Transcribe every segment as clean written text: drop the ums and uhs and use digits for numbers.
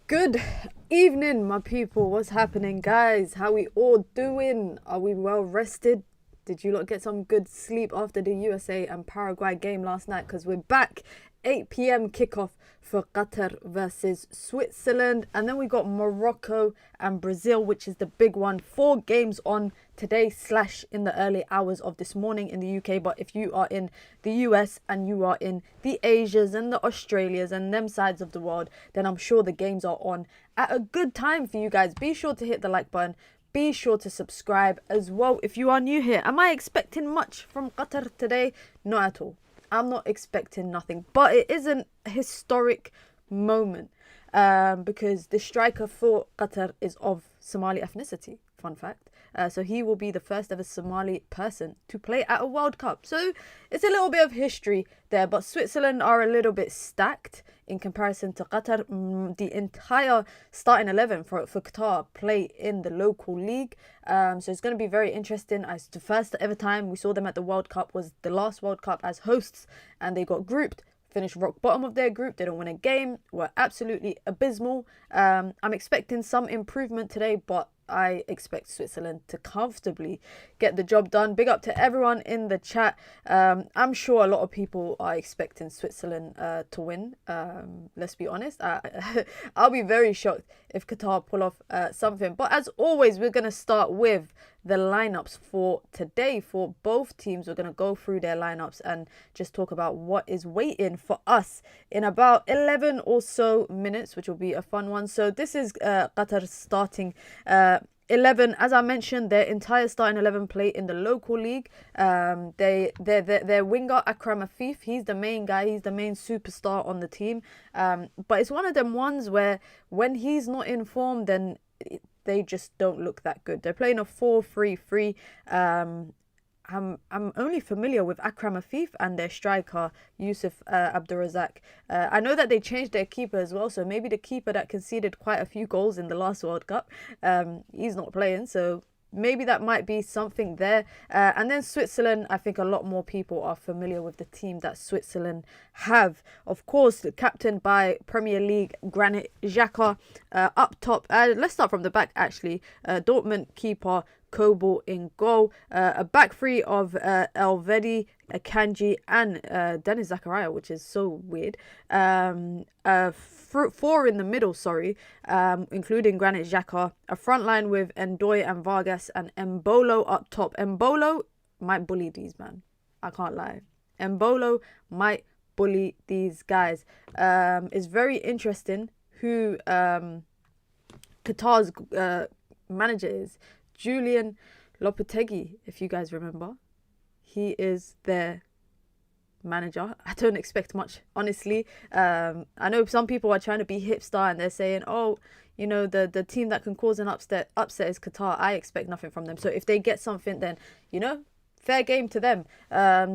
Good evening, my people. What's happening, guys? How we all doing? Are we well rested? Did you lot get some good sleep after the USA and Paraguay game last night? Because we're back. 8 p.m. kickoff for Qatar versus Switzerland. And then we got Morocco and Brazil, which is the big one. 4 games on today / in the early hours of this morning in the UK. But if you are in the US and you are in the Asias and the Australias and them sides of the world, then I'm sure the games are on at a good time for you guys. Be sure to hit the like button. Be sure to subscribe as well if you are new here. Am I expecting much from Qatar today? Not at all. I'm not expecting nothing, but it is an historic moment because the striker for Qatar is of Somali ethnicity. Fun fact. So he will be the first ever Somali person to play at a World Cup. So it's a little bit of history there, but Switzerland are a little bit stacked in comparison to Qatar. The entire starting 11 for Qatar play in the local league. So it's going to be very interesting. As the first ever time we saw them at the World Cup was the last World Cup as hosts, and they got grouped. Finished rock bottom of their group. They don't win a game. Were absolutely abysmal. I'm expecting some improvement today, but I expect Switzerland to comfortably get the job done. Big up to everyone in the chat. I'm sure a lot of people are expecting Switzerland to win. Let's be honest. I'll be very shocked if Qatar pull off something. But as always, we're going to start with the lineups for today for both teams. We're going to go through their lineups and just talk about what is waiting for us in about 11 or so minutes, which will be a fun one. So this is Qatar's starting 11. As I mentioned, their entire starting 11 play in the local league. Their winger Akram Afif, he's the main guy, he's the main superstar on the team. But it's one of them ones where when he's not in form, then they just don't look that good. They're playing a 4-3-3. I'm only familiar with Akram Afif and their striker Yusuf Abdurrazak. I know that they changed their keeper as well, so maybe the keeper that conceded quite a few goals in the last World Cup, he's not playing, so maybe that might be something there. And then Switzerland, I think a lot more people are familiar with the team that Switzerland have. Of course, captained by Premier League Granit Xhaka. Up top, let's start from the back actually. Dortmund keeper Kobo in goal. A back three of Elvedi, Akanji and Dennis Zakaria, which is so weird. 4 in the middle, including Granit Xhaka. A front line with Ndoye and Vargas and Mbolo up top. Mbolo might bully these, man. I can't lie. Mbolo might bully these guys. It's very interesting who Qatar's manager is. Julian Lopetegui, if you guys remember. He is their manager. I don't expect much, honestly. I know some people are trying to be hipster and they're saying, oh, you know, the team that can cause an upset is Qatar. I expect nothing from them. So if they get something, then, you know, fair game to them.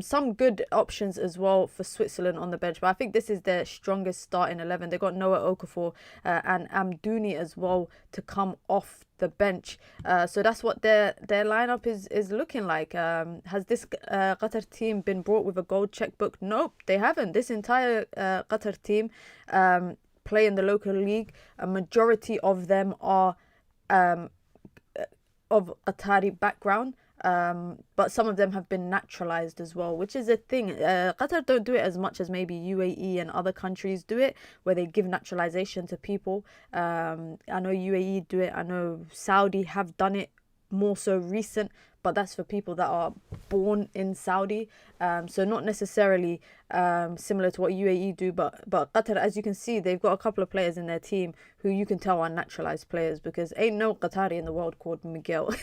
Some good options as well for Switzerland on the bench, but I think this is their strongest starting 11. They got Noah Okafor and Amdouni as well to come off the bench. So that's what their lineup is looking like. Has this Qatar team been brought with a gold checkbook? Nope, they haven't. This entire Qatar team play in the local league. A majority of them are of Qatari background. But some of them have been naturalized as well, which is a thing. Qatar don't do it as much as maybe UAE and other countries do it, where they give naturalization to people. I know UAE do it. I know Saudi have done it more so recent, but that's for people that are born in Saudi. So not necessarily similar to what UAE do, but Qatar, as you can see, they've got a couple of players in their team who you can tell are naturalized players, because ain't no Qatari in the world called Miguel.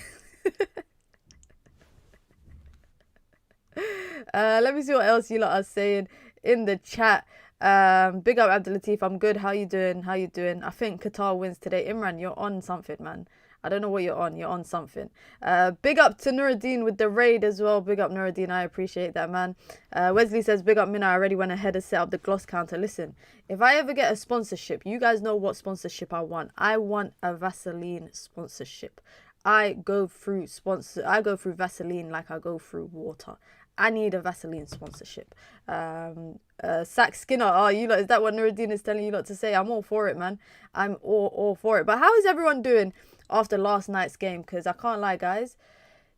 Let me see what else you lot are saying in the chat. Big up Abdul Latif. I'm good. How you doing? I think Qatar wins today. Imran, you're on something, man. I don't know what you're on. You're on something. Big up to Nuruddin with the raid as well. Big up Nuruddin. I appreciate that, man. Wesley says, big up Mina. I already went ahead and set up the gloss counter. Listen, if I ever get a sponsorship, you guys know what sponsorship I want. I want a Vaseline sponsorship. I go through Vaseline like I go through water. I need a Vaseline sponsorship. Sack Skinner, oh, you lot, is that what Nuruddin is telling you lot to say? I'm all for it, man. I'm all for it. But how is everyone doing after last night's game? Because I can't lie, guys,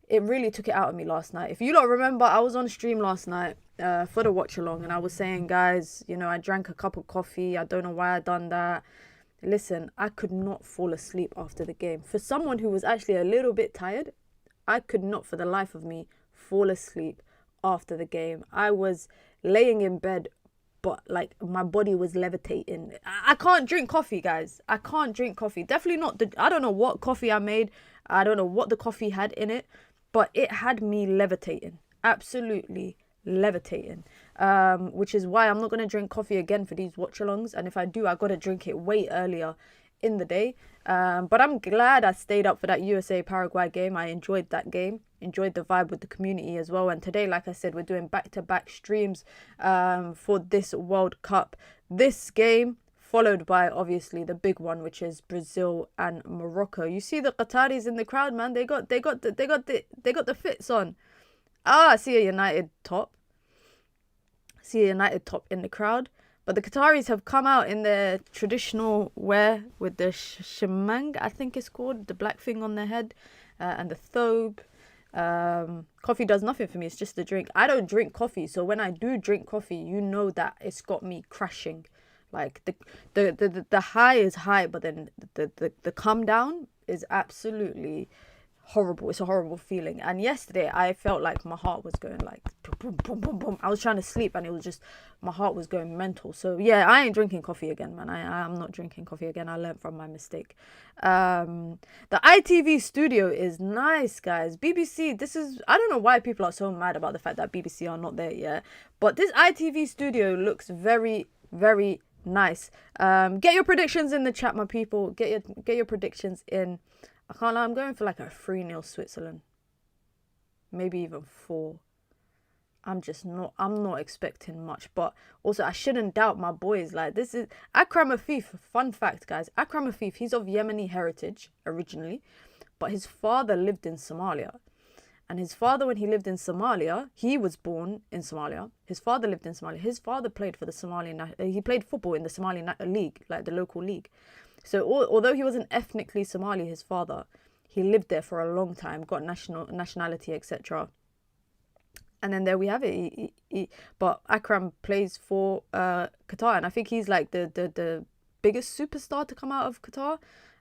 it really took it out of me last night. If you lot remember, I was on stream last night for the watch along, and I was saying, guys, you know, I drank a cup of coffee. I don't know why I done that. Listen, I could not fall asleep after the game. For someone who was actually a little bit tired, I could not for the life of me fall asleep after the game. I was laying in bed, but like my body was levitating. I can't drink coffee, guys. I can't drink coffee. Definitely not I don't know what coffee I made. I don't know what the coffee had in it, but it had me levitating. Absolutely levitating. Which is why I'm not going to drink coffee again for these watch-alongs. And if I do, I got to drink it way earlier in the day. But I'm glad I stayed up for that USA-Paraguay game. I enjoyed that game. Enjoyed the vibe with the community as well. And today, like I said, we're doing back-to-back streams for this World Cup. This game followed by obviously the big one, which is Brazil and Morocco. You see the Qataris in the crowd, man. They got the fits on. Ah, I see a United top. See a United top in the crowd. But the Qataris have come out in their traditional wear with the shemang, I think it's called, the black thing on their head, and the thobe. Coffee does nothing for me. It's just a drink. I don't drink coffee, so when I do drink coffee, you know that it's got me crashing. Like the high is high, but then the come down is absolutely horrible. It's a horrible feeling. And yesterday I felt like my heart was going like boom, boom, boom, boom. I was trying to sleep and it was just, my heart was going mental. So yeah, I ain't drinking coffee again, man. I'm not drinking coffee again. I learned from my mistake. The ITV studio is nice, guys. BBC, this is, I don't know why people are so mad about the fact that BBC are not there yet, but this ITV studio looks very, very nice. Get your predictions in the chat, my people. Get your predictions in. I can't lie, I'm going for like a 3-0 Switzerland. Maybe even 4. I'm not expecting much. But also, I shouldn't doubt my boys. Like, this is Akram Afif. Fun fact, guys. Akram Afif, he's of Yemeni heritage originally. But his father lived in Somalia. And his father, when he lived in Somalia, he was born in Somalia. His father lived in Somalia. His father played for the Somali. He played football in the Somali league, like the local league. So although he wasn't ethnically Somali, his father, he lived there for a long time, got nationality, etc. And then there we have it. But Akram plays for Qatar, and I think he's like the biggest superstar to come out of Qatar.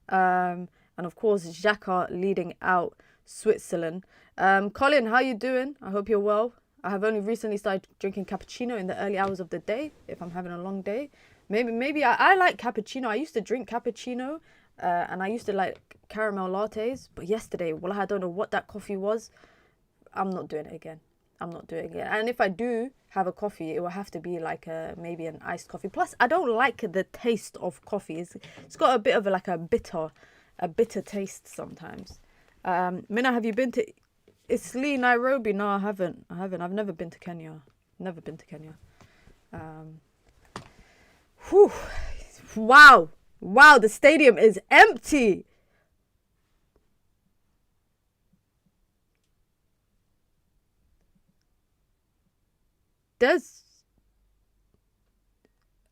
And of course, Xhaka leading out Switzerland. Colin, how you doing? I hope you're well. I have only recently started drinking cappuccino in the early hours of the day, if I'm having a long day. Maybe I like cappuccino. I used to drink cappuccino and I used to like caramel lattes. But yesterday, well, I don't know what that coffee was. I'm not doing it again. And if I do have a coffee, it will have to be like maybe an iced coffee. Plus, I don't like the taste of coffee. It's got a bit of a bitter taste sometimes. Minna, have you been to Isli, Nairobi? No, I haven't. I've never been to Kenya. Whew. Wow, the stadium is empty.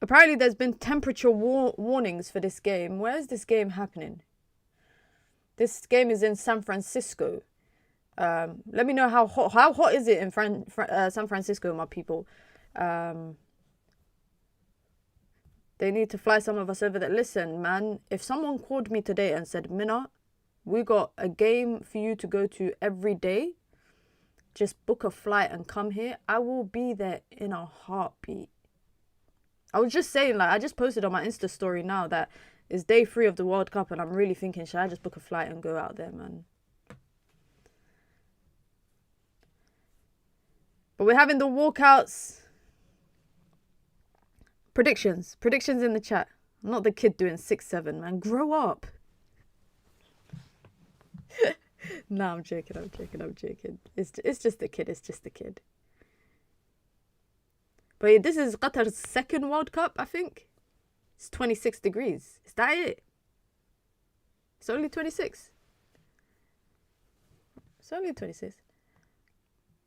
Apparently there's been temperature warnings for this game. Where is this game happening? This game is in San Francisco. Let me know how hot is it in San Francisco, my people. They need to fly some of us over there. Listen, man, if someone called me today and said, Minna, we got a game for you to go to every day, just book a flight and come here, I will be there in a heartbeat. I was just saying, like, I just posted on my Insta story now that it's day 3 of the World Cup and I'm really thinking, should I just book a flight and go out there, man? But we're having the walkouts. Predictions in the chat. I'm not the kid doing 6-7, man. Grow up. No, I'm joking. It's just a kid. But this is Qatar's 2nd World Cup, I think. It's 26 degrees. Is that it? It's only 26.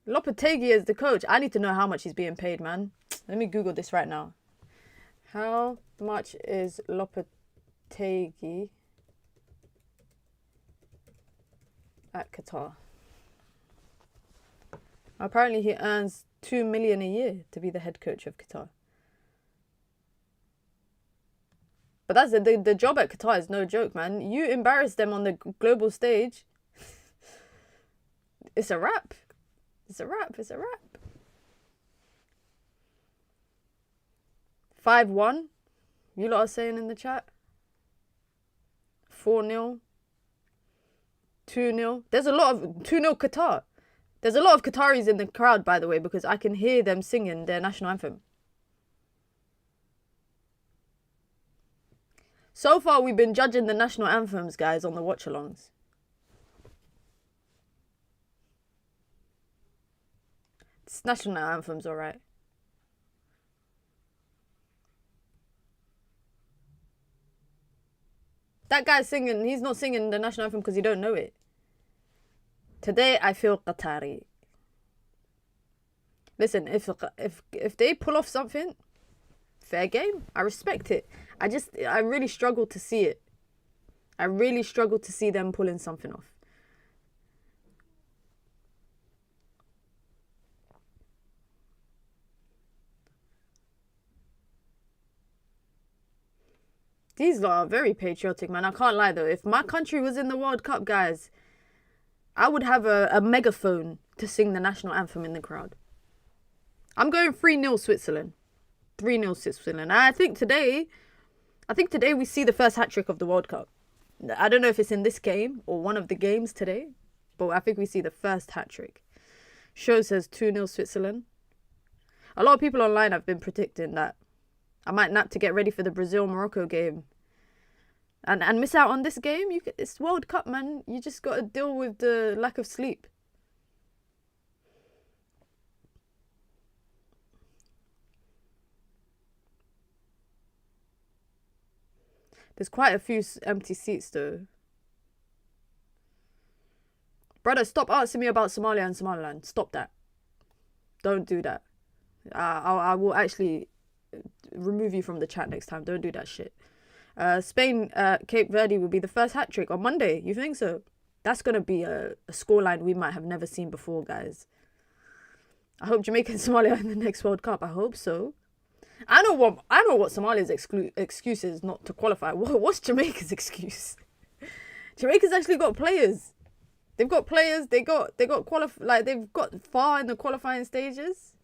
Lopetegui is the coach. I need to know how much he's being paid, man. Let me Google this right now. How much is Lopetegui at Qatar? Apparently he earns $2 million a year to be the head coach of Qatar. But that's the job at Qatar is no joke, man. You embarrass them on the global stage, it's a wrap. It's a wrap. It's a wrap. 5-1. You lot are saying in the chat. 4-0. 2-0. There's a lot of 2-0 Qatar. There's a lot of Qataris in the crowd, by the way, because I can hear them singing their national anthem. So far, we've been judging the national anthems, guys, on the watch-alongs. This national anthem's alright. That guy's singing, he's not singing the national anthem because he don't know it. Today, I feel Qatari. Listen, if they pull off something, fair game. I respect it. I really struggle to see it. I really struggle to see them pulling something off. These lot are very patriotic, man. I can't lie, though. If my country was in the World Cup, guys, I would have a megaphone to sing the national anthem in the crowd. I'm going 3-0 Switzerland. 3-0 Switzerland. And I think today we see the first hat-trick of the World Cup. I don't know if it's in this game or one of the games today, but I think we see the first hat-trick. Show says 2-0 Switzerland. A lot of people online have been predicting that I might nap to get ready for the Brazil-Morocco game. And miss out on this game. It's World Cup, man. You just got to deal with the lack of sleep. There's quite a few empty seats, though. Brother, stop asking me about Somalia and Somaliland. Stop that. Don't do that. I will actually remove you from the chat next time. Don't do that shit. Spain, Cape Verde will be the first hat-trick on Monday. You think so? That's going to be a scoreline we might have never seen before, guys. I hope Jamaica and Somalia in the next World Cup. I hope so. I know what Somalia's excuse is not to qualify. What's Jamaica's excuse? Jamaica's actually got players. They've got players. They've got far in the qualifying stages.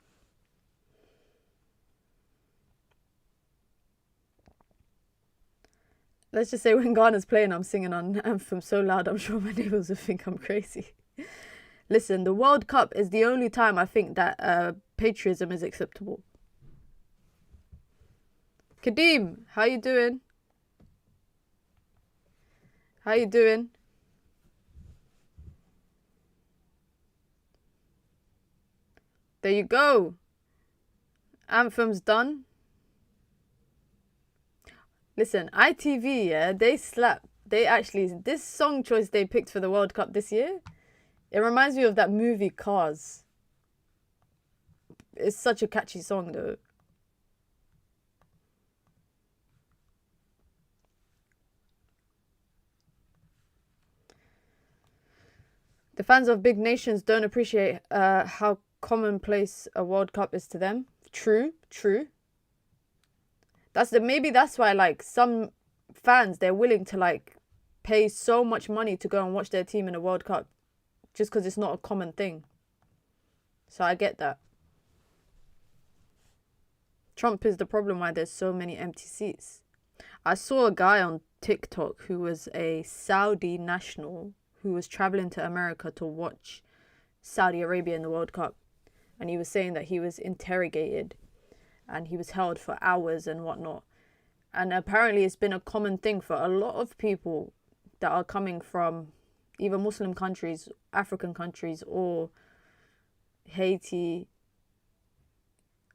Let's just say when Ghana's playing, I'm singing an anthem so loud, I'm sure my neighbours will think I'm crazy. Listen, the World Cup is the only time I think that patriotism is acceptable. Kadeem, how you doing? How you doing? There you go. Anthem's done. Listen, ITV, yeah, they slap. This song choice they picked for the World Cup this year, it reminds me of that movie Cars. It's such a catchy song, though. The fans of big nations don't appreciate how commonplace a World Cup is to them. True. Maybe that's why, like, some fans, they're willing to, like, pay so much money to go and watch their team in a World Cup just because it's not a common thing. So I get that. Trump is the problem why there's so many empty seats. I saw a guy on TikTok who was a Saudi national who was traveling to America to watch Saudi Arabia in the World Cup. And he was saying that he was interrogated and he was held for hours and whatnot. And apparently it's been a common thing for a lot of people that are coming from either Muslim countries, African countries, or Haiti,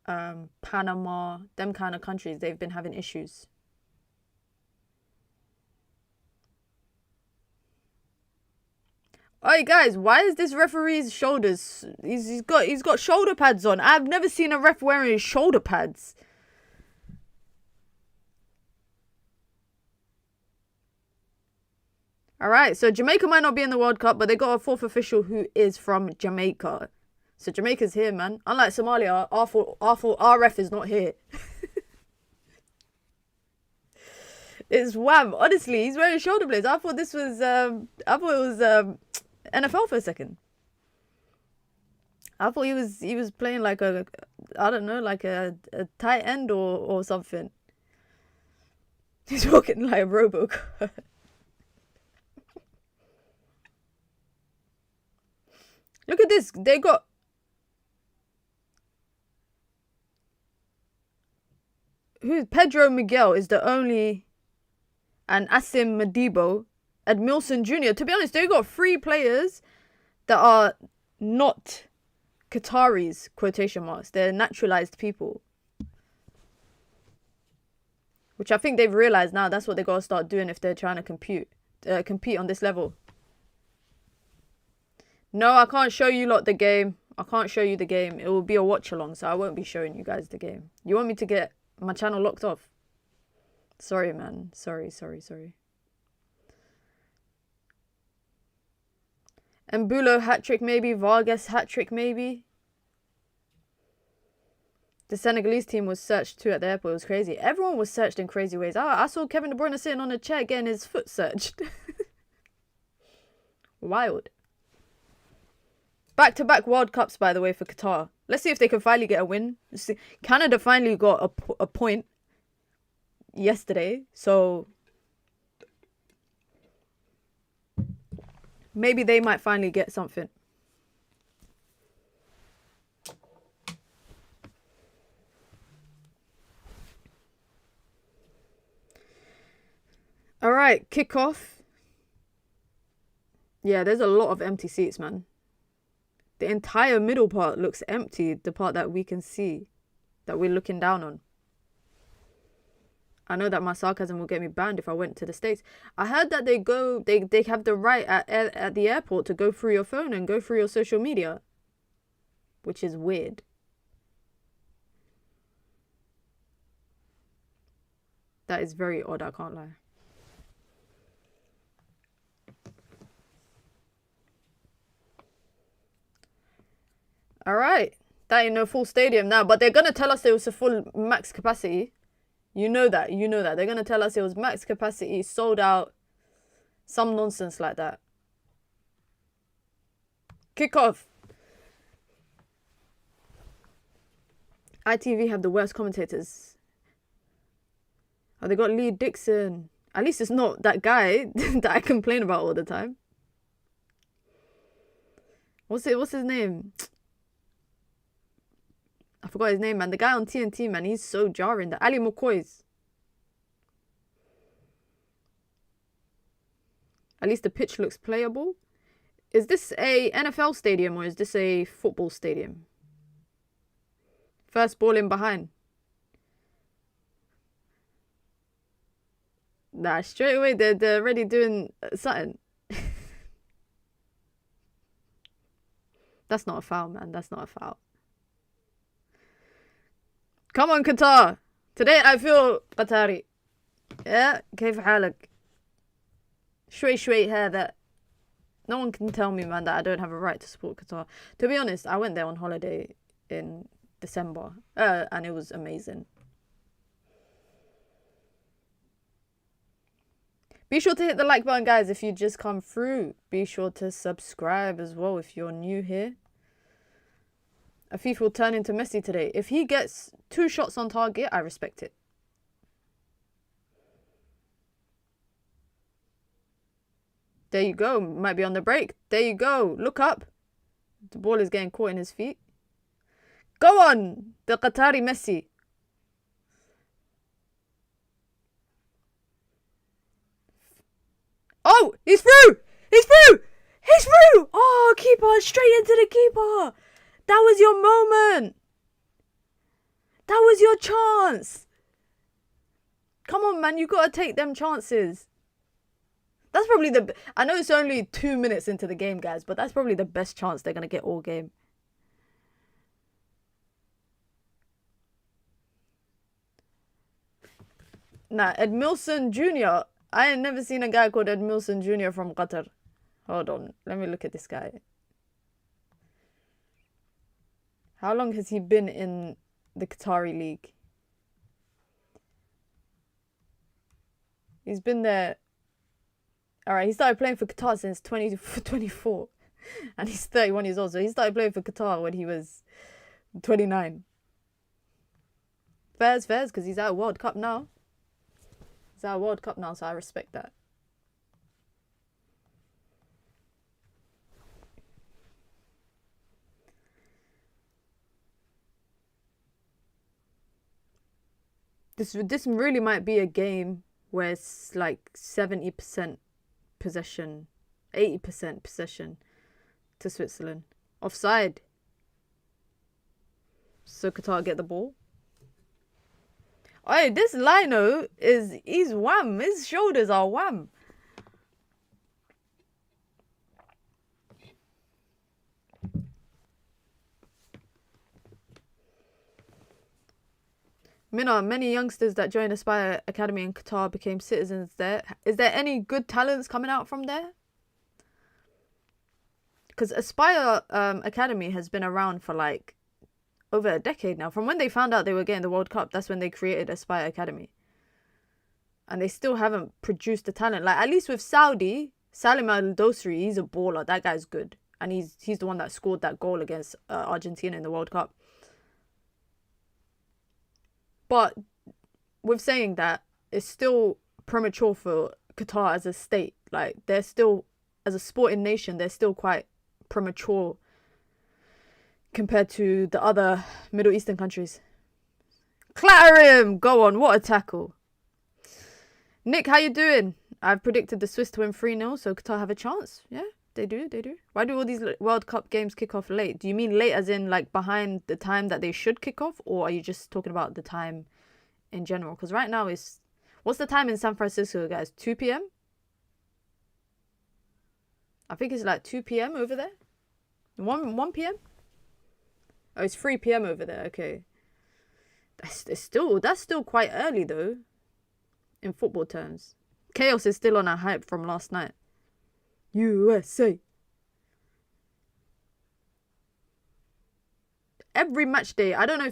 Panama, them kind of countries. They've been having issues. Alright, guys, why is this referee's shoulders? He's got shoulder pads on. I've never seen a ref wearing shoulder pads. Alright, so Jamaica might not be in the World Cup, but they got a fourth official who is from Jamaica. So Jamaica's here, man. Unlike Somalia, our ref is not here. It's wham. Honestly, he's wearing shoulder blades. I thought it was NFL for a second. I thought he was playing like a, I don't know, like a tight end or something. He's walking like a Robocop. Look at this. They got... Pedro Miguel is the only... And Asim Madibo. Edmilson Jr. To be honest, they got 3 players that are not Qataris, quotation marks. They're naturalized people. Which I think they've realized now. That's what they got to start doing if they're trying to compete on this level. No, I can't show you lot the game. I can't show you the game. It will be a watch along, so I won't be showing you guys the game. You want me to get my channel locked off? Sorry, man. Sorry. Mbulo hat-trick maybe. Vargas hat-trick maybe. The Senegalese team was searched too at the airport. It was crazy. Everyone was searched in crazy ways. I saw Kevin De Bruyne sitting on a chair getting his foot searched. Wild. Back-to-back World Cups, by the way, for Qatar. Let's see if they can finally get a win. Canada finally got a point yesterday, so maybe they might finally get something. All right, kickoff. Yeah, there's a lot of empty seats, man. The entire middle part looks empty, the part that we can see, that we're looking down on. I know that my sarcasm will get me banned if I went to the States. I heard that they have the right at the airport to go through your phone and go through your social media. Which is weird. That is very odd, I can't lie. Alright. That ain't no full stadium now, but they're gonna tell us it was a full max capacity. You know that. They're going to tell us it was max capacity, sold out, some nonsense like that. Kickoff. ITV have the worst commentators. Oh, they got Lee Dixon. At least it's not that guy that I complain about all the time. What's his name? I forgot his name, man. The guy on TNT, man, he's so jarring. The Ali McCoys. At least the pitch looks playable. Is this a NFL stadium or is this a football stadium? First ball in behind. Nah, straight away they're already doing something. That's not a foul, man. That's not a foul. Come on, Qatar. Today I feel Qatari. Yeah, كيف حالك? شوي هذا. No one can tell me, man, that I don't have a right to support Qatar. To be honest, I went there on holiday in December, and it was amazing. Be sure to hit the like button, guys, if you just come through. Be sure to subscribe as well if you're new here. Afif will turn into Messi today. If he gets 2 shots on target, I respect it. There you go. Might be on the break. There you go. Look up. The ball is getting caught in his feet. Go on! The Qatari Messi. Oh! He's through! He's through! He's through! Oh, keeper! Straight into the keeper! That was your moment! That was your chance! Come on, man. You got to take them chances. That's probably I know it's only 2 minutes into the game, guys, but that's probably the best chance they're gonna get all game. Nah, Edmilson Jr. I ain't never seen a guy called Edmilson Jr. from Qatar. Hold on, let me look at this guy. How long has he been in the Qatari league? He's been there. Alright, he started playing for Qatar since 2024. And he's 31 years old. So he started playing for Qatar when he was 29. Fairs, because he's at a World Cup now. He's at a World Cup now, so I respect that. This really might be a game where it's like 70% possession, 80% possession to Switzerland. Offside. So Qatar get the ball. Oh, this Lino he's wham. His shoulders are wham. Minna, many youngsters that joined Aspire Academy in Qatar became citizens there. Is there any good talents coming out from there? Because Aspire Academy has been around for like over a decade now. From when they found out they were getting the World Cup, that's when they created Aspire Academy. And they still haven't produced the talent. Like, at least with Saudi, Salim Al-Dosri, he's a baller. That guy's good. And he's the one that scored that goal against Argentina in the World Cup. But with saying that, it's still premature for Qatar as a state. Like, they're still, as a sporting nation, they're still quite premature compared to the other Middle Eastern countries. Clatter him! Go on, what a tackle. Nick, how you doing? I've predicted the Swiss to win 3-0, so Qatar have a chance. Yeah, they do. Why do all these World Cup games kick off late? Do you mean late as in like behind the time that they should kick off? Or are you just talking about the time in general? Because right now is... What's the time in San Francisco, guys? 2 p.m.? I think it's like 2 p.m. over there. 1 p.m.? Oh, it's 3 p.m. over there. Okay. That's still quite early, though. In football terms. Chaos is still on a hype from last night. USA. Every match day, I don't know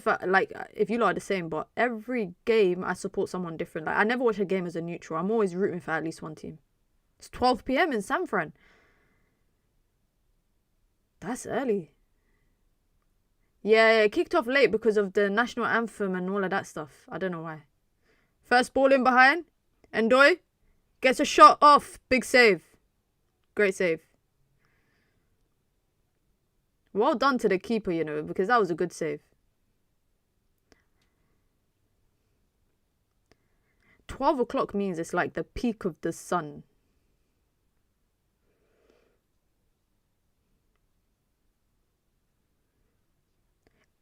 if you lot are the same, but every game I support someone different. Like, I never watch a game as a neutral. I'm always rooting for at least one team. It's 12 p.m. in San Fran. That's early. Yeah, it kicked off late because of the national anthem and all of that stuff. I don't know why. First ball in behind. Ndoye gets a shot off. Big save. Great save. Well done to the keeper, you know, because that was a good save. 12 o'clock means it's like the peak of the sun.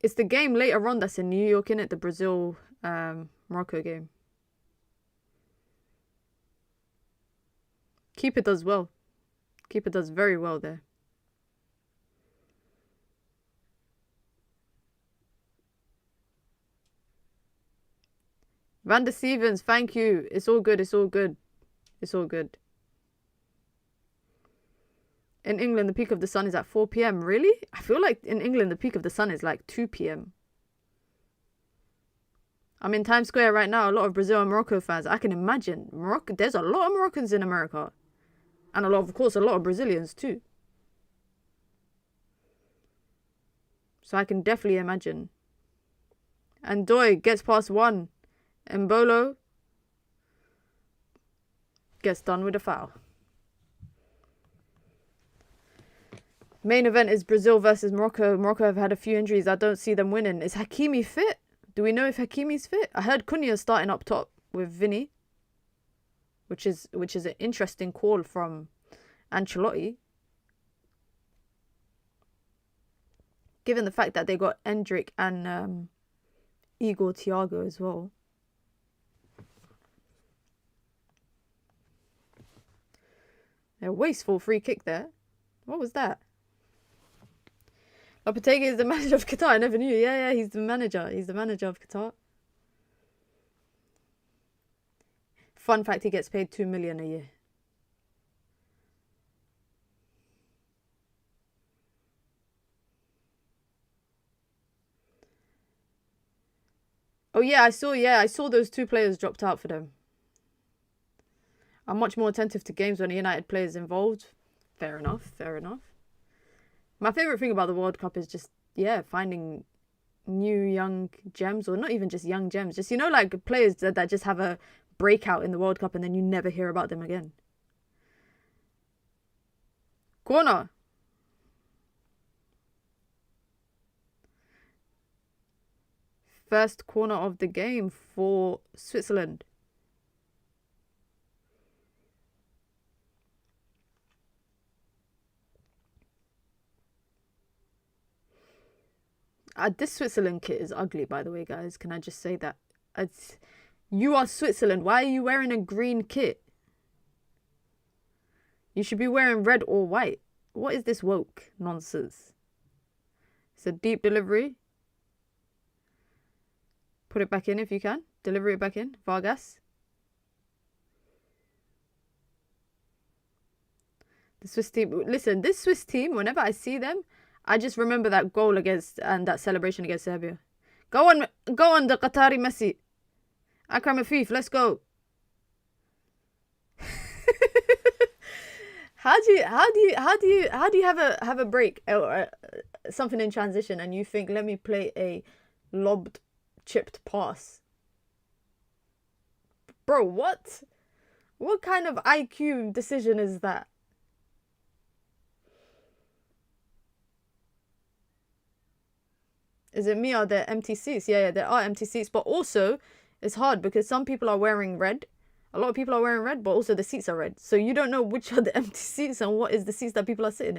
It's the game later on that's in New York, innit? The Brazil Morocco game. Keeper does well. Keeper does very well there. Van der Stevens, thank you. It's all good. It's all good. It's all good. In England, the peak of the sun is at 4 p.m. Really? I feel like in England, the peak of the sun is like 2 p.m. I'm in Times Square right now. A lot of Brazil and Morocco fans. I can imagine. Morocco. There's a lot of Moroccans in America. And of course, a lot of Brazilians too. So I can definitely imagine. And Ndoye gets past one. Mbolo gets done with a foul. Main event is Brazil versus Morocco. Morocco have had a few injuries. I don't see them winning. Is Hakimi fit? Do we know if Hakimi's fit? I heard Cunha's starting up top with Vinny, which is an interesting call from Ancelotti, given the fact that they got Endrick and Igor Thiago as well. A wasteful free kick there. What was that? Lopetegui is the manager of Qatar. I never knew. Yeah, he's the manager. He's the manager of Qatar. Fun fact, he gets paid $2 million a year. Oh yeah, I saw those 2 players dropped out for them. I'm much more attentive to games when a United player is involved. Fair enough. My favourite thing about the World Cup is just, finding new young gems, or not even just young gems, just, like players that just have a breakout in the World Cup and then you never hear about them again. Corner. First corner of the game for Switzerland. This Switzerland kit is ugly, by the way, guys. Can I just say that? You are Switzerland. Why are you wearing a green kit? You should be wearing red or white. What is this woke nonsense? It's a deep delivery. Put it back in if you can. Deliver it back in. Vargas. The Swiss team. Listen, this Swiss team, whenever I see them, I just remember that goal against and that celebration against Serbia. Go on, the Qatari Messi. Akram Afif, let's go. How do you have a break or something in transition and you think, let me play a lobbed chipped pass? Bro, what kind of IQ decision is that? Is it me or there empty seats? Yeah, there are empty seats. But also, it's hard because some people are wearing red. A lot of people are wearing red, but also the seats are red. So you don't know which are the empty seats and what is the seats that people are sitting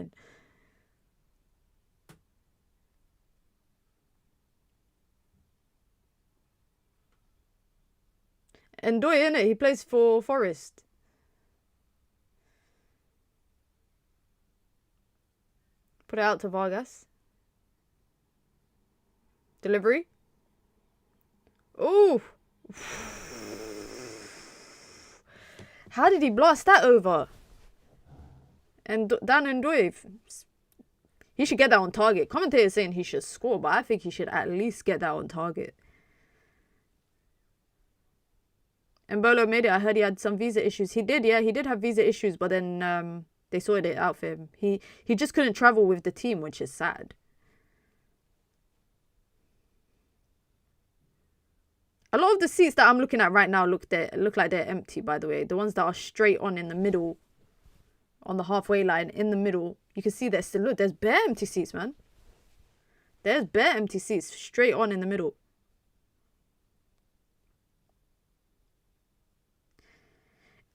in. Ndoye, innit? He plays for Forest. Put it out to Vargas. Delivery. Ooh. How did he blast that over? And Dan Ndoye, he should get that on target. Commentators saying he should score, but I think he should at least get that on target. And Bolo made it. I heard he had some visa issues. He did, yeah. He did have visa issues, but then they sorted it out for him. He just couldn't travel with the team, which is sad. A lot of the seats that I'm looking at right now look like they're empty, by the way. The ones that are straight on in the middle, on the halfway line, in the middle, you can see there's still, look, there's bare empty seats, man. There's bare empty seats straight on in the middle.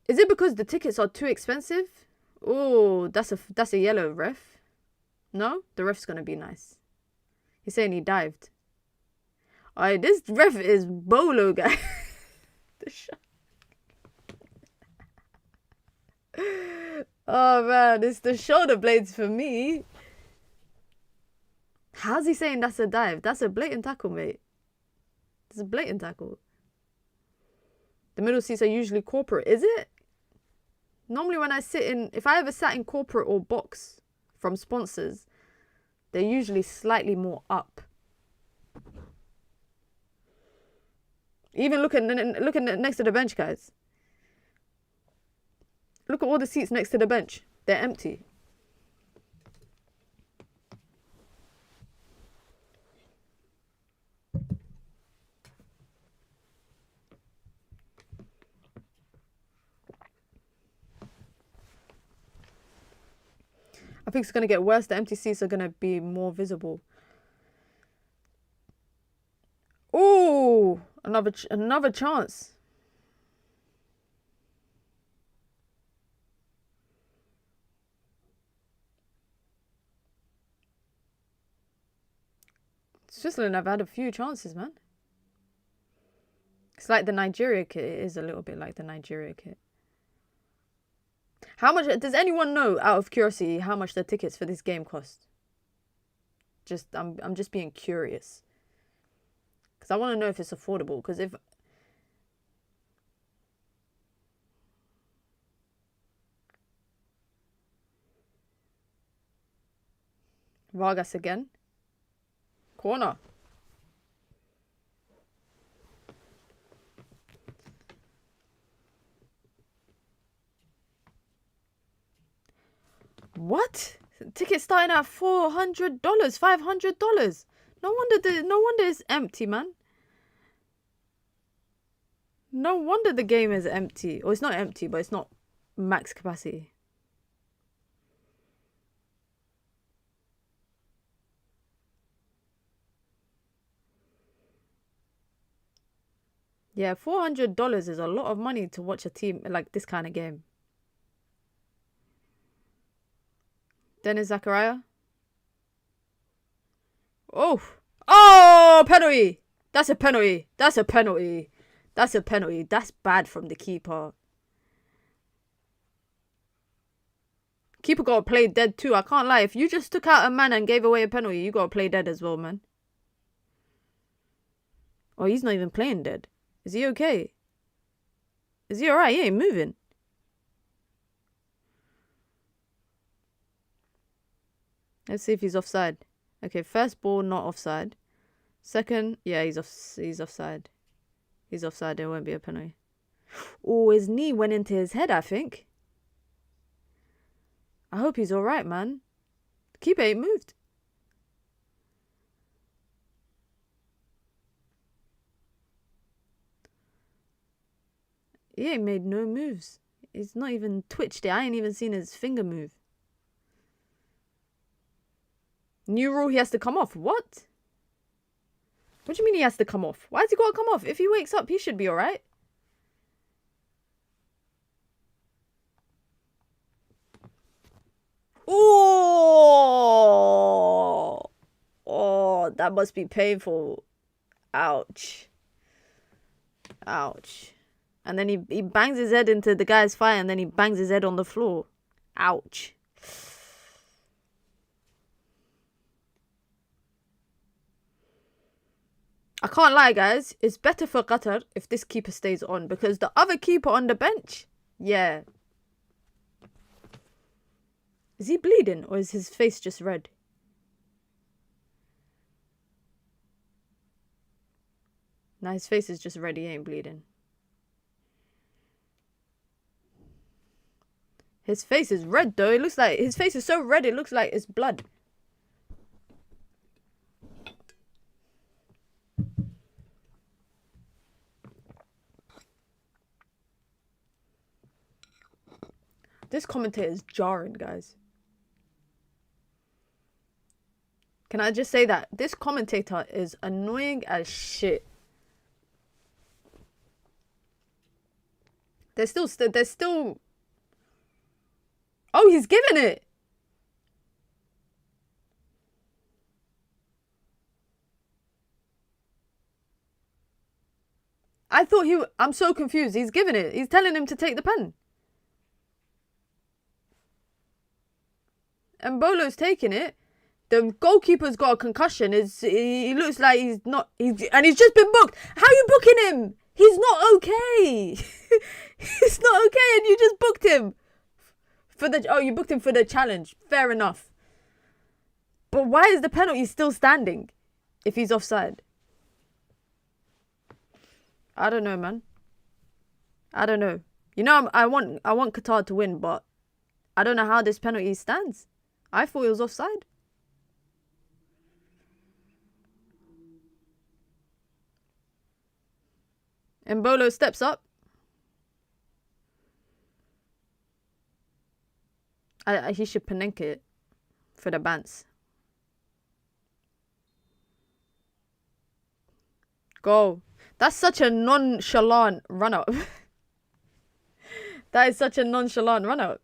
Is it because the tickets are too expensive? Oh, that's a yellow, ref. No? The ref's gonna be nice. He's saying he dived. Alright, this ref is Bolo, guy. Oh man, it's the shoulder blades for me. How's he saying that's a dive? That's a blatant tackle, mate. It's a blatant tackle. The middle seats are usually corporate, is it? Normally when I sit in, if I ever sat in corporate or box from sponsors, they're usually slightly more up. Even look at next to the bench, guys. Look at all the seats next to the bench. They're empty. I think it's going to get worse. The empty seats are going to be more visible. Ooh, another chance. Switzerland have had a few chances, man. It's like the Nigeria kit. It is a little bit like the Nigeria kit. How much does anyone know, out of curiosity, how much the tickets for this game cost? I'm just being curious. Because I want to know if it's affordable. Because if... Vargas again. Corner. What? Tickets starting at $400, $500. No wonder it's empty, man. No wonder the game is empty. Or it's not empty, but it's not max capacity. Yeah, $400 is a lot of money to watch a team like this kind of game. Dennis Zakaria. Oh. Oh, penalty. That's a penalty. That's a penalty. That's a penalty. That's bad from the keeper. Keeper got to play dead too. I can't lie. If you just took out a man and gave away a penalty, you got to play dead as well, man. Oh, he's not even playing dead. Is he okay? Is he alright? He ain't moving. Let's see if he's offside. Okay, first ball, not offside. Second, yeah, he's offside. He's offside. There won't be a penalty. Oh, his knee went into his head, I think. I hope he's alright, man. The keeper ain't moved. He ain't made no moves. He's not even twitched it. I ain't even seen his finger move. New rule, he has to come off. What? What do you mean he has to come off? Why has he got to come off? If he wakes up, he should be alright. Oh! Oh, that must be painful. Ouch. Ouch. And then he bangs his head into the guy's thigh and then he bangs his head on the floor. Ouch. I can't lie, guys. It's better for Qatar if this keeper stays on because the other keeper on the bench, yeah. Is he bleeding or is his face just red? Nah, his face is just red. He ain't bleeding. His face is red though. It looks like his face is so red it looks like it's blood. This commentator is jarring, guys. Can I just say that? This commentator is annoying as shit. There's still... Oh, he's giving it. I thought I'm so confused. He's giving it. He's telling him to take the pen. And Bolo's taking it. The goalkeeper's got a concussion. He looks like he's not... and he's just been booked. How are you booking him? He's not okay. He's not okay and you just booked him. You booked him for the challenge. Fair enough. But why is the penalty still standing if he's offside? I don't know, man. I don't know. You know, I want Qatar to win, but I don't know how this penalty stands. I thought it was offside. Mbolo steps up. He should Panenka it for the bants. Go. That's such a nonchalant run-up. That is such a nonchalant run-up.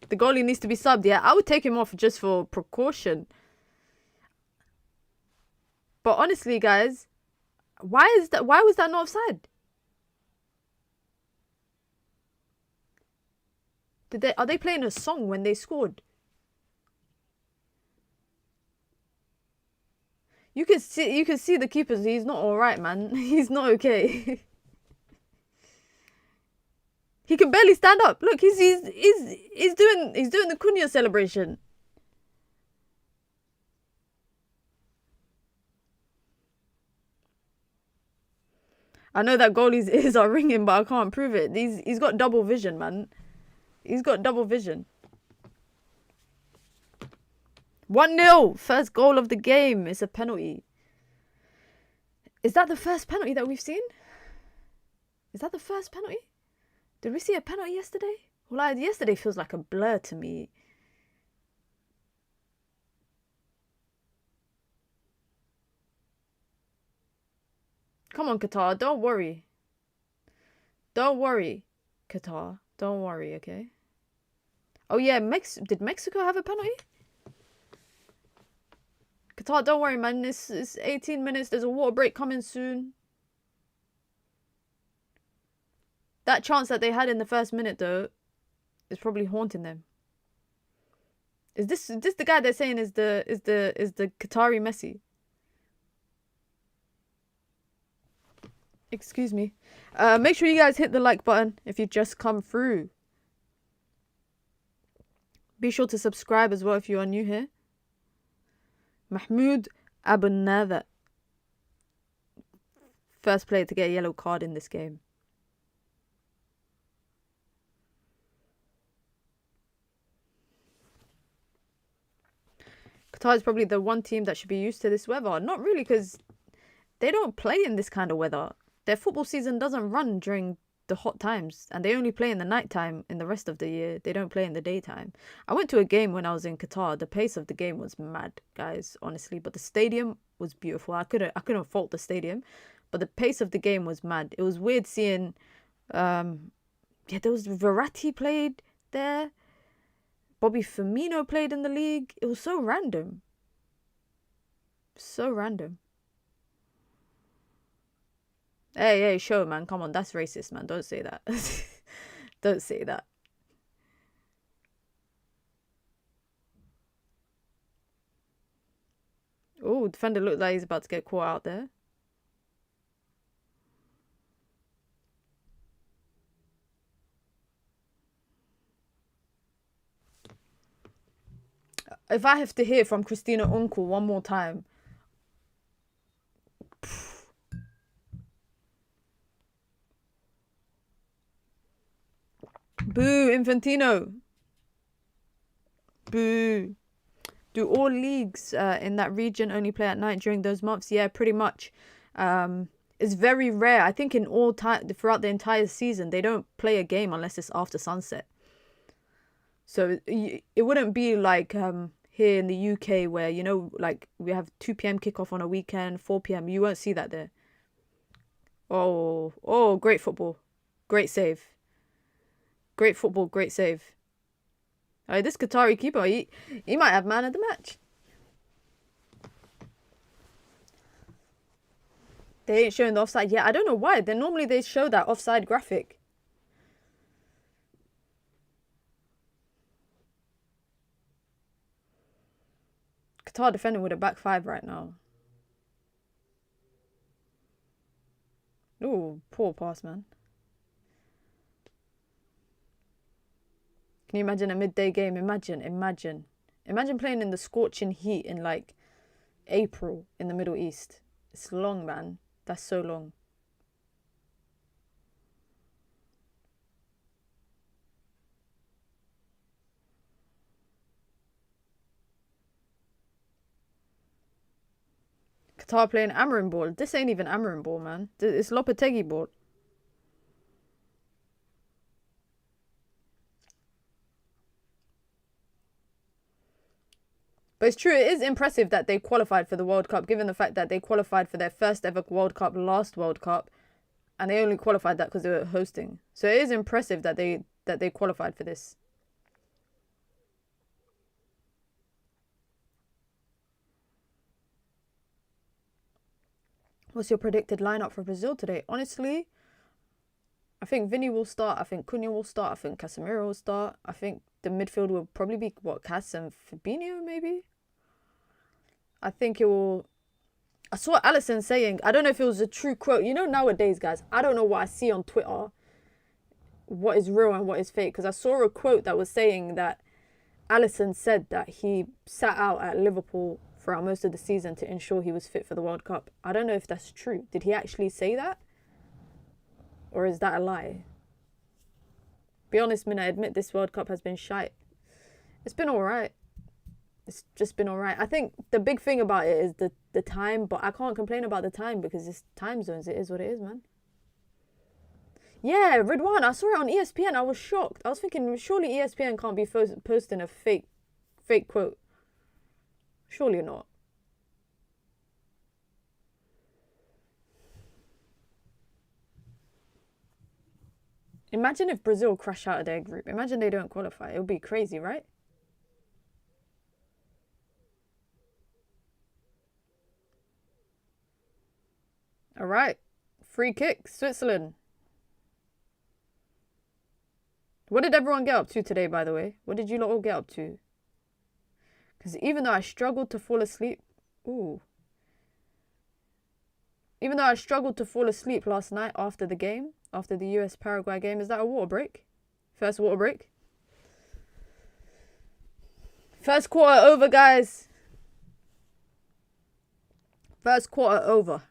The goalie needs to be subbed. Yeah, I would take him off just for precaution. But honestly, guys, why was that not offside? Are they playing a song when they scored? You can see the keepers. He's not all right, man. He's not okay. He can barely stand up. Look, he's doing the Cunha celebration. I know that goalie's ears are ringing, but I can't prove it. He's got double vision, man. He's got double vision. 1-0. First goal of the game. It's a penalty. Is that the first penalty that we've seen? Is that the first penalty? Did we see a penalty yesterday? Well, yesterday feels like a blur to me. Come on, Qatar. Don't worry. Don't worry, Qatar. Don't worry, okay? Oh, yeah. Did Mexico have a penalty? Qatar, don't worry, man. It's 18 minutes. There's a water break coming soon. That chance that they had in the first minute, though, is probably haunting them. Is this the guy they're saying is the Qatari Messi? Excuse me. Make sure you guys hit the like button if you just come through. Be sure to subscribe as well if you are new here. Mahmoud Abu Nada. First player to get a yellow card in this game. Qatar is probably the one team that should be used to this weather. Not really, because they don't play in this kind of weather. Their football season doesn't run during the hot times, and they only play in the nighttime in the rest of the year. They don't play in the daytime. I went to a game when I was in Qatar. The pace of the game was mad, guys, honestly, but the stadium was beautiful. I couldn't fault the stadium, but the pace of the game was mad. It was weird seeing there was Verratti played there. Bobby Firmino played in the league. It was so random. So random. Hey, show, man. Come on, that's racist, man. Don't say that. Don't say that. Oh, defender looked like he's about to get caught out there. If I have to hear from Christina Uncle one more time. Boo, Infantino. Boo. Do all leagues in that region only play at night during those months? Yeah, pretty much. It's very rare. I think in all time throughout the entire season, they don't play a game unless it's after sunset. So it wouldn't be like here in the UK where, you know, like we have 2 p.m. kickoff on a weekend, 4 p.m. You won't see that there. Oh, great football. Great save. Great football, great save. This Qatari keeper, he might have man of the match. They ain't showing the offside yet. I don't know why. Normally they show that offside graphic. Qatar defending with a back five right now. Ooh, poor pass, man. Can you imagine a midday game? Imagine playing in the scorching heat in like April in the Middle East. It's long, man. That's so long. Qatar playing Amarin ball. This ain't even Amarin ball, man. It's Lopetegui ball. But it's true, it is impressive that they qualified for the World Cup, given the fact that they qualified for their first ever World Cup, last World Cup, and they only qualified that because they were hosting. So it is impressive that they qualified for this. What's your predicted lineup for Brazil today? Honestly, I think Vinny will start. I think Cunha will start. I think Casemiro will start. I think the midfield will probably be, what, Cass and Fabinho, maybe? I think it will... I saw Alisson saying, I don't know if it was a true quote. You know, nowadays, guys, I don't know what I see on Twitter, what is real and what is fake. Because I saw a quote that was saying that Alisson said that he sat out at Liverpool throughout most of the season to ensure he was fit for the World Cup. I don't know if that's true. Did he actually say that? Or is that a lie? Be honest, Min, I admit this World Cup has been shite. It's been alright. It's just been alright. I think the big thing about it is the time, but I can't complain about the time because it's time zones. It is what it is, man. Yeah, Ridwan, I saw it on ESPN. I was shocked. I was thinking, surely ESPN can't be posting a fake quote. Surely not. Imagine if Brazil crash out of their group. Imagine they don't qualify. It would be crazy, right? All right. Free kick, Switzerland. What did everyone get up to today, by the way? What did you lot all get up to? Because even though I struggled to fall asleep... Ooh. Even though I struggled to fall asleep last night after the game, after the US-Paraguay game, is that a water break? First water break? First quarter over, guys. First quarter over.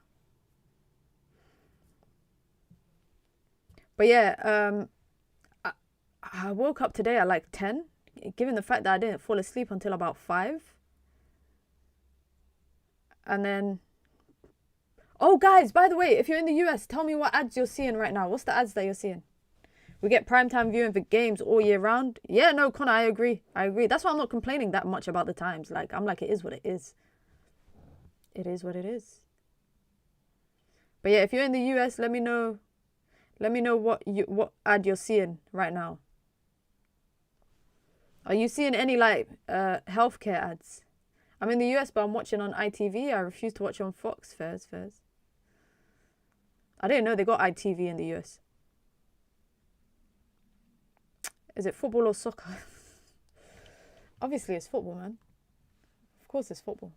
But yeah, I woke up today at like 10, given the fact that I didn't fall asleep until about 5. And then... Oh, guys, by the way, if you're in the US, tell me what ads you're seeing right now. What's the ads that you're seeing? We get primetime viewing for games all year round. Yeah, no, Connor, I agree. That's why I'm not complaining that much about the times. Like, I'm like, it is what it is. It is what it is. But yeah, if you're in the US, let me know. Let me know what ad you're seeing right now. Are you seeing any, like, healthcare ads? I'm in the US, but I'm watching on ITV. I refuse to watch on Fox. Fairs. I didn't know they got ITV in the US. Is it football or soccer? Obviously, it's football, man. Of course, it's football.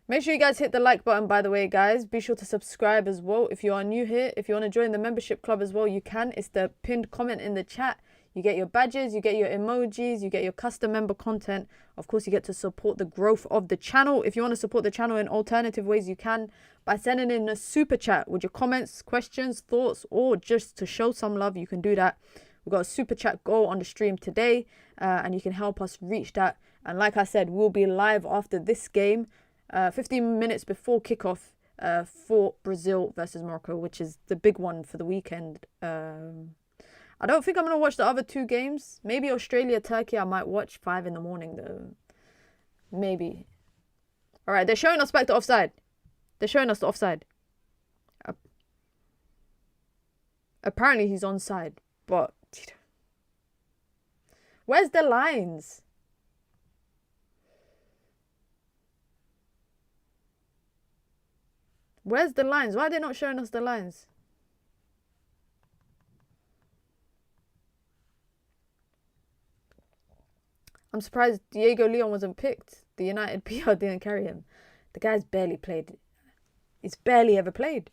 Make sure you guys hit the like button, by the way, guys. Be sure to subscribe as well. If you are new here, if you want to join the membership club as well, you can. It's the pinned comment in the chat. You get your badges, you get your emojis, you get your custom member content. Of course, you get to support the growth of the channel. If you want to support the channel in alternative ways, you can by sending in a super chat with your comments, questions, thoughts, or just to show some love. You can do that. We've got a super chat goal on the stream today, and you can help us reach that. And like I said, we'll be live after this game, 15 minutes before kickoff for Brazil versus Morocco, which is the big one for the weekend. I don't think I'm going to watch the other 2 games. Maybe Australia, Turkey, I might watch 5 in the morning, though. Maybe. All right, they're showing us back to offside. They're showing us the offside. Apparently, he's onside, but... Where's the lines? Where's the lines? Why are they not showing us the lines? I'm surprised Diego Leon wasn't picked. The United PR didn't carry him. The guy's barely played. He's barely ever played.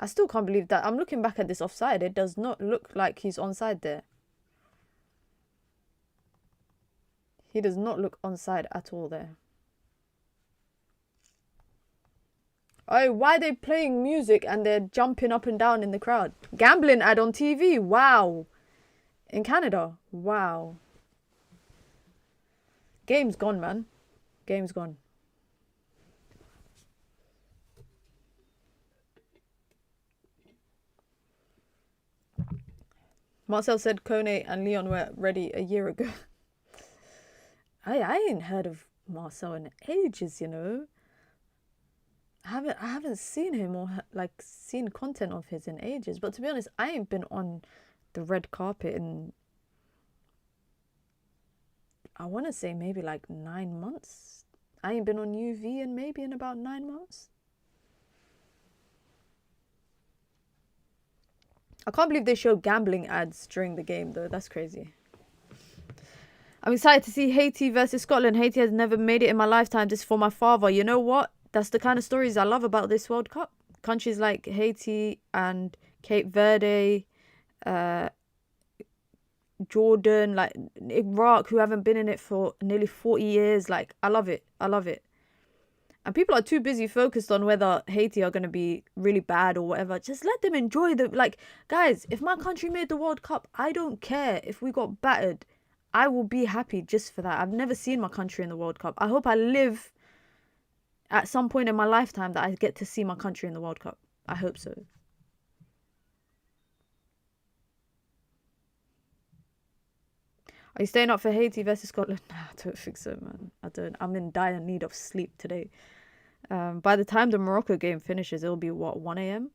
I still can't believe that. I'm looking back at this offside. It does not look like he's onside there. He does not look onside at all there. Oh, why are they playing music and they're jumping up and down in the crowd? Gambling ad on TV. Wow. In Canada. Wow. Game's gone, man. Game's gone. Marcel said Kone and Leon were ready a year ago. I ain't heard of Marcel in ages, you know. I haven't seen him or like seen content of his in ages. But to be honest, I ain't been on the red carpet in, I want to say maybe like 9 months. I ain't been on UV in maybe in about 9 months. I can't believe they show gambling ads during the game though. That's crazy. I'm excited to see Haiti versus Scotland. Haiti has never made it in my lifetime. This is for my father. You know what? That's the kind of stories I love about this World Cup. Countries like Haiti and Cape Verde, Jordan, like Iraq, who haven't been in it for nearly 40 years. Like, I love it. I love it. And people are too busy focused on whether Haiti are going to be really bad or whatever. Just let them enjoy the... Like, guys, if my country made the World Cup, I don't care if we got battered. I will be happy just for that. I've never seen my country in the World Cup. I hope I live at some point in my lifetime that I get to see my country in the World Cup. I hope so. Are you staying up for Haiti versus Scotland? Nah, I don't think so, man. I don't. I'm in dire need of sleep today. By the time the Morocco game finishes, it'll be, what, 1 a.m.?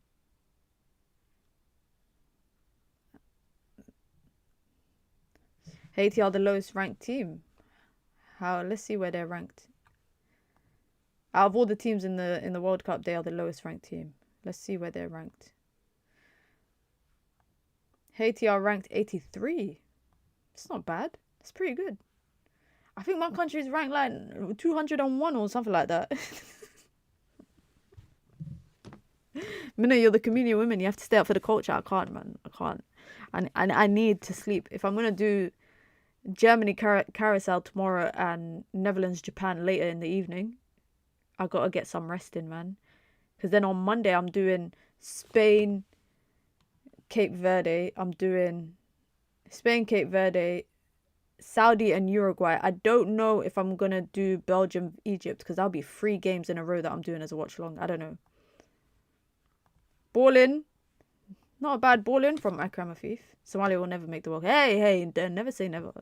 Haiti are the lowest ranked team. Let's see where they're ranked. Out of all the teams in the World Cup, they are the lowest ranked team. Let's see where they're ranked. Haiti are ranked 83. It's not bad. It's pretty good. I think my country is ranked like 201 or something like that. Minna, you're the comedian women. You have to stay up for the culture. I can't, man. I can't. I need to sleep. If I'm going to do Germany carousel tomorrow and Netherlands Japan later in the evening, I got to get some rest in, man. Because then on Monday, I'm doing Spain, Cape Verde. I'm doing Spain, Cape Verde, Saudi and Uruguay. I don't know if I'm going to do Belgium, Egypt, because that'll be 3 games in a row that I'm doing as a watch along. I don't know. Ball in. Not a bad ball in from Akram Afif. Somalia will never make the World Cup. Hey, never say never.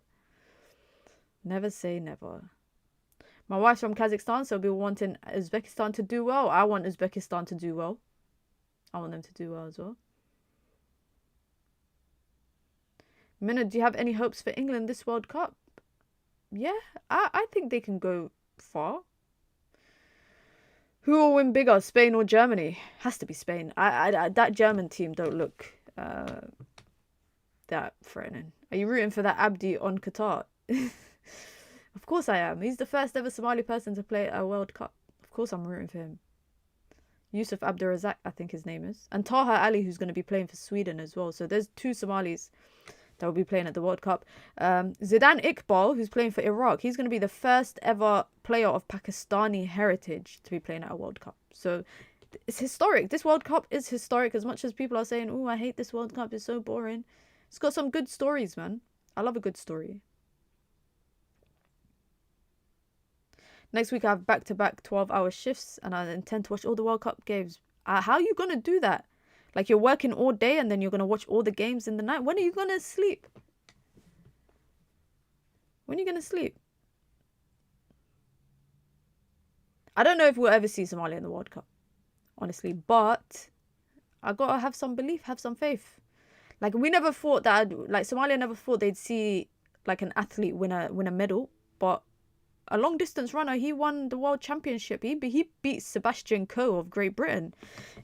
Never say never. My wife's from Kazakhstan, so we'll be wanting Uzbekistan to do well. I want Uzbekistan to do well. I want them to do well as well. Minna, do you have any hopes for England this World Cup? Yeah, I think they can go far. Who will win bigger, Spain or Germany? Has to be Spain. That German team don't look that threatening. Are you rooting for that Abdi on Qatar? Of course I am. He's the first ever Somali person to play a World Cup. Of course I'm rooting for him. Yusuf Abdurazak, I think his name is. And Taha Ali, who's going to be playing for Sweden as well. So there's 2 Somalis that will be playing at the World Cup. Zidane Iqbal, who's playing for Iraq, he's going to be the first ever player of Pakistani heritage to be playing at a World Cup. So it's historic. This World Cup is historic. As much as people are saying, oh, I hate this World Cup, it's so boring. It's got some good stories, man. I love a good story. Next week I have back-to-back 12-hour shifts and I intend to watch all the World Cup games. How are you going to do that? Like, you're working all day and then you're going to watch all the games in the night? When are you going to sleep? When are you going to sleep? I don't know if we'll ever see Somalia in the World Cup, honestly. But I got to have some belief, have some faith. Like, we never thought that... Like, Somalia never thought they'd see, like, an athlete win a medal. But a long-distance runner, he won the World Championship. He beat Sebastian Coe of Great Britain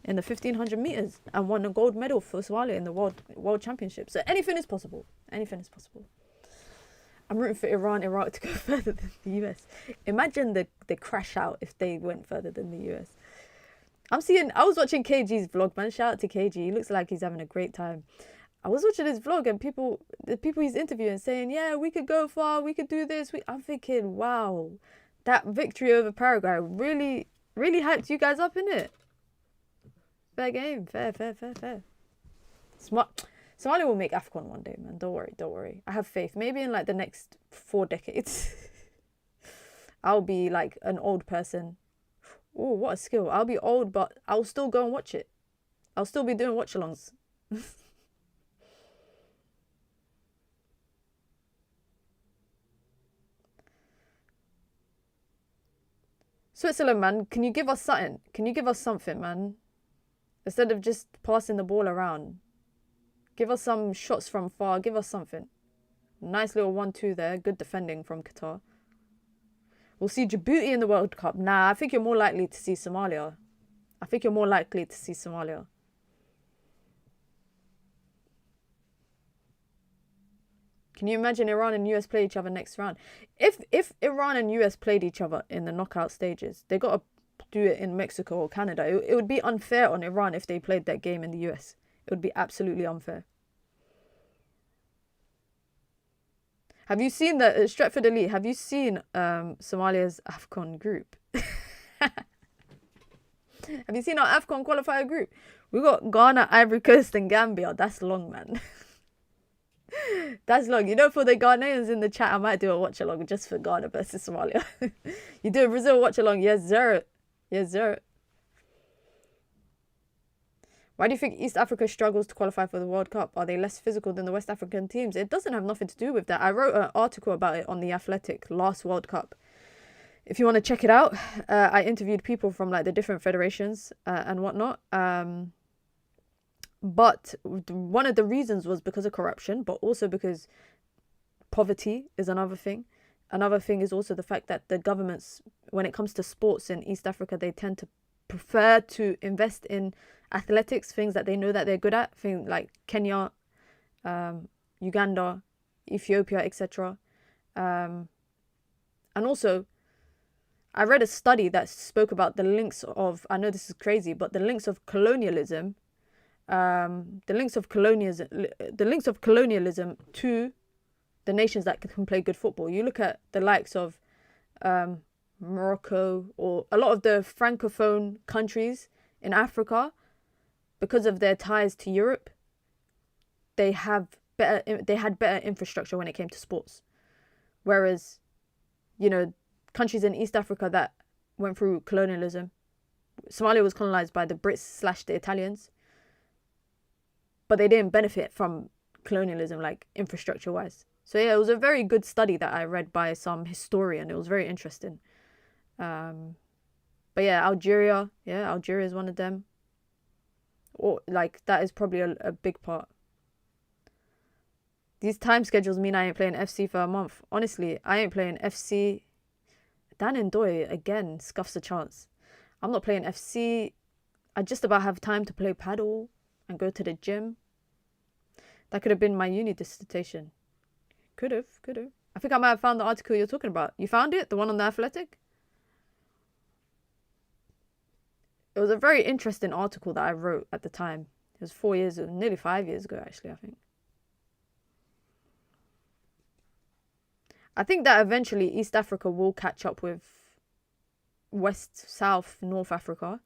in the 1500 meters and won a gold medal for Somalia in the World Championship. So anything is possible. Anything is possible. I'm rooting for Iraq to go further than the US. Imagine the crash out if they went further than the US. I was watching KG's vlog, man. Shout out to KG. He looks like he's having a great time. I was watching his vlog and the people he's interviewing saying, yeah, we could go far, we could do this. I'm thinking, wow, that victory over Paraguay really, really hyped you guys up, innit? Fair game. Fair. Smart. Somalia will make AFCON one day, man. Don't worry. I have faith. Maybe in like the next 4 decades, I'll be like an old person. Oh, what a skill. I'll be old, but I'll still go and watch it. I'll still be doing watch-alongs. Switzerland, man, can you give us something? Can you give us something, man? Instead of just passing the ball around. Give us some shots from far. Give us something. Nice little 1-2 there. Good defending from Qatar. We'll see Djibouti in the World Cup. Nah, I think you're more likely to see Somalia. Can you imagine Iran and US play each other next round? If Iran and US played each other in the knockout stages, they got to do it in Mexico or Canada. It would be unfair on Iran if they played that game in the US. It would be absolutely unfair. Have you seen the Stretford Elite? Have you seen Somalia's AFCON group? Have you seen our AFCON qualifier group? We got Ghana, Ivory Coast, and Gambia. That's long, man. That's long. You know, for the Ghanaians in the chat, I might do a watch along just for Ghana versus Somalia. You do a Brazil watch along? Yes, sir. Yes, sir. Why do you think East Africa struggles to qualify for the World Cup? Are they less physical than the West African teams? It doesn't have nothing to do with that. I wrote an article about it on The Athletic last World Cup. If you want to check it out, I interviewed people from like the different federations and whatnot. But one of the reasons was because of corruption, but also because poverty is another thing. Another thing is also the fact that the governments, when it comes to sports in East Africa, they tend to prefer to invest in athletics, things that they know that they're good at, things like Kenya, Uganda, Ethiopia, etc. And also, I read a study that spoke about the links of, I know this is crazy, but the links of colonialism, the links of colonialism to the nations that can play good football. You look at the likes of Morocco or a lot of the francophone countries in Africa, because of their ties to Europe, they had better infrastructure when it came to sports. Whereas, you know, countries in East Africa that went through colonialism, Somalia was colonized by the Brits / the Italians, but they didn't benefit from colonialism, like infrastructure wise. So yeah, it was a very good study that I read by some historian. It was very interesting. But yeah, Algeria is one of them. Or like that is probably a big part. These time schedules mean I ain't playing FC for a month. Honestly, I ain't playing FC. Dan Ndoye again scuffs a chance. I'm not playing FC. I just about have time to play paddle and go to the gym. That could have been my uni dissertation. Could have. I think I might have found the article you're talking about. You found it? The one on The Athletic? It was a very interesting article that I wrote at the time. It was 4 years ago, nearly 5 years ago, actually, I think. I think that eventually East Africa will catch up with West, South, North Africa.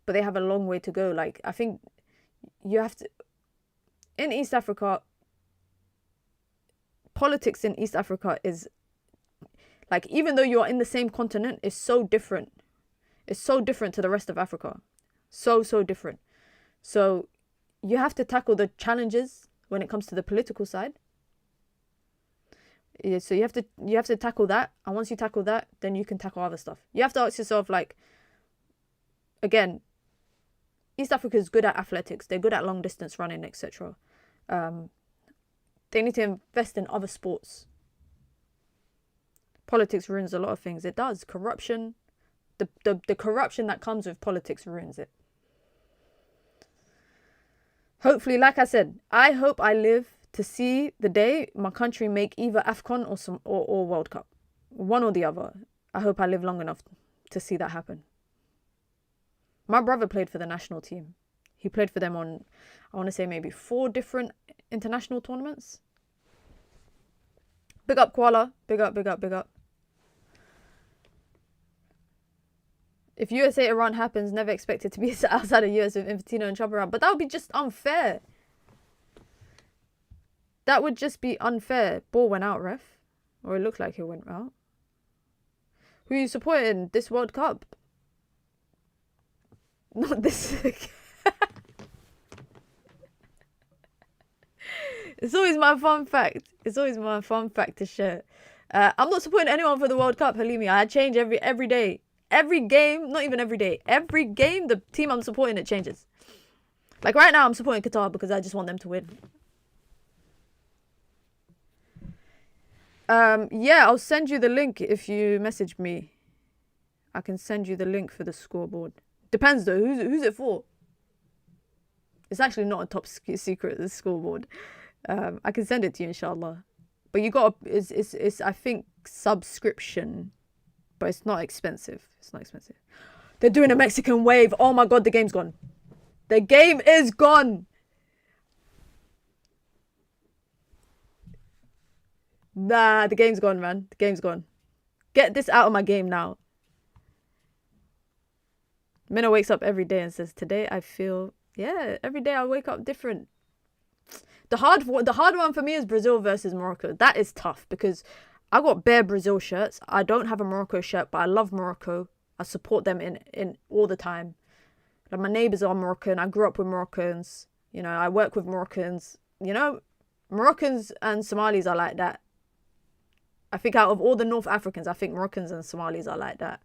But they have a long way to go. Like, I think you have to... In East Africa, politics in East Africa is... Like, even though you're in the same continent, it's so different. It's so different to the rest of Africa. So different. So you have to tackle the challenges when it comes to the political side. Yeah, so you have to tackle that. And once you tackle that, then you can tackle other stuff. You have to ask yourself, like, again, East Africa is good at athletics. They're good at long distance running, etc. They need to invest in other sports. Politics ruins a lot of things. It does. Corruption. The corruption that comes with politics ruins it. Hopefully, like I said, I hope I live to see the day my country make either AFCON or World Cup. One or the other. I hope I live long enough to see that happen. My brother played for the national team. He played for them on, I want to say, maybe 4 different international tournaments. Big up, Kuala. Big up. If USA-Iran happens, never expect it to be outside of US with Infantino and Trump around. But that would be just unfair. That would just be unfair. Ball went out, ref. Or it looked like it went out. Who are you supporting this World Cup? Not this. It's always my fun fact. to share. I'm not supporting anyone for the World Cup, Halimi. I change every day. every game, not even every day, every game, the team I'm supporting, it changes. Like right now, I'm supporting Qatar because I just want them to win. Yeah, I'll send you the link if you message me. I can send you the link for the scoreboard. Depends though, who's it for? It's actually not a top secret, the scoreboard. I can send it to you, inshallah. But you got it's I think subscription, but it's not expensive. It's not expensive. They're doing a Mexican wave. Oh my god, the game's gone. The game is gone. Nah, the game's gone, man. The game's gone. Get this out of my game now. Minna wakes up every day and says, today I feel... Yeah, every day I wake up different. The hard one for me is Brazil versus Morocco. That is tough because I got bare Brazil shirts. I don't have a Morocco shirt, but I love Morocco. I support them in all the time. Like my neighbours are Moroccan. I grew up with Moroccans. You know, I work with Moroccans. You know, Moroccans and Somalis are like that. I think out of all the North Africans, I think Moroccans and Somalis are like that.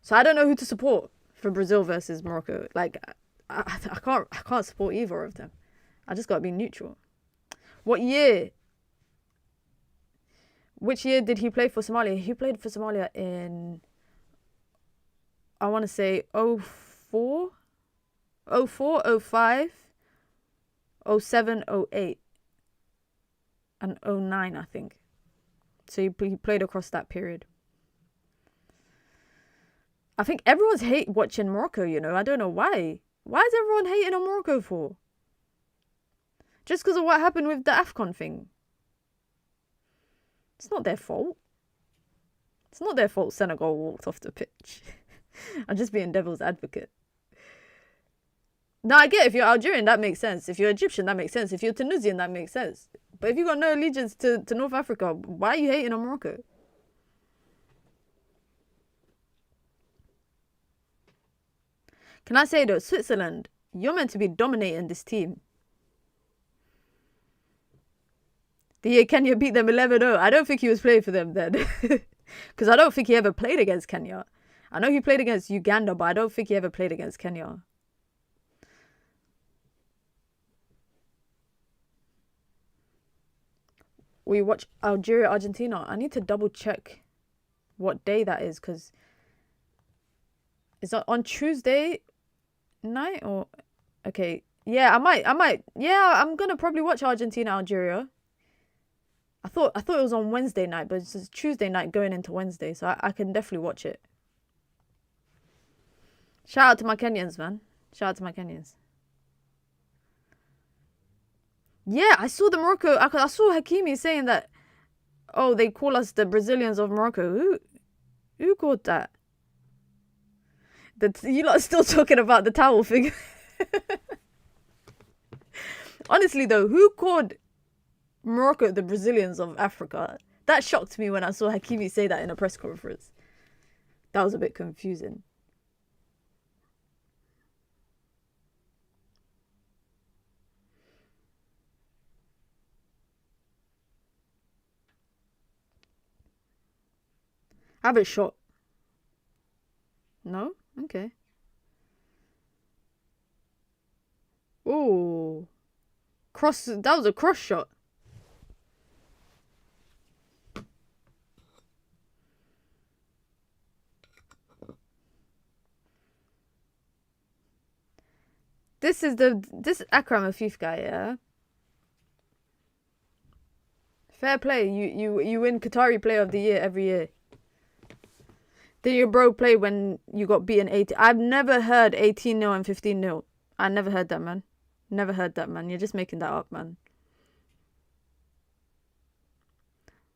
So I don't know who to support for Brazil versus Morocco. Like, I can't support either of them. I just got to be neutral. What year? Which year did he play for Somalia? He played for Somalia in, I want to say 04, 04, 05, 07, 08, and 09, I think. So he played across that period. I think everyone's hate watching Morocco, you know. I don't know why. Why is everyone hating on Morocco for? Just because of what happened with the AFCON thing. It's not their fault. It's not their fault Senegal walked off the pitch. I'm just being devil's advocate. Now, I get if you're Algerian, that makes sense. If you're Egyptian, that makes sense. If you're Tunisian, that makes sense. But if you've got no allegiance to North Africa, why are you hating on Morocco? Can I say though, Switzerland, you're meant to be dominating this team. The year Kenya beat them 11-0. I don't think he was playing for them then. Because I don't think he ever played against Kenya. I know he played against Uganda, but I don't think he ever played against Kenya. We watch Algeria, Argentina. I need to double check what day that is because is that on Tuesday night or okay. Yeah, I might. Yeah, I'm gonna probably watch Argentina, Algeria. I thought it was on Wednesday night, but it's Tuesday night going into Wednesday, so I can definitely watch it. Shout out to my Kenyans, man. Shout out to my Kenyans. Yeah, I saw the Morocco. I saw Hakimi saying that, oh, they call us the Brazilians of Morocco. Who called that? You lot are still talking about the towel thing. Honestly, though, who called Morocco the Brazilians of Africa? That shocked me when I saw Hakimi say that in a press conference. That was a bit confusing. Have it shot. No? Okay. Ooh. Cross. That was a cross shot. This Akram Afif guy, yeah? Fair play. You win Qatari Player of the Year every year. Did your bro play when you got beaten 18? I've never heard 18-0 and 15-0. I never heard that, man. Never heard that, man. You're just making that up, man.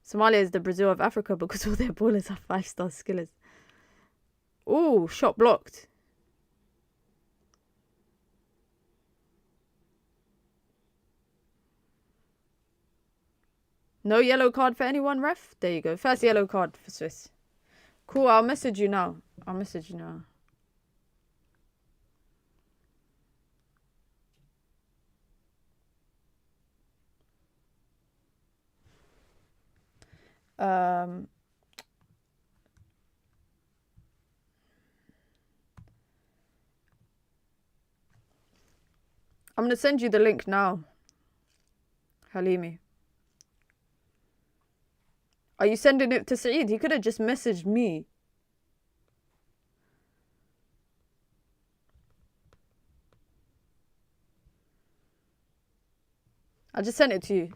Somalia is the Brazil of Africa because all their ballers are 5-star skillers. Ooh, shot blocked. No yellow card for anyone, ref? There you go. First yellow card for Swiss. Cool, I'll message you now. I'm going to send you the link now. Halimi. Are you sending it to Saeed? He could have just messaged me. I just sent it to you.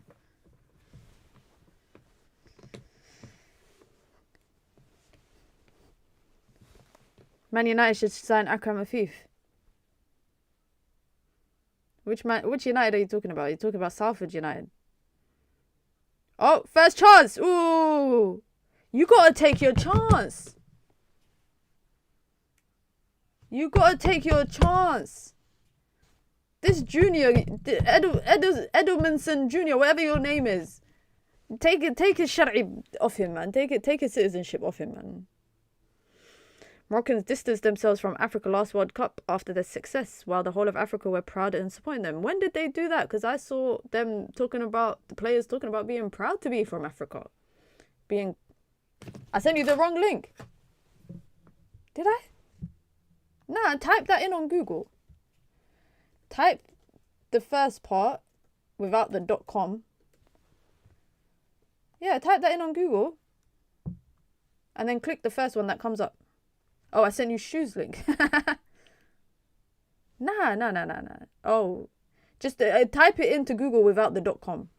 Man United should sign Akram Afif. Which United are you talking about? Are you talking about Salford United? Oh, first chance. Ooh. You got to take your chance. You got to take your chance. This junior, Edelmanson Jr., whatever your name is, take his shari off him, man. Take his citizenship off him, man. Moroccans distanced themselves from Africa last World Cup after their success, while the whole of Africa were proud and supporting them. When did they do that? Because I saw them talking about, the players talking about being proud to be from Africa. I sent you the wrong link. Did I? Nah, type that in on Google. Type the first part without the .com. Yeah, type that in on Google. And then click the first one that comes up. Oh, I sent you shoes link. Nah. Oh, just type it into Google without the .com.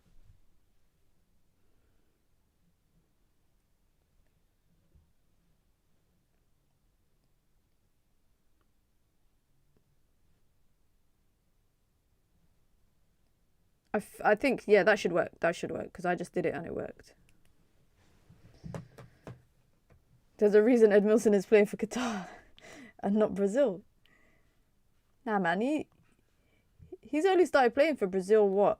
I think, yeah, that should work. That should work because I just did it and it worked. There's a reason Ed Milson is playing for Qatar and not Brazil. Nah, man, he's only started playing for Brazil, what?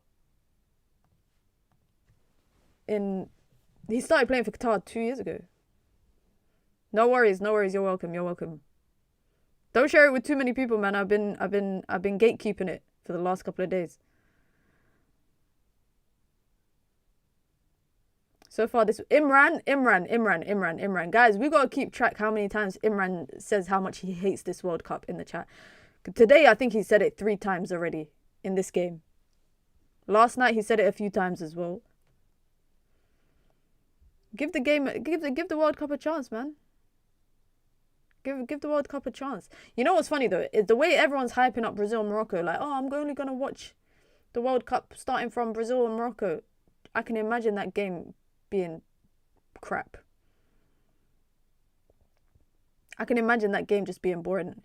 He started playing for Qatar 2 years ago. No worries, you're welcome. Don't share it with too many people, man. I've been gatekeeping it for the last couple of days. So far, this Imran. Guys, we got to keep track how many times Imran says how much he hates this World Cup in the chat. Today, I think he said it 3 times already in this game. Last night, he said it a few times as well. Give the World Cup a chance, man. Give the World Cup a chance. You know what's funny, though? Is the way everyone's hyping up Brazil and Morocco. Like, oh, I'm only going to watch the World Cup starting from Brazil and Morocco. I can imagine that game being crap. I can imagine that game just being boring.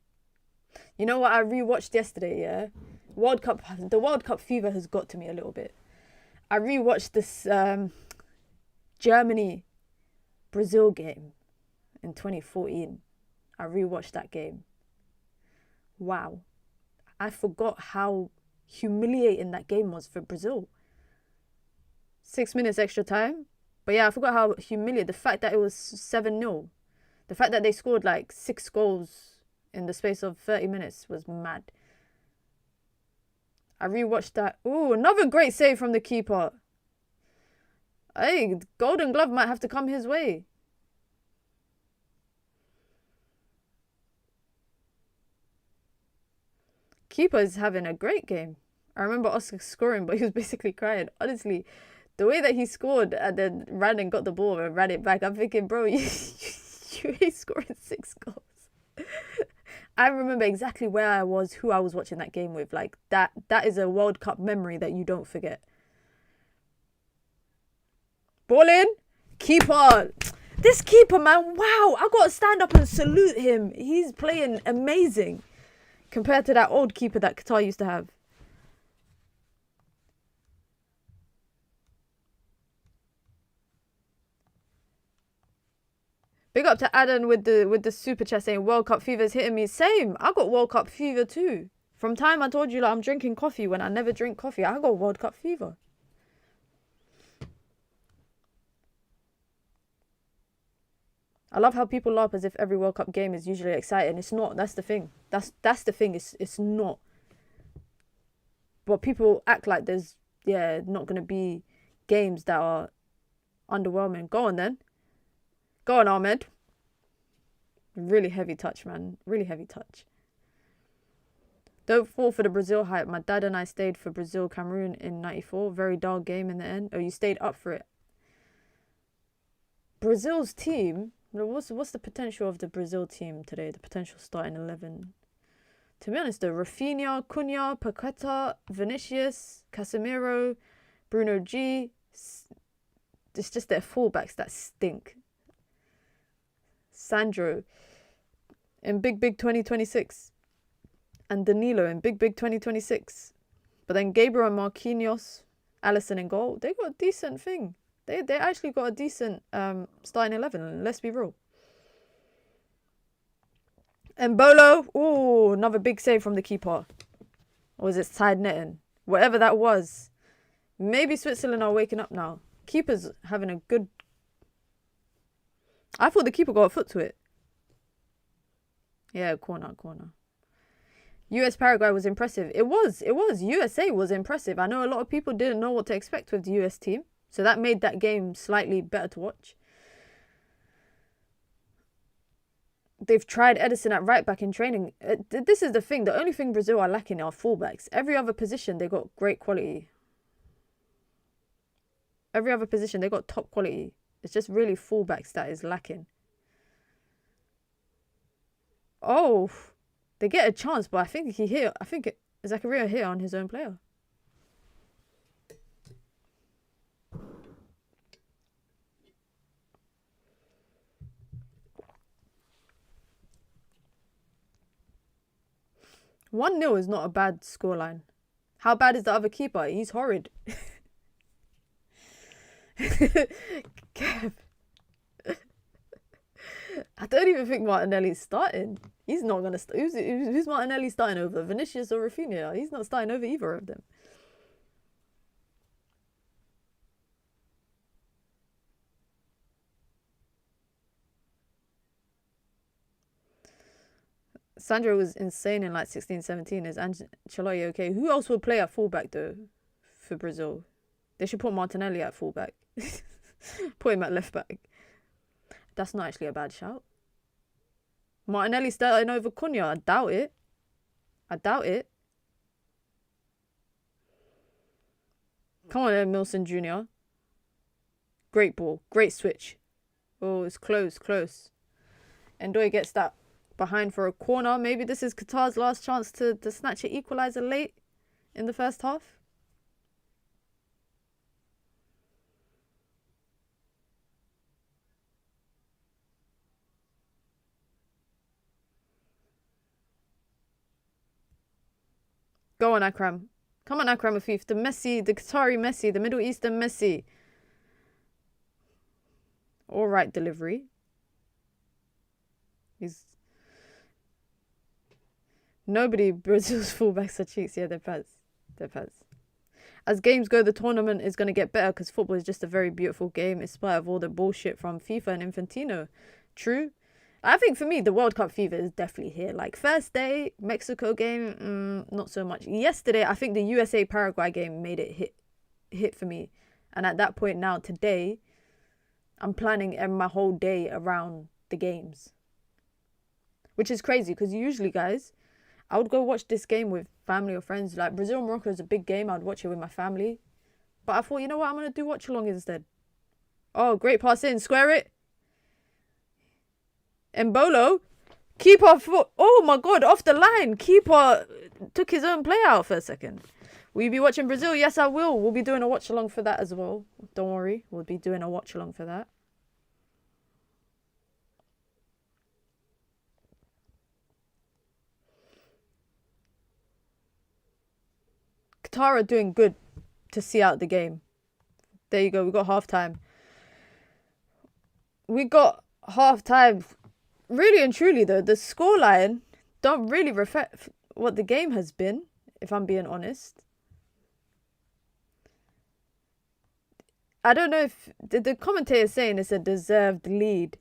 You know what I rewatched yesterday, yeah? The World Cup fever has got to me a little bit. I rewatched this Germany-Brazil game in 2014. I rewatched that game. Wow. I forgot how humiliating that game was for Brazil. 6 minutes extra time. But yeah, I forgot how humiliating. The fact that it was 7-0. The fact that they scored like 6 goals in the space of 30 minutes was mad. I rewatched that. Ooh, another great save from the keeper. Hey, Golden Glove might have to come his way. Keeper is having a great game. I remember Oscar scoring, but he was basically crying. Honestly, the way that he scored and then ran and got the ball and ran it back, I'm thinking, bro, you ain't scoring 6 goals. I remember exactly where I was, who I was watching that game with. Like, that is a World Cup memory that you don't forget. Ball in. Keeper. This keeper, man, wow. I got to stand up and salute him. He's playing amazing compared to that old keeper that Qatar used to have. Big up to Adam with the super chat saying World Cup fever's hitting me. Same. I got World Cup fever too. From time I told you like I'm drinking coffee when I never drink coffee. I got World Cup fever. I love how people laugh as if every World Cup game is usually exciting. It's not. That's the thing. That's the thing. It's not. But people act like there's not gonna be games that are underwhelming. Go on then. Go on, Ahmed. Really heavy touch, man. Really heavy touch. Don't fall for the Brazil hype. My dad and I stayed for Brazil Cameroon in '94. Very dull game in the end. Oh, you stayed up for it. Brazil's team. What's the potential of the Brazil team today? The potential starting 11. To be honest, though, Rafinha, Cunha, Paqueta, Vinicius, Casemiro, Bruno G. It's just their fullbacks that stink. Sandro in Big 2026. And Danilo in Big 2026. But then Gabriel and Marquinhos, Alisson in goal. They got a decent thing. They actually got a decent starting 11. Let's be real. And Bolo. Ooh, another big save from the keeper. Or was it side netting? Whatever that was. Maybe Switzerland are waking up now. Keeper's having a good... I thought the keeper got a foot to it. Yeah, corner. US Paraguay was impressive. It was. USA was impressive. I know a lot of people didn't know what to expect with the US team. So that made that game slightly better to watch. They've tried Edison at right back in training. This is the thing. The only thing Brazil are lacking are fullbacks. Every other position, they got great quality. Every other position, they got top quality. It's just really fullbacks that is lacking. Oh, they get a chance, but I think Zakaria hit on his own player. One 0 is not a bad scoreline. How bad is the other keeper? He's horrid. Kev. I don't even think Martinelli's starting. He's not going to start. Who's Martinelli starting over? Vinicius or Rafinha? He's not starting over either of them. Sandro was insane in like 16, 17. Is Ancelotti okay? Who else would play at fullback though for Brazil? They should put Martinelli at fullback. Put him at left back. That's not actually a bad shout. Martinelli starting over Cunha. I doubt it. Come on then, Milson Jr. Great ball. Great switch. Oh, it's close. Ndoye gets that behind for a corner. Maybe this is Qatar's last chance to snatch an equaliser late in the first half. Go on, Akram. Come on, Akram Afif. The Messi, the Qatari Messi, the Middle Eastern Messi. All right, delivery. Nobody Brazil's fullbacks are cheats. Yeah, they're pads. As games go, the tournament is going to get better because football is just a very beautiful game in spite of all the bullshit from FIFA and Infantino. True. I think for me, the World Cup fever is definitely here. Like, first day, Mexico game, not so much. Yesterday, I think the USA-Paraguay game made it hit for me. And at that point now, today, I'm planning my whole day around the games. Which is crazy, because usually, guys, I would go watch this game with family or friends. Like, Brazil-Morocco is a big game. I'd watch it with my family. But I thought, you know what? I'm going to do watch-along instead. Oh, great pass in. Square it. Mbolo, keeper, oh my God, off the line. Keeper took his own play out for a second. Will you be watching Brazil? Yes, I will. We'll be doing a watch along for that as well. Don't worry, we'll be doing a watch along for that. Qatar are doing good to see out the game. There you go. We got half-time. Really and truly, though, the scoreline don't really reflect what the game has been, if I'm being honest. I don't know if the commentator is saying it's a deserved lead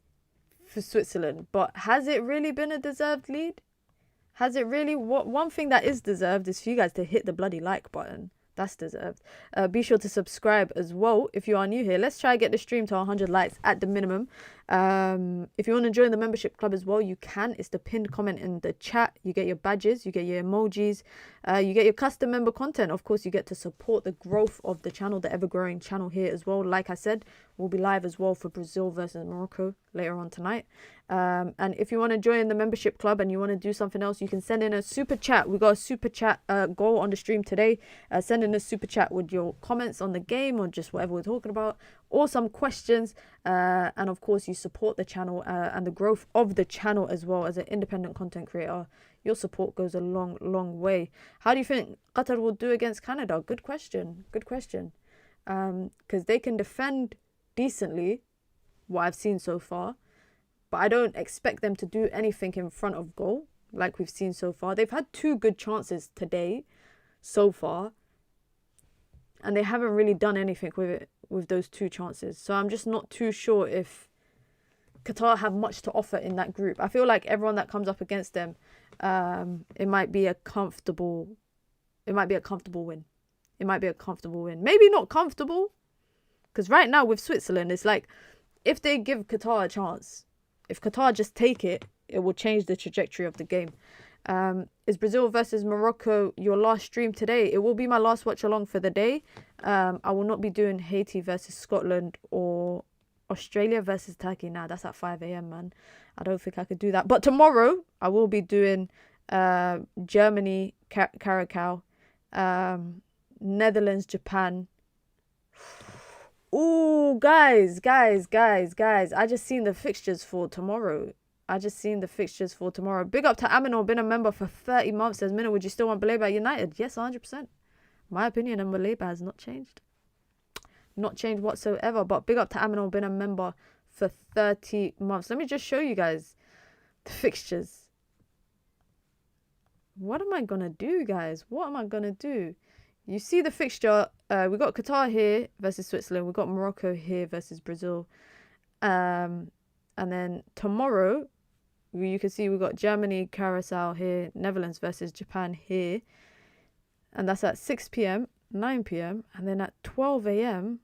for Switzerland, but has it really been a deserved lead? Has it really? One thing that is deserved is for you guys to hit the bloody like button. That's deserved. Be sure to subscribe as well if you are new here. Let's try and get the stream to 100 likes at the minimum. If you want to join the membership club as well, you can. It's the pinned comment in the chat. You get your badges, you get your emojis, you get your custom member content. Of course, you get to support the growth of the channel, the ever-growing channel here as well. Like I said, we'll be live as well for Brazil versus Morocco later on tonight. And if you want to join the membership club and you want to do something else, you can send in a super chat. We got a super chat goal on the stream today. Send in a super chat with your comments on the game or just whatever we're talking about, or some questions. And of course, you support the channel and the growth of the channel as well. As an independent content creator, your support goes a long way. How do you think Qatar will do against Canada? Good question. Because they can defend decently, what I've seen so far, but I don't expect them to do anything in front of goal like we've seen so far. They've had 2 good chances today so far, and they haven't really done anything with it, with those 2 chances. So I'm just not too sure if Qatar have much to offer in that group. I feel like everyone that comes up against them, it might be a comfortable win. It might be a comfortable win. Maybe not comfortable, because right now with Switzerland, it's like if they give Qatar a chance, if Qatar just take it, it will change the trajectory of the game. Is Brazil versus Morocco your last stream today? It will be my last watch along for the day. I will not be doing Haiti versus Scotland or Australia versus Turkey. Nah, that's at 5 a.m, man. I don't think I could do that. But tomorrow, I will be doing Germany, Carrington, Netherlands, Japan. Ooh, guys. I just seen the fixtures for tomorrow. Big up to Aminor, been a member for 30 months. Says, Mina, would you still want Baleba United? Yes, 100%. My opinion on Baleba has not changed. Not changed whatsoever. But big up to Aminor, been a member for 30 months. Let me just show you guys the fixtures. What am I going to do, guys? You see the fixture. We got Qatar here versus Switzerland. We got Morocco here versus Brazil. And then tomorrow, you can see we got Germany, Carousel here, Netherlands versus Japan here. And that's at 6 p.m, 9 p.m. And then at 12 a.m,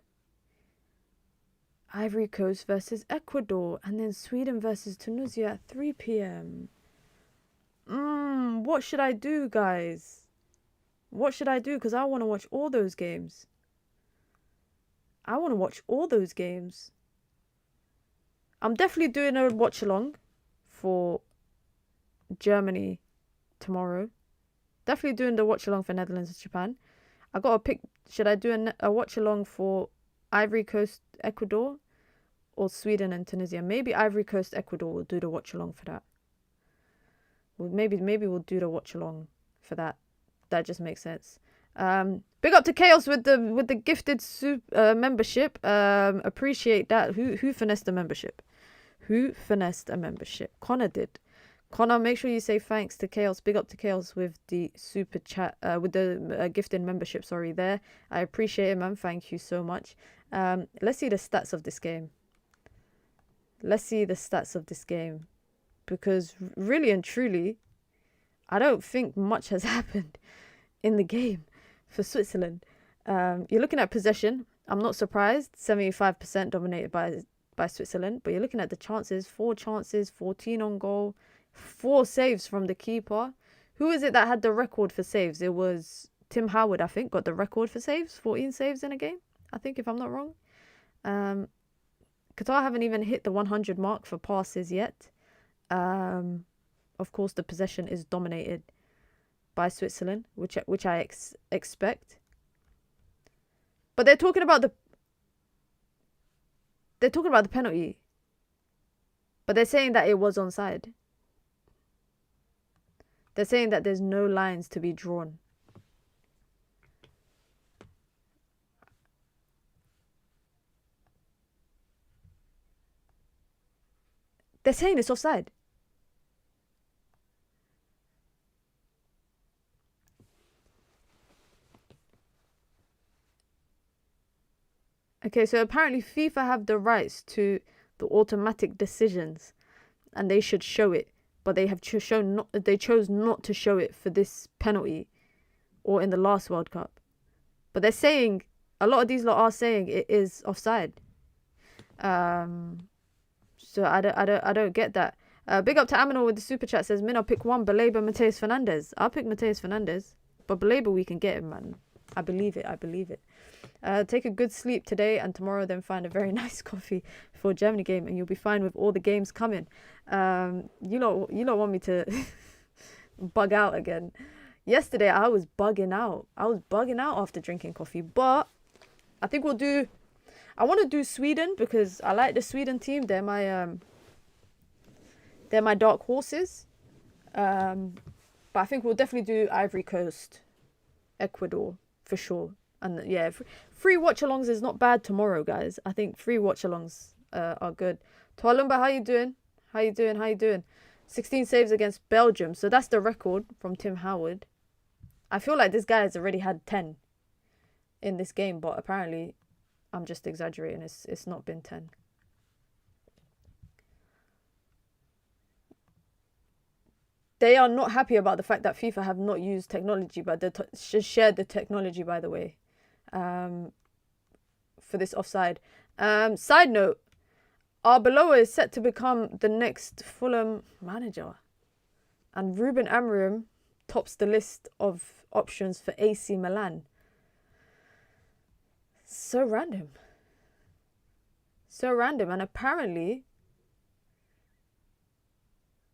Ivory Coast versus Ecuador. And then Sweden versus Tunisia at 3 p.m. What should I do, guys? Because I want to watch all those games. I'm definitely doing a watch along for Germany tomorrow. Definitely doing the watch along for Netherlands and Japan. I got to pick, should I do a watch along for Ivory Coast, Ecuador, or Sweden and Tunisia? Maybe Ivory Coast, Ecuador will do the watch along for that. Well, maybe we'll do the watch along for that. That just makes sense. Big up to Chaos with the gifted membership. Appreciate that. Who finessed the membership? Connor did. Connor, make sure you say thanks to Chaos. Big up to Chaos with the super chat, with the gifted membership. Sorry, there. I appreciate it, man. Thank you so much. Let's see the stats of this game. Because really and truly, I don't think much has happened in the game for Switzerland. You're looking at possession. I'm not surprised. 75% dominated by Switzerland. But you're looking at the chances. 4 chances, 14 on goal, 4 saves from the keeper. Who is it that had the record for saves? It was Tim Howard, I think, got the record for saves. 14 saves in a game, I think, if I'm not wrong. Qatar haven't even hit the 100 mark for passes yet. Of course, the possession is dominated by Switzerland, which I expect. But they're talking about the penalty. But they're saying that it was onside. They're saying that there's no lines to be drawn. They're saying it's offside. Okay, so apparently FIFA have the rights to the automatic decisions, and they should show it, but they have they chose not to show it for this penalty, or in the last World Cup. But they're saying, a lot of these lot are saying it is offside. So I don't get that. Big up to Aminor with the super chat, says, Min, I'll pick one, Baleba, Mateus Fernandez. I'll pick Mateus Fernandez. But Baleba, we can get him, man. I believe it. Take a good sleep today and tomorrow, then find a very nice coffee for Germany game, and you'll be fine with all the games coming. You lot want me to bug out again. Yesterday, I was bugging out. After drinking coffee. But I think I want to do Sweden because I like the Sweden team. They're my dark horses. But I think we'll definitely do Ivory Coast, Ecuador, for sure. And yeah, free watch-alongs is not bad tomorrow, guys. I think free watch-alongs are good. Tualumba, how you doing? 16 saves against Belgium. So that's the record from Tim Howard. I feel like this guy has already had 10 in this game, but apparently I'm just exaggerating. It's not been 10. They are not happy about the fact that FIFA have not used technology, but they shared the technology, by the way, for this offside. Side note, Arbeloa is set to become the next Fulham manager. And Ruben Amorim tops the list of options for AC Milan. So random. And apparently,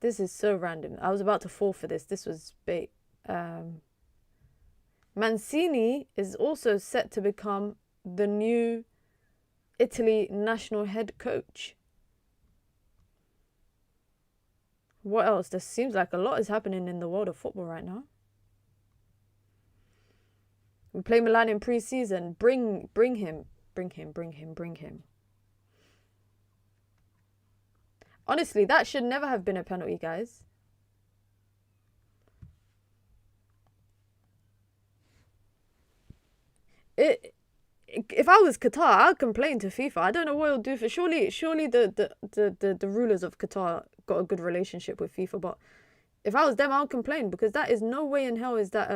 this is so random. I was about to fall for this. This was bait. Mancini is also set to become the new Italy national head coach. What else? There seems like a lot is happening in the world of football right now. We play Milan in pre-season. Bring him. Honestly, that should never have been a penalty, guys. If I was Qatar, I'd complain to FIFA. I don't know what it'll do for. Surely the rulers of Qatar got a good relationship with FIFA. But if I was them, I'll complain because that is no way in hell is that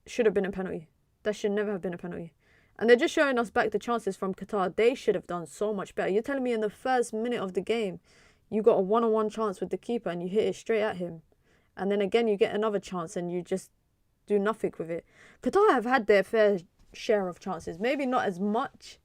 should have been a penalty. That should never have been a penalty. And they're just showing us back the chances from Qatar. They should have done so much better. You're telling me in the first minute of the game, you got a one-on-one chance with the keeper and you hit it straight at him. And then again, you get another chance and you just do nothing with it. Qatar have had their fair share of chances. Maybe not as much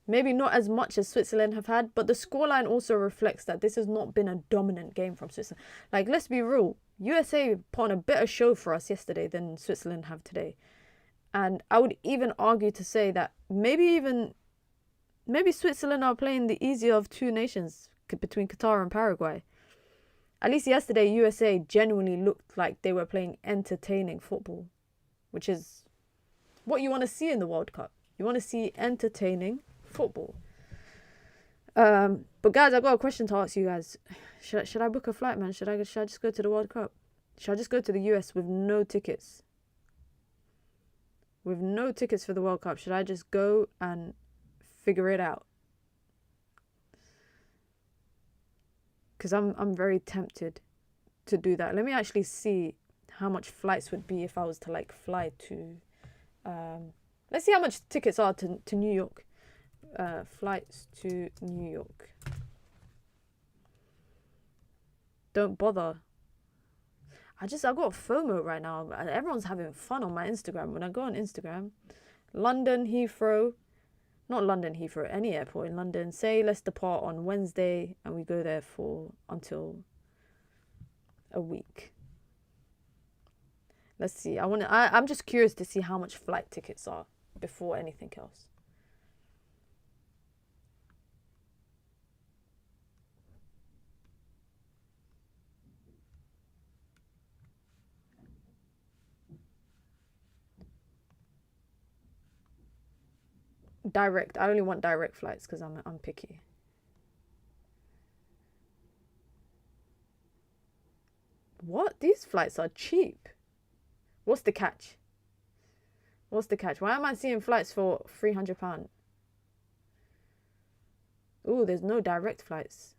as Switzerland have had. But the scoreline also reflects that this has not been a dominant game from Switzerland. Like, let's be real. USA put on a better show for us yesterday than Switzerland have today. And I would even argue to say that maybe Switzerland are playing the easier of two nations between Qatar and Paraguay. At least yesterday, USA genuinely looked like they were playing entertaining football, which is what you want to see in the World Cup. You want to see entertaining football. But guys, I've got a question to ask you guys. Should I book a flight, man? Should I just go to the World Cup? Should I just go to the US with no tickets? With no tickets for the World Cup, should I just go and figure it out? Because I'm very tempted to do that. Let me actually see how much flights would be if I was to like fly to. Let's see how much tickets are to New York. Flights to New York. Don't bother. I got FOMO right now. Everyone's having fun on my Instagram. When I go on Instagram, London Heathrow, not London Heathrow, any airport in London. Say let's depart on Wednesday and we go there for until a week. Let's see. I'm just curious to see how much flight tickets are before anything else. Direct. I only want direct flights because I'm picky. What? These flights are cheap. What's the catch? Why am I seeing flights for £300? Ooh, there's no direct flights.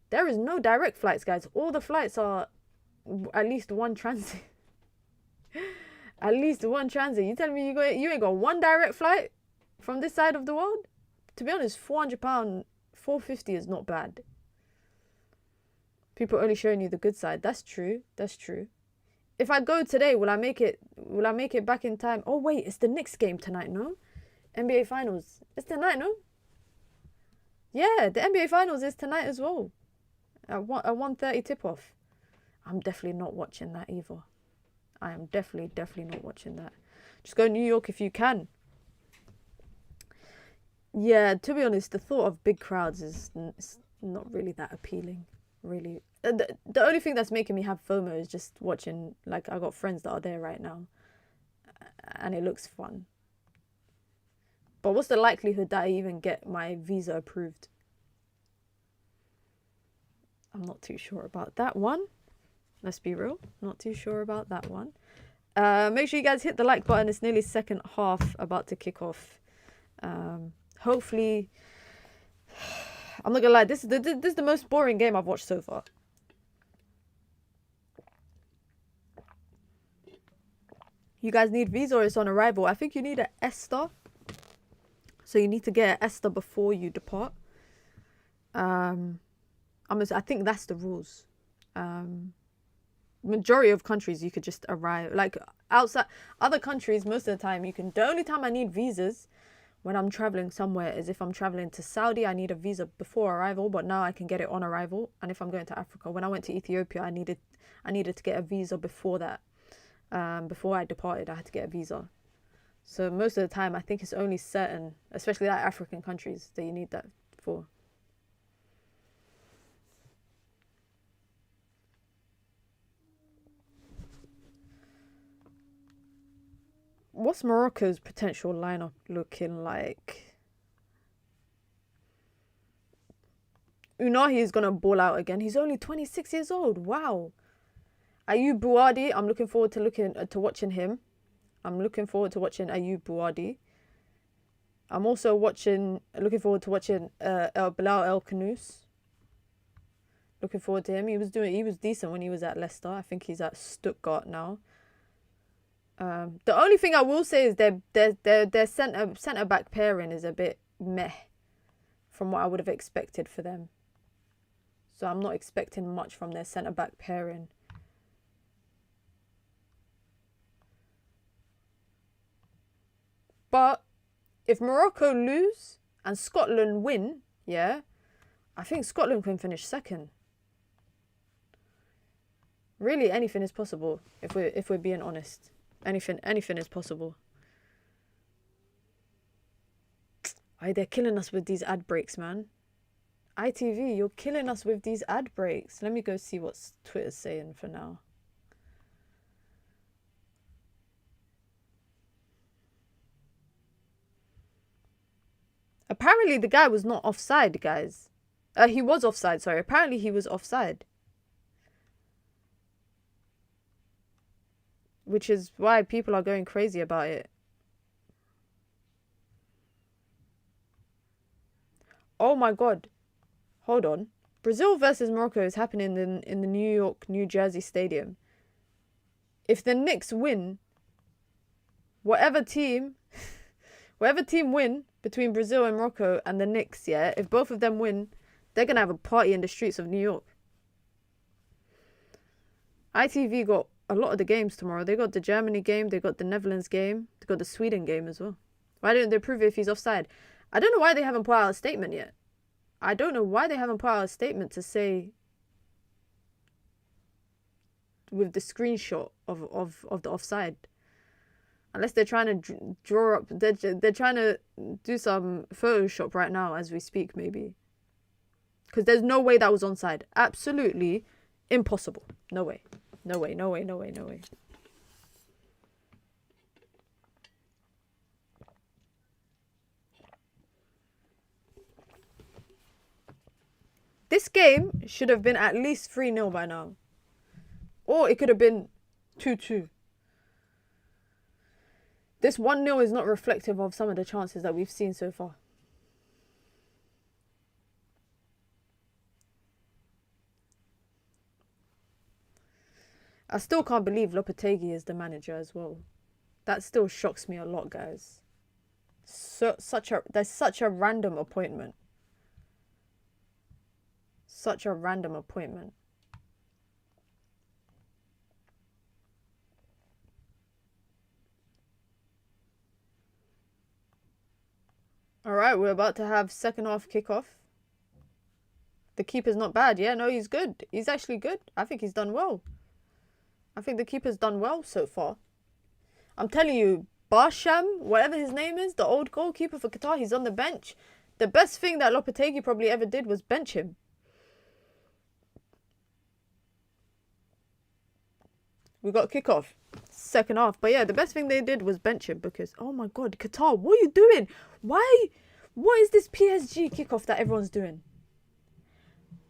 There is no direct flights, guys. All the flights are at least one transit. At least one transit. You telling me you ain't got one direct flight from this side of the world? To be honest, £400, 450 is not bad. People only showing you the good side. That's true. That's true. If I go today, will I make it? Will I make it back in time? Oh wait, it's the Knicks game tonight, no? NBA Finals. It's tonight, no? Yeah, the NBA Finals is tonight as well. At 1:30 tip-off. I'm definitely not watching that either. I am definitely not watching that. Just go to New York if you can. Yeah, to be honest, the thought of big crowds is not really that appealing. Really. The only thing that's making me have FOMO is just watching, like, I got friends that are there right now. And it looks fun. But what's the likelihood that I even get my visa approved? I'm not too sure about that one. Let's be real. Not too sure about that one. Make sure you guys hit the like button. It's nearly second half about to kick off. Hopefully, I'm not gonna lie. This is the most boring game I've watched so far. You guys need visa or it's on arrival. I think you need an ESTA. So you need to get an ESTA before you depart. I think that's the rules. Majority of countries you could just arrive. Like outside other countries, most of the time you can. The only time I need visas when I'm traveling somewhere is if I'm traveling to Saudi. I need a visa before arrival, but now I can get it on arrival. And if I'm going to Africa, when I went to Ethiopia, I needed to get a visa before that. Before I departed, I had to get a visa. So most of the time, I think it's only certain, especially like African countries, that you need that for. What's Morocco's potential lineup looking like? Unahi is going to ball out again. He's only 26 years old. Wow. Ayub Buadi, I'm looking forward to watching him. I'm looking forward to watching Ayub Buadi. I'm also looking forward to watching Bilal El Khanous. Looking forward to him. He was decent when he was at Leicester. I think he's at Stuttgart now. The only thing I will say is their centre back pairing is a bit meh from what I would have expected for them. So I'm not expecting much from their centre back pairing. But if Morocco lose and Scotland win, yeah, I think Scotland can finish second. Really, anything is possible if we're being honest. Anything is possible. They're killing us with these ad breaks, man. ITV, you're killing us with these ad breaks. Let me go see what Twitter's saying for now. Apparently the guy was not offside, guys. He was offside, sorry. Apparently he was offside. Which is why people are going crazy about it. Oh my god. Hold on. Brazil versus Morocco is happening in the New York, New Jersey stadium. If the Knicks win, whatever team win between Brazil and Morocco and the Knicks, yeah, if both of them win, they're going to have a party in the streets of New York. ITV got a lot of the games tomorrow. They got the Germany game, they got the Netherlands game, they got the Sweden game as well. Why didn't they prove it if he's offside? I don't know why they haven't put out a statement yet. I don't know why they haven't put out a statement to say with the screenshot of the offside. Unless they're trying to draw up, they're trying to do some Photoshop right now as we speak, maybe. Because there's no way that was onside. Absolutely impossible. No way. No way, no way, no way, no way. This game should have been at least 3-0 by now. Or it could have been 2-2. This 1-0 is not reflective of some of the chances that we've seen so far. I still can't believe Lopetegui is the manager as well. That still shocks me a lot, guys. There's such a random appointment. Such a random appointment. All right, we're about to have second half kickoff. The keeper's not bad. Yeah, no, he's good. He's actually good. I think he's done well. I think the keeper's done well so far. I'm telling you, Barsham, whatever his name is, the old goalkeeper for Qatar, he's on the bench. The best thing that Lopetegui probably ever did was bench him. We got kickoff. Second half. But yeah, the best thing they did was bench him because, oh my God, Qatar, what are you doing? Why? What is this PSG kickoff that everyone's doing?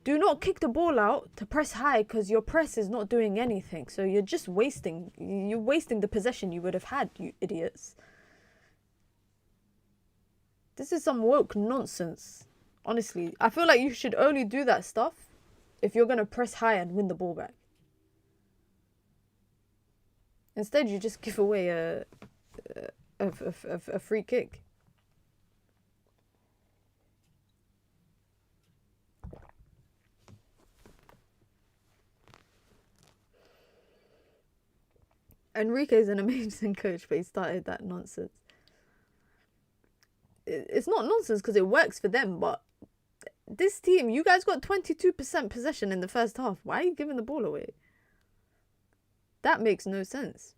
Do not kick the ball out to press high because your press is not doing anything. So you're just wasting. You're wasting the possession you would have had, you idiots. This is some woke nonsense. Honestly, I feel like you should only do that stuff if you're going to press high and win the ball back. Instead, you just give away a free kick. Enrique's an amazing coach, but he started that nonsense. It's not nonsense because it works for them, but this team, you guys got 22% possession in the first half. Why are you giving the ball away? That makes no sense.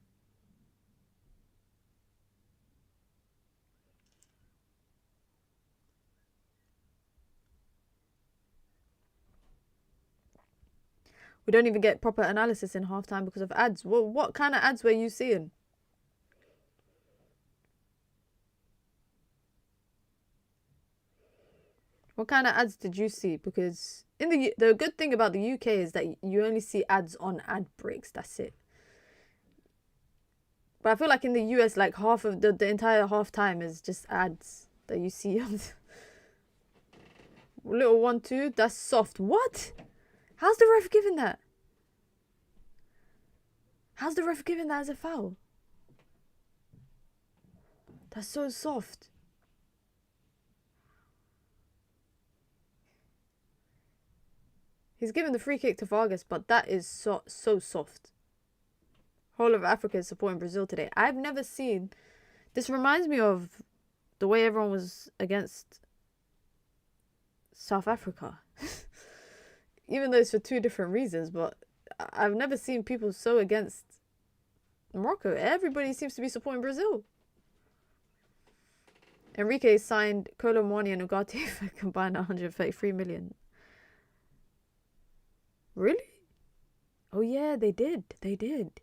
We don't even get proper analysis in halftime because of ads. What kind of ads were you seeing? What kind of ads did you see? Because in the good thing about the UK is that you only see ads on ad breaks. That's it. But I feel like in the US, like half of the entire halftime is just ads that you see on the... Little 1-2, that's soft. What? How's the ref giving that? How's the ref giving that as a foul? That's so soft. He's given the free kick to Vargas, but that is so soft. Whole of Africa is supporting Brazil today. I've never seen... This reminds me of the way everyone was against South Africa. Even though it's for two different reasons, but I've never seen people so against Morocco. Everybody seems to be supporting Brazil. Enrique signed Kolo Muani and Ugarte for a combined 133 million. Really? Oh yeah, they did. They did.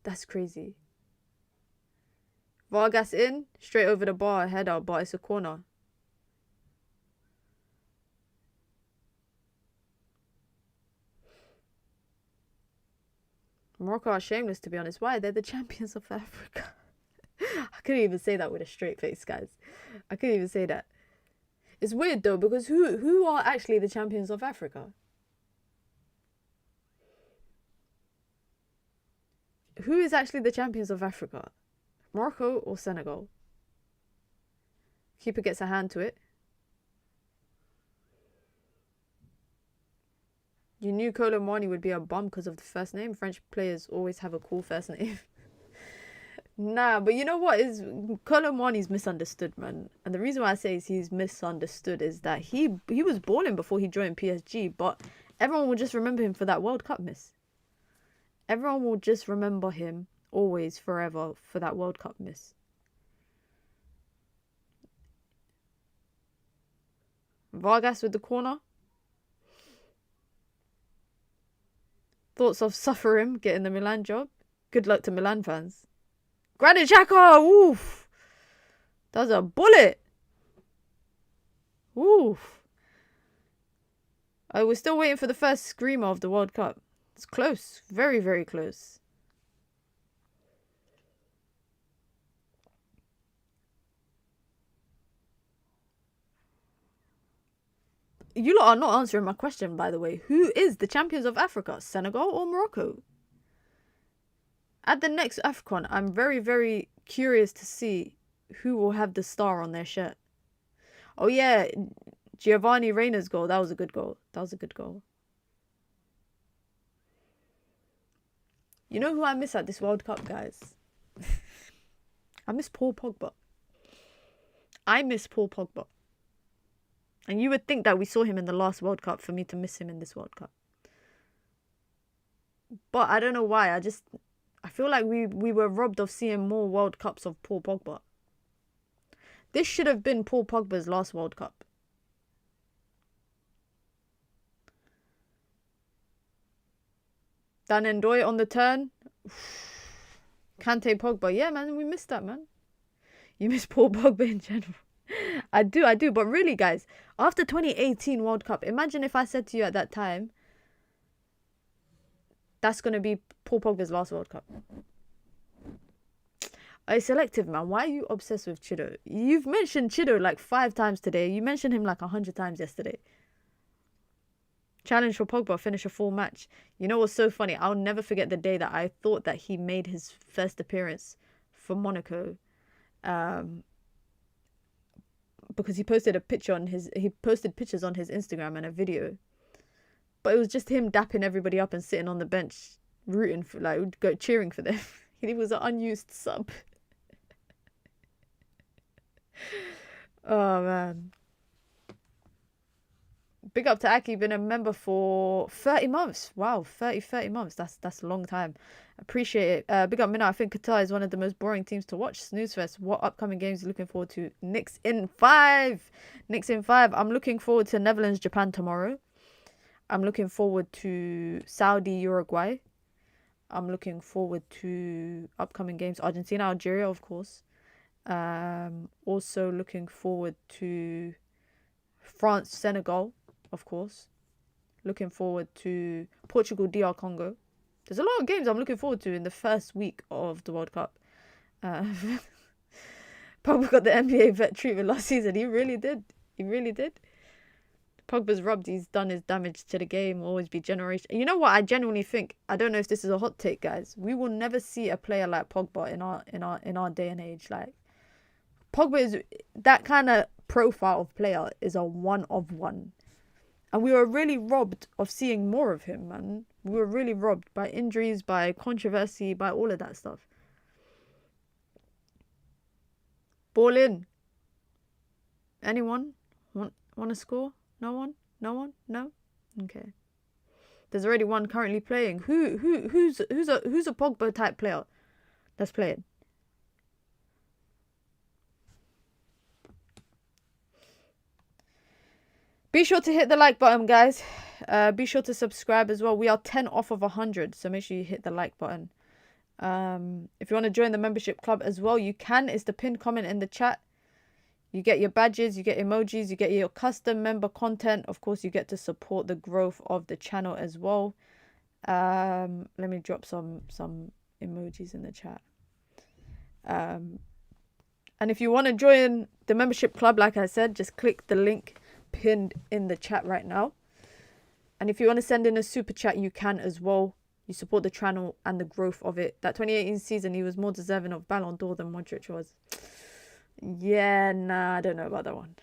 That's crazy. Vargas in, straight over the bar, header, but it's a corner. Morocco are shameless, to be honest. Why? They're the champions of Africa. I couldn't even say that with a straight face, guys. I couldn't even say that. It's weird, though, because who are actually the champions of Africa? Who is actually the champions of Africa? Morocco or Senegal? Keeper gets a hand to it. You knew Kolo Muani would be a bum because of the first name. French players always have a cool first name. Nah, but you know what? Kolo Muani's misunderstood, man. And the reason why I say he's misunderstood is that he was balling before he joined PSG, but everyone will just remember him for that World Cup miss. Everyone will just remember him always, forever, for that World Cup miss. Vargas with the corner. Thoughts of suffering getting the Milan job? Good luck to Milan fans. Granit Xhaka! Oof! That was a bullet! Oof! We're still waiting for the first screamer of the World Cup. It's close. Very, very close. You lot are not answering my question, by the way. Who is the champions of Africa? Senegal or Morocco? At the next AFCON, I'm very, very curious to see who will have the star on their shirt. Oh yeah, Giovanni Reina's goal. That was a good goal. That was a good goal. You know who I miss at this World Cup, guys? I miss Paul Pogba. I miss Paul Pogba. And you would think that we saw him in the last World Cup for me to miss him in this World Cup. But I don't know why. I feel like we were robbed of seeing more World Cups of Paul Pogba. This should have been Paul Pogba's last World Cup. Dan Ndoye on the turn. Kante Pogba. Yeah, man, we missed that, man. You miss Paul Pogba in general. I do. But really, guys, after 2018 World Cup, imagine if I said to you at that time, that's going to be Paul Pogba's last World Cup. It's selective, man. Why are you obsessed with Chido? You've mentioned Chido like 5 times today. You mentioned him like 100 times yesterday. Challenge for Pogba, finish a full match. You know what's so funny? I'll never forget the day that I thought that he made his first appearance for Monaco. Because he posted pictures on his Instagram and a video. But it was just him dapping everybody up and sitting on the bench, rooting for, like, cheering for them. He was an unused sub. Oh, man. Big up to Aki, been a member for 30 months. Wow, 30 months. That's a long time. Appreciate it. Big up Minna. I think Qatar is one of the most boring teams to watch. Snooze fest. What upcoming games are you looking forward to? Knicks in 5. I'm looking forward to Netherlands, Japan tomorrow. I'm looking forward to Saudi, Uruguay. I'm looking forward to upcoming games. Argentina, Algeria, of course. Also looking forward to France, Senegal, of course. Looking forward to Portugal, DR Congo. There's a lot of games I'm looking forward to in the first week of the World Cup. Pogba got the NBA vet treatment last season. He really did. Pogba's robbed. He's done his damage to the game. Always be generation. You know what? I genuinely think. I don't know if this is a hot take, guys. We will never see a player like Pogba in our day and age. Like, Pogba is that kind of profile of player. Is a one of one, and we were really robbed of seeing more of him, man. We were really robbed by injuries, by controversy, by all of that stuff. Ball in. Anyone want to score? No one? No? Okay. There's already one currently playing. Who's a Pogba type player that's playing? Be sure to hit the like button, guys. Be sure to subscribe as well. We are 10 off of 100, so make sure you hit the like button. If you want to join the membership club as well, you can. It's the pinned comment in the chat. You get your badges, you get emojis, you get your custom member content. Of course, you get to support the growth of the channel as well. Let me drop some emojis in the chat. And if you want to join the membership club, like I said, just click the link pinned in the chat right now. And if you want to send in a super chat, you can as well. You support the channel and the growth of it. That 2018 season, he was more deserving of Ballon d'Or than Modric was. Yeah, nah, I don't know about that one.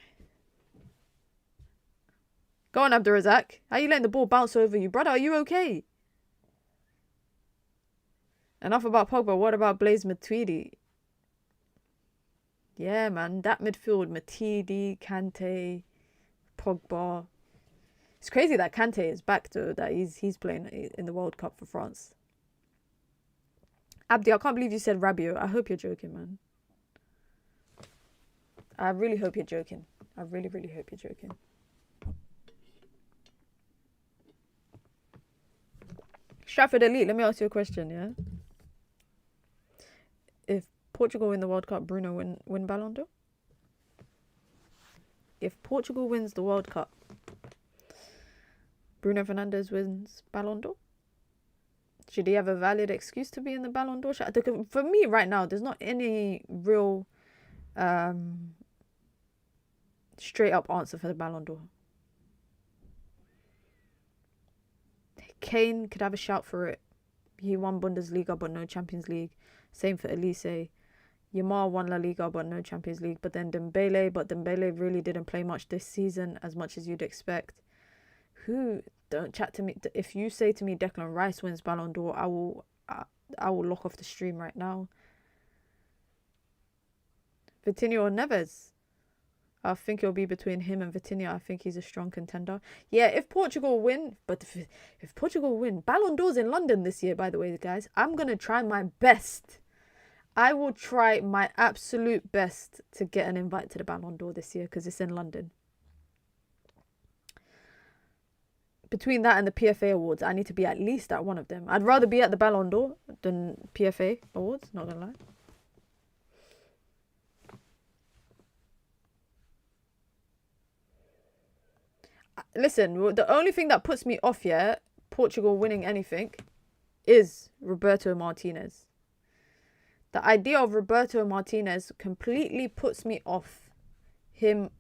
Go on, Abdurazak. How are you letting the ball bounce over you? Brother, are you okay? Enough about Pogba. What about Blaise Matuidi? Yeah, man. That midfield, Matuidi, Kante, Pogba. It's crazy that Kante is back, though, that he's playing in the World Cup for France. Abdi, I can't believe you said Rabiot. I hope you're joking, man. I really hope you're joking. I really, really hope you're joking. Stratford Elite, let me ask you a question, yeah? If Portugal win the World Cup, Bruno win Ballon d'Or? If Portugal wins the World Cup, Bruno Fernandes wins Ballon d'Or? Should he have a valid excuse to be in the Ballon d'Or? For me right now, there's not any real straight up answer for the Ballon d'Or. Kane could have a shout for it. He won Bundesliga but no Champions League. Same for Elise. Yamal won La Liga but no Champions League. But then Dembele really didn't play much this season, as much as you'd expect. Don't chat to me. If you say to me Declan Rice wins Ballon d'Or, I will lock off the stream right now. Vitinha or Neves? I think it'll be between him and Vitinha. I think he's a strong contender. Yeah, if Portugal win, but if Portugal win, Ballon d'Or's in London this year, by the way, guys. I'm going to try my best. I will try my absolute best to get an invite to the Ballon d'Or this year because it's in London. Between that and the PFA Awards, I need to be at least at one of them. I'd rather be at the Ballon d'Or than PFA Awards, not gonna lie. Listen, the only thing that puts me off here, Portugal winning anything, is Roberto Martinez. The idea of Roberto Martinez completely puts me off him,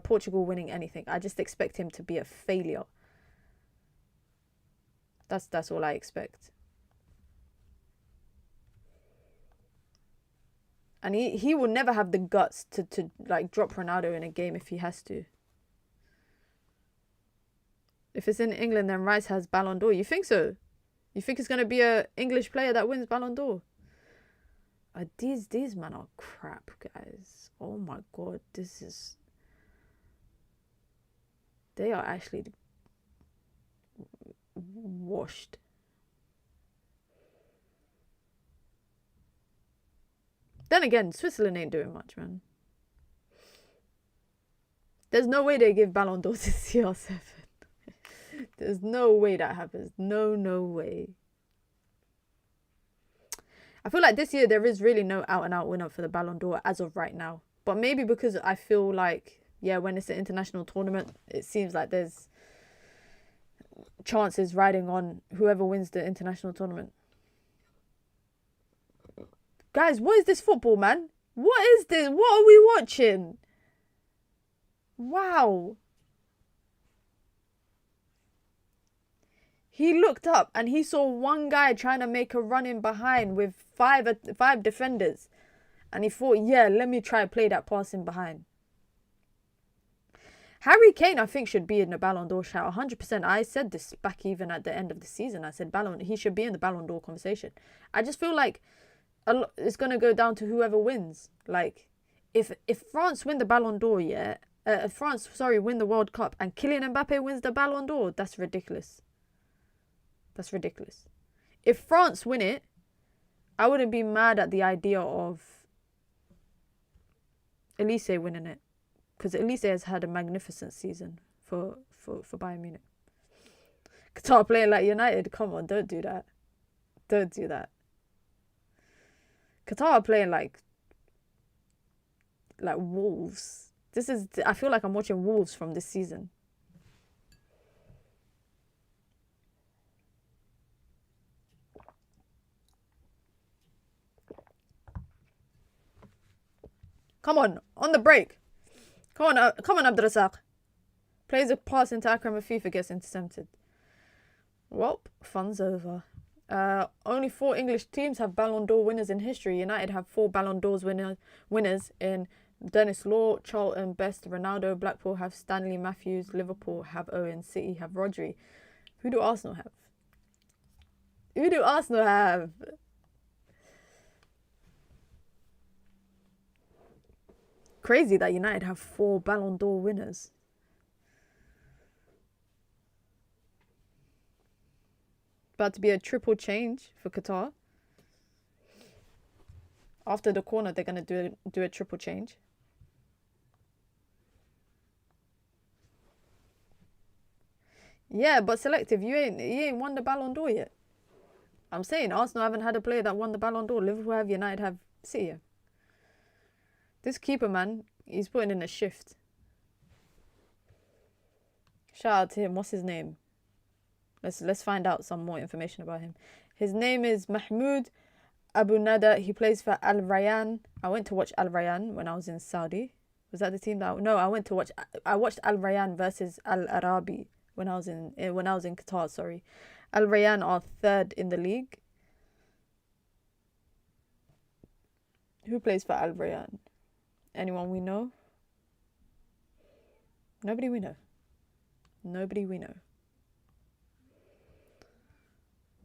Portugal winning anything. I just expect him to be a failure. That's all I expect. And he will never have the guts to like drop Ronaldo in a game if he has to. If it's in England, then Rice has Ballon d'Or. You think so? You think it's going to be a English player that wins Ballon d'Or? These men are crap, guys. Oh my God. They are actually washed. Then again, Switzerland ain't doing much, man. There's no way they give Ballon d'Or to CR7. There's no way that happens. No way. I feel like this year there is really no out-and-out winner for the Ballon d'Or as of right now. But maybe because I feel like, yeah, when it's an international tournament, it seems like there's chances riding on whoever wins the international tournament. Guys, what is this football, man? What is this? What are we watching? Wow. He looked up and he saw one guy trying to make a run in behind with five defenders. And he thought, yeah, let me try play that pass in behind. Harry Kane, I think, should be in the Ballon d'Or shout 100%. I said this back even at the end of the season. I said he should be in the Ballon d'Or conversation. I just feel like it's going to go down to whoever wins. Like, if France win the Ballon d'Or, yeah, win the World Cup and Kylian Mbappe wins the Ballon d'Or, that's ridiculous. That's ridiculous. If France win it, I wouldn't be mad at the idea of Elise winning it. Because Elise has had a magnificent season for Bayern Munich. Qatar playing like United. Come on, don't do that. Don't do that. Qatar are playing like Wolves. I feel like I'm watching Wolves from this season. Come on the break. Come on, Abdurrazzaq. Plays a pass into Akram Afifa, gets intercepted. Well, fun's over. Only 4 English teams have Ballon d'Or winners in history. United have 4 Ballon d'Ors winners in Dennis Law, Charlton, Best, Ronaldo. Blackpool have Stanley Matthews. Liverpool have Owen. City have Rodri. Who do Arsenal have? Crazy that United have 4 Ballon d'Or winners. About to be a triple change for Qatar. After the corner, they're going to do a triple change. Yeah, but selective. You ain't won the Ballon d'Or yet. I'm saying Arsenal haven't had a player that won the Ballon d'Or. Liverpool have, United have, City. This keeper, man, he's putting in a shift. Shout out to him. What's his name? Let's find out some more information about him. His name is Mahmoud Abu Nada. He plays for Al Rayyan. I went to watch Al Rayyan when I was in Saudi. Was that the team that? No, I watched Al Rayyan versus Al Arabi when I was in Qatar. Sorry, Al Rayyan are 3rd in the league. Who plays for Al Rayyan? Anyone we know? Nobody we know. Nobody we know.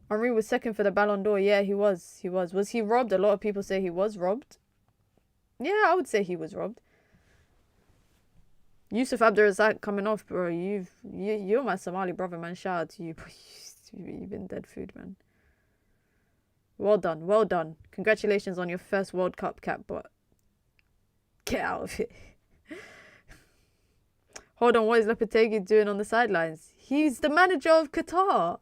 Henry was second for the Ballon d'Or. Yeah, he was. He was. Was he robbed? A lot of people say he was robbed. Yeah, I would say he was robbed. Yusuf Abdurrazak coming off, bro. You're my Somali brother, man. Shout out to you. You've been dead food, man. Well done. Well done. Congratulations on your first World Cup cap, but get out of it. Hold on, what is Lopetegui doing on the sidelines? He's the manager of Qatar.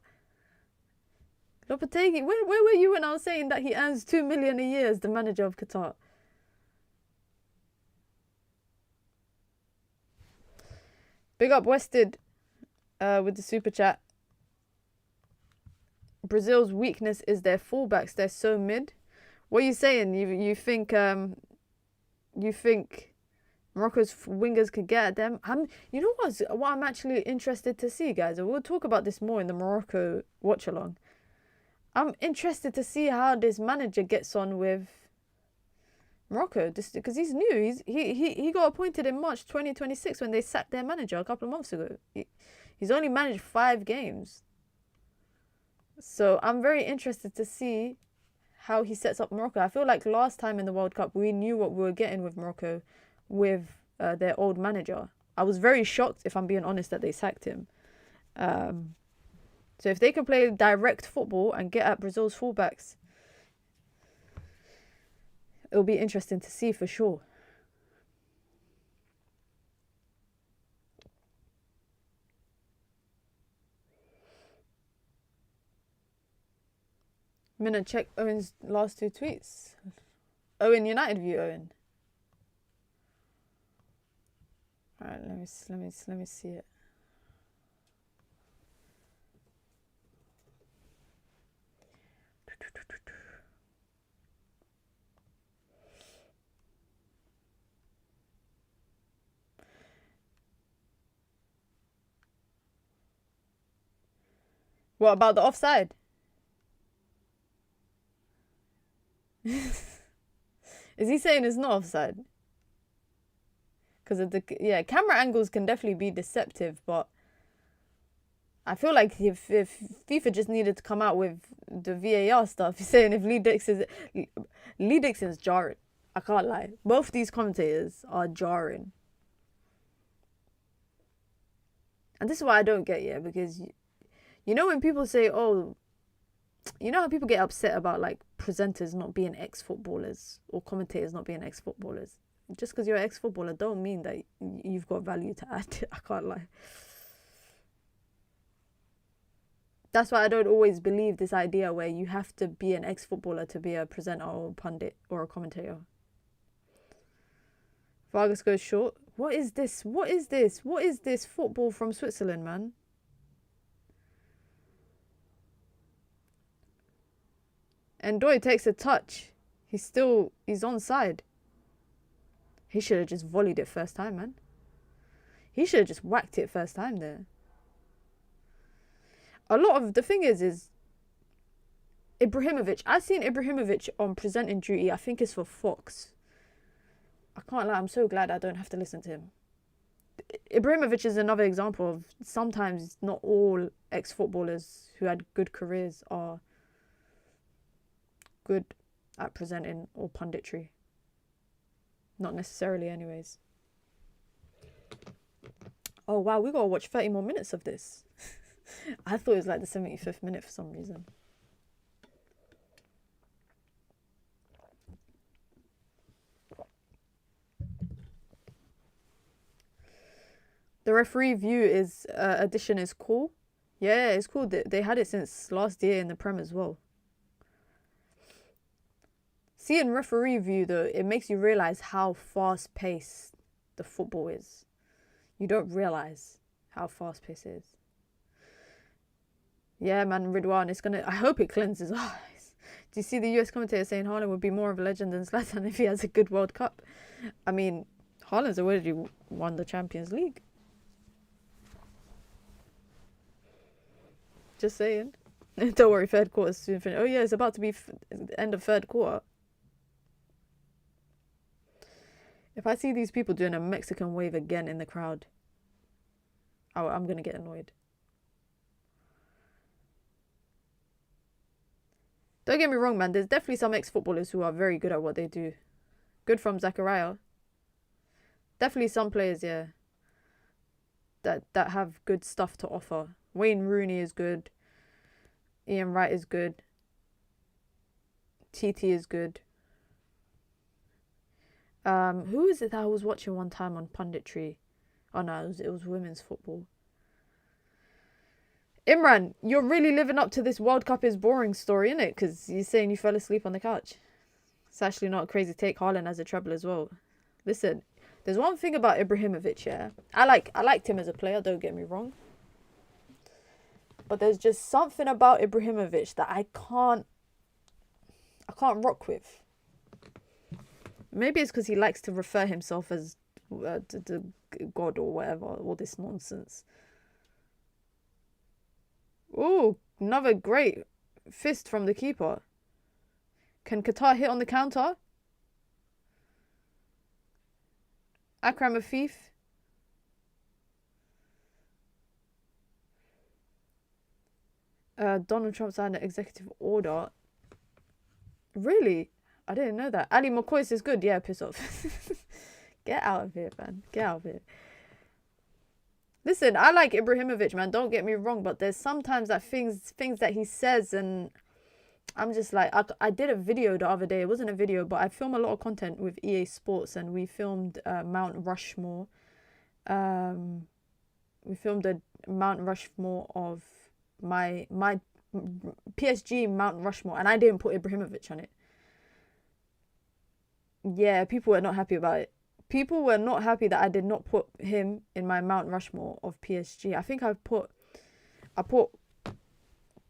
Lopetegui, where were you when I was saying that he earns $2 million a year as the manager of Qatar? Big up Wested with the super chat. Brazil's weakness is their fullbacks. They're so mid. What are you saying? You think Morocco's wingers could get at them? You know what I'm actually interested to see, guys. We'll talk about this more in the Morocco watch along. I'm interested to see how this manager gets on with Morocco, because he's new. He got appointed in March 2026 when they sacked their manager a couple of months ago. He's only managed 5 games. So I'm very interested to see how he sets up Morocco. I feel like last time in the World Cup, we knew what we were getting with Morocco with their old manager. I was very shocked, if I'm being honest, that they sacked him. So if they can play direct football and get at Brazil's fullbacks, it'll be interesting to see for sure. I'm gonna check Owen's last 2 tweets. Owen, United view, Owen. All right, let me see it. What about the offside? Is he saying it's not offside? Because of the camera angles can definitely be deceptive, but I feel like if FIFA just needed to come out with the VAR stuff, he's saying if Lee Dixon's jarring. I can't lie. Both these commentators are jarring. And this is why I don't get, because you know when people say, oh, you know how people get upset about like presenters not being ex-footballers or commentators not being ex-footballers? Just because you're an ex-footballer don't mean that you've got value to add. I can't lie. That's why I don't always believe this idea where you have to be an ex-footballer to be a presenter or a pundit or a commentator. Vargas goes short. What is this? What is this? What is this football from Switzerland, man? And Doy takes a touch. He's onside. He should have just volleyed it first time, man. He should have just whacked it first time there. A lot of the thing is Ibrahimovic. I've seen Ibrahimovic on presenting duty. I think it's for Fox. I can't lie. I'm so glad I don't have to listen to him. Ibrahimovic is another example of sometimes not all ex-footballers who had good careers are good at presenting or punditry. Not necessarily anyways. Oh wow, we gotta watch 30 more minutes of this. I thought it was like the 75th minute for some reason. The referee view addition is cool. Yeah, it's cool. They had it since last year in the Prem as well. Seeing referee view though, it makes you realise how fast paced the football is. You don't realise how fast paced it is. Yeah, man, Ridwan, I hope it cleanses eyes. Do you see the US commentator saying Haaland would be more of a legend than Zlatan if he has a good World Cup? I mean, Haaland's already won the Champions League. Just saying. Don't worry, third quarter's soon finished. Oh yeah, it's about to be end of third quarter. If I see these people doing a Mexican wave again in the crowd, I'm going to get annoyed. Don't get me wrong, man. There's definitely some ex-footballers who are very good at what they do. Good from Zachariah. Definitely some players, yeah, that have good stuff to offer. Wayne Rooney is good. Ian Wright is good. TT is good. Who is it that I was watching one time on punditry? Oh no, it was women's football. Imran, you're really living up to this World Cup is boring story, innit? Because you're saying you fell asleep on the couch. It's actually not a crazy take. Haaland as a treble as well. Listen, there's one thing about Ibrahimovic, yeah. I liked him as a player, don't get me wrong. But there's just something about Ibrahimovic that I can't rock with. Maybe it's because he likes to refer himself as the God or whatever, all this nonsense. Ooh, another great fist from the keeper. Can Qatar hit on the counter? Akram Afif. Donald Trump signed an executive order. Really? I didn't know that. Ali McCoy is good. Yeah, piss off. Get out of here, man. Get out of here. Listen, I like Ibrahimovic, man. Don't get me wrong, but there's sometimes that things that he says, and I'm just like, I did a video the other day. It wasn't a video, but I film a lot of content with EA Sports, and we filmed Mount Rushmore. We filmed a Mount Rushmore of my PSG Mount Rushmore, and I didn't put Ibrahimovic on it. Yeah, people were not happy about it. People were not happy that I did not put him in my Mount Rushmore of PSG. I think I put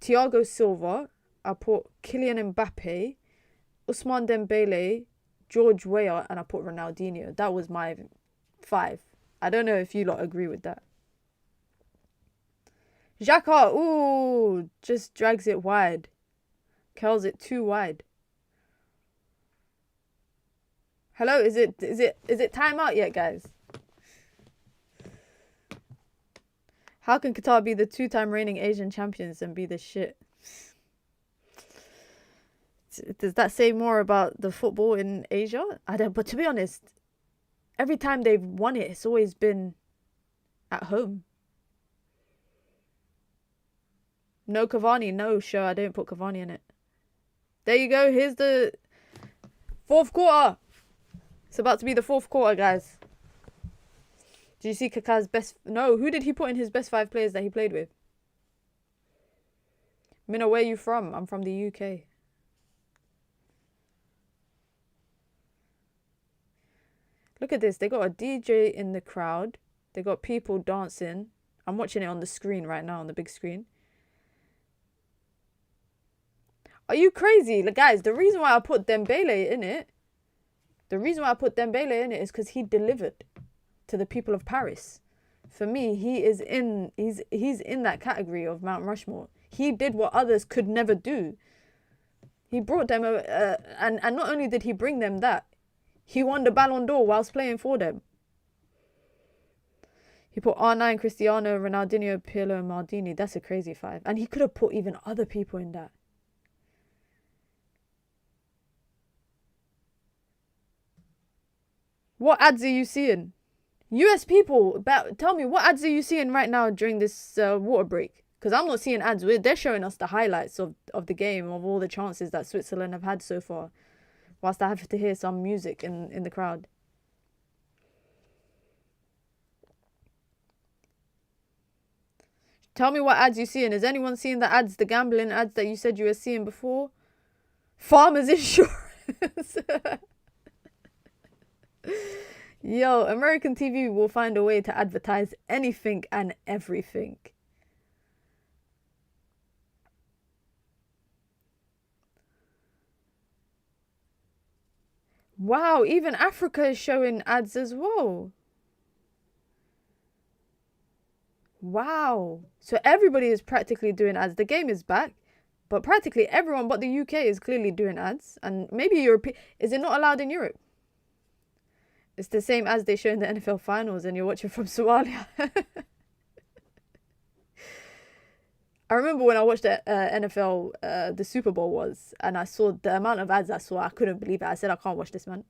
Thiago Silva, I put Kylian Mbappe, Ousmane Dembele, George Weah, and I put Ronaldinho. That was my 5. I don't know if you lot agree with that. Xhaka, ooh, just drags it wide. Curls it too wide. Hello, is it time out yet, guys? How can Qatar be the 2-time reigning Asian champions and be the shit? Does that say more about the football in Asia? I don't. But to be honest, every time they've won it, it's always been at home. No Cavani, no show. I didn't put Cavani in it. There you go. Here's the 4th quarter. It's about to be the 4th quarter, guys. Do you see Kaká's best... No, who did he put in his best 5 players that he played with? Mina, where are you from? I'm from the UK. Look at this. They got a DJ in the crowd. They got people dancing. I'm watching it on the screen right now, on the big screen. Are you crazy? Like, guys, the reason why I put Dembele in it... is because he delivered to the people of Paris. For me, he's in that category of Mount Rushmore. He did what others could never do. He brought them and not only did he bring them that, he won the Ballon d'Or whilst playing for them. He put R9, Cristiano, Ronaldinho, Pirlo, and Maldini. That's a crazy 5. And he could have put even other people in that. What ads are you seeing? US people, tell me, what ads are you seeing right now during this water break? Because I'm not seeing ads. They're showing us the highlights of the game, of all the chances that Switzerland have had so far. Whilst I have to hear some music in the crowd. Tell me what ads you're seeing. Is anyone seeing the ads, the gambling ads that you said you were seeing before? Farmers insurance. Yo, American TV will find a way to advertise anything and everything. Wow, even Africa is showing ads as well. Wow. So everybody is practically doing ads. The game is back, but practically everyone but the UK is clearly doing ads. And maybe Europe. Is it not allowed in Europe? It's the same as they show in the NFL finals and you're watching from Somalia. I remember when I watched the NFL, the Super Bowl was, and I saw the amount of ads I saw, I couldn't believe it. I said, I can't watch this, man.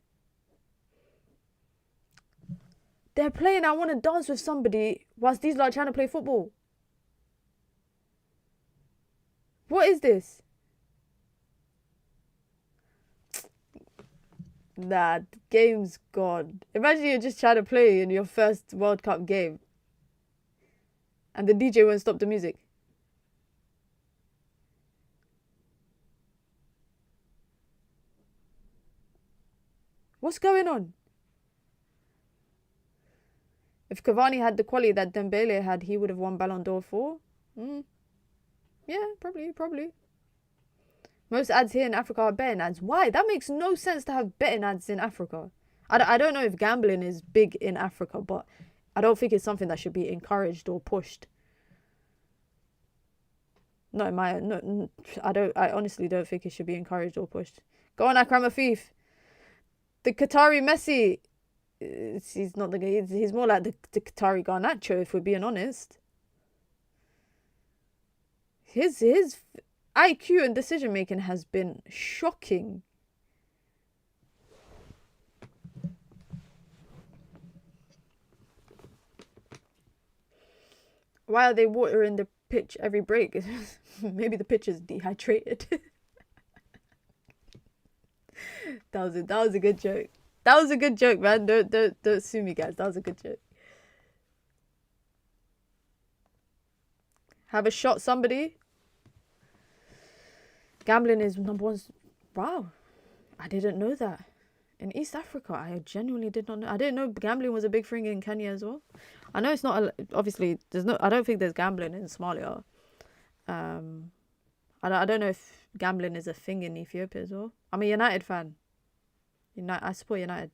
They're playing, I want to dance with somebody whilst these lot are trying to play football. What is this? Nah, the game's gone. Imagine you're just trying to play in your first World Cup game and the DJ won't stop the music. What's going on? If Cavani had the quality that Dembele had, he would have won Ballon d'Or for. Yeah, probably. Most ads here in Africa are betting ads. Why? That makes no sense to have betting ads in Africa. I don't know if gambling is big in Africa, but I don't think it's something that should be encouraged or pushed. I honestly don't think it should be encouraged or pushed. Go on, Akram Afif. The Qatari Messi, he's not the guy. He's more like the Qatari Garnacho, if we're being honest. His IQ and decision making has been shocking. Why are they watering the pitch every break? Maybe the pitch is dehydrated. That was a good joke. That was a good joke, man. Don't sue me, guys. That was a good joke. Have a shot, somebody. Gambling is number one. Wow, I didn't know that. In East Africa, I genuinely did not know. I didn't know gambling was a big thing in Kenya as well. I know it's not. Obviously, I don't think there's gambling in Somalia. I don't know if gambling is a thing in Ethiopia as well. I'm a United fan. I support United.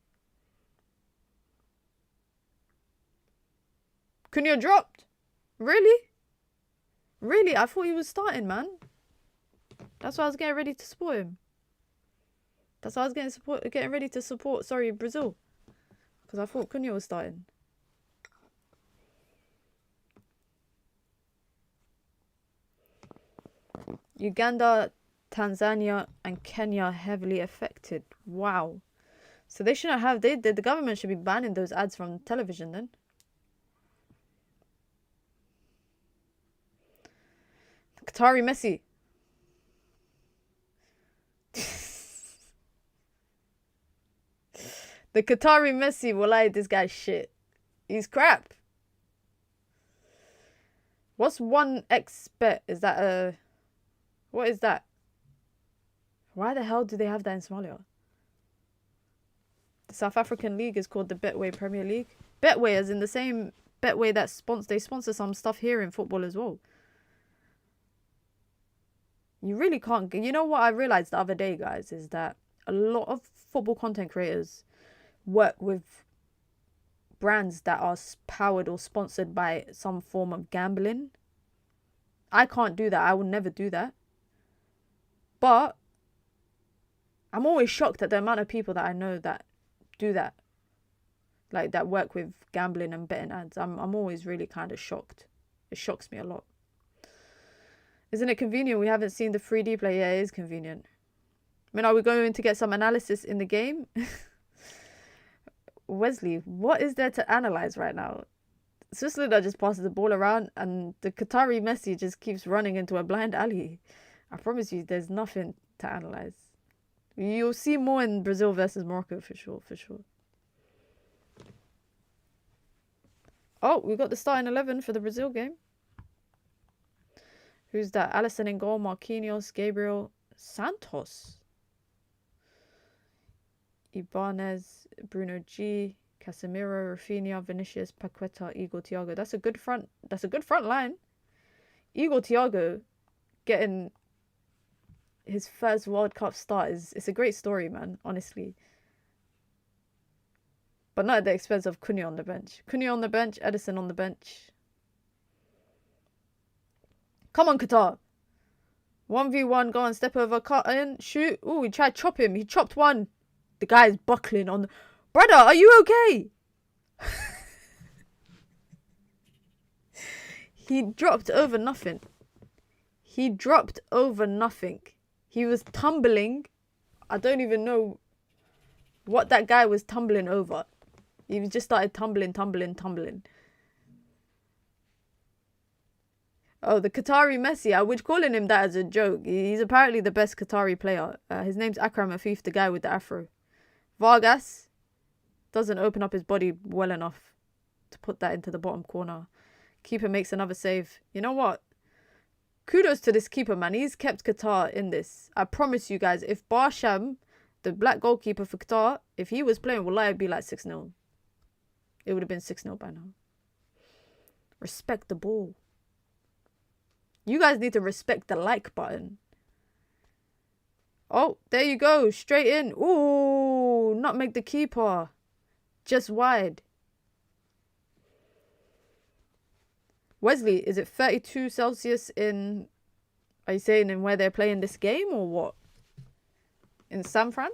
Cunha dropped? Really? Really? I thought he was starting, man. That's why I was getting ready to support him. That's why I was getting ready to support, Brazil. Because I thought Cunha was starting. Uganda, Tanzania, and Kenya heavily affected. Wow. So they shouldn't have... The government should be banning those ads from television then. Qatari Messi. The Qatari Messi, walai, this guy's shit. He's crap. What's 1x bet? Is that a... What is that? Why the hell do they have that in Somalia? The South African League is called the Betway Premier League. Betway is in the same Betway that they sponsor some stuff here in football as well. You really can't... You know what I realised the other day, guys, is that a lot of football content creators work with brands that are powered or sponsored by some form of gambling. I can't do that. I will never do that. But I'm always shocked at the amount of people that I know that do that. Like, that work with gambling and betting ads. I'm always really kind of shocked. It shocks me a lot. Isn't it convenient we haven't seen the 3D play? Yeah, it is convenient. I mean, are we going to get some analysis in the game? Wesley, what is there to analyze right now? Switzerland just passes the ball around and the Qatari Messi just keeps running into a blind alley. I promise you, there's nothing to analyze. You'll see more in Brazil versus Morocco for sure. Oh, we got the starting 11 for the Brazil game. Who's that? Alisson in goal, Marquinhos, Gabriel, Santos, Ibanez, Bruno G, Casemiro, Rafinha, Vinicius, Paqueta, Igor Thiago. That's a good front line. Igor Thiago getting his first World Cup start it's a great story, man, honestly. But not at the expense of Cunha on the bench. Cunha on the bench, Edison on the bench. Come on, Qatar. 1v1, go on, step over, cut in, shoot. Ooh, he tried to chop him. He chopped one. The guy is buckling on... Brother, are you okay? He dropped over nothing. He dropped over nothing. He was tumbling. I don't even know what that guy was tumbling over. He just started tumbling. Oh, the Qatari Messi. I was calling him that as a joke. He's apparently the best Qatari player. His name's Akram Afif, the guy with the afro. Vargas doesn't open up his body well enough to put that into the bottom corner. Keeper makes another save. You know what? Kudos to this keeper, man. He's kept Qatar in this. I promise you guys, if Barsham, the black goalkeeper for Qatar, if he was playing, wallahi, it'd be like 6-0. It would have been 6-0 by now. Respect the ball. You guys need to respect the like button. Oh, there you go. Straight in. Ooh, not make the keeper. Just wide. Wesley, is it 32 Celsius in... Are you saying in where they're playing this game or what? In San Fran?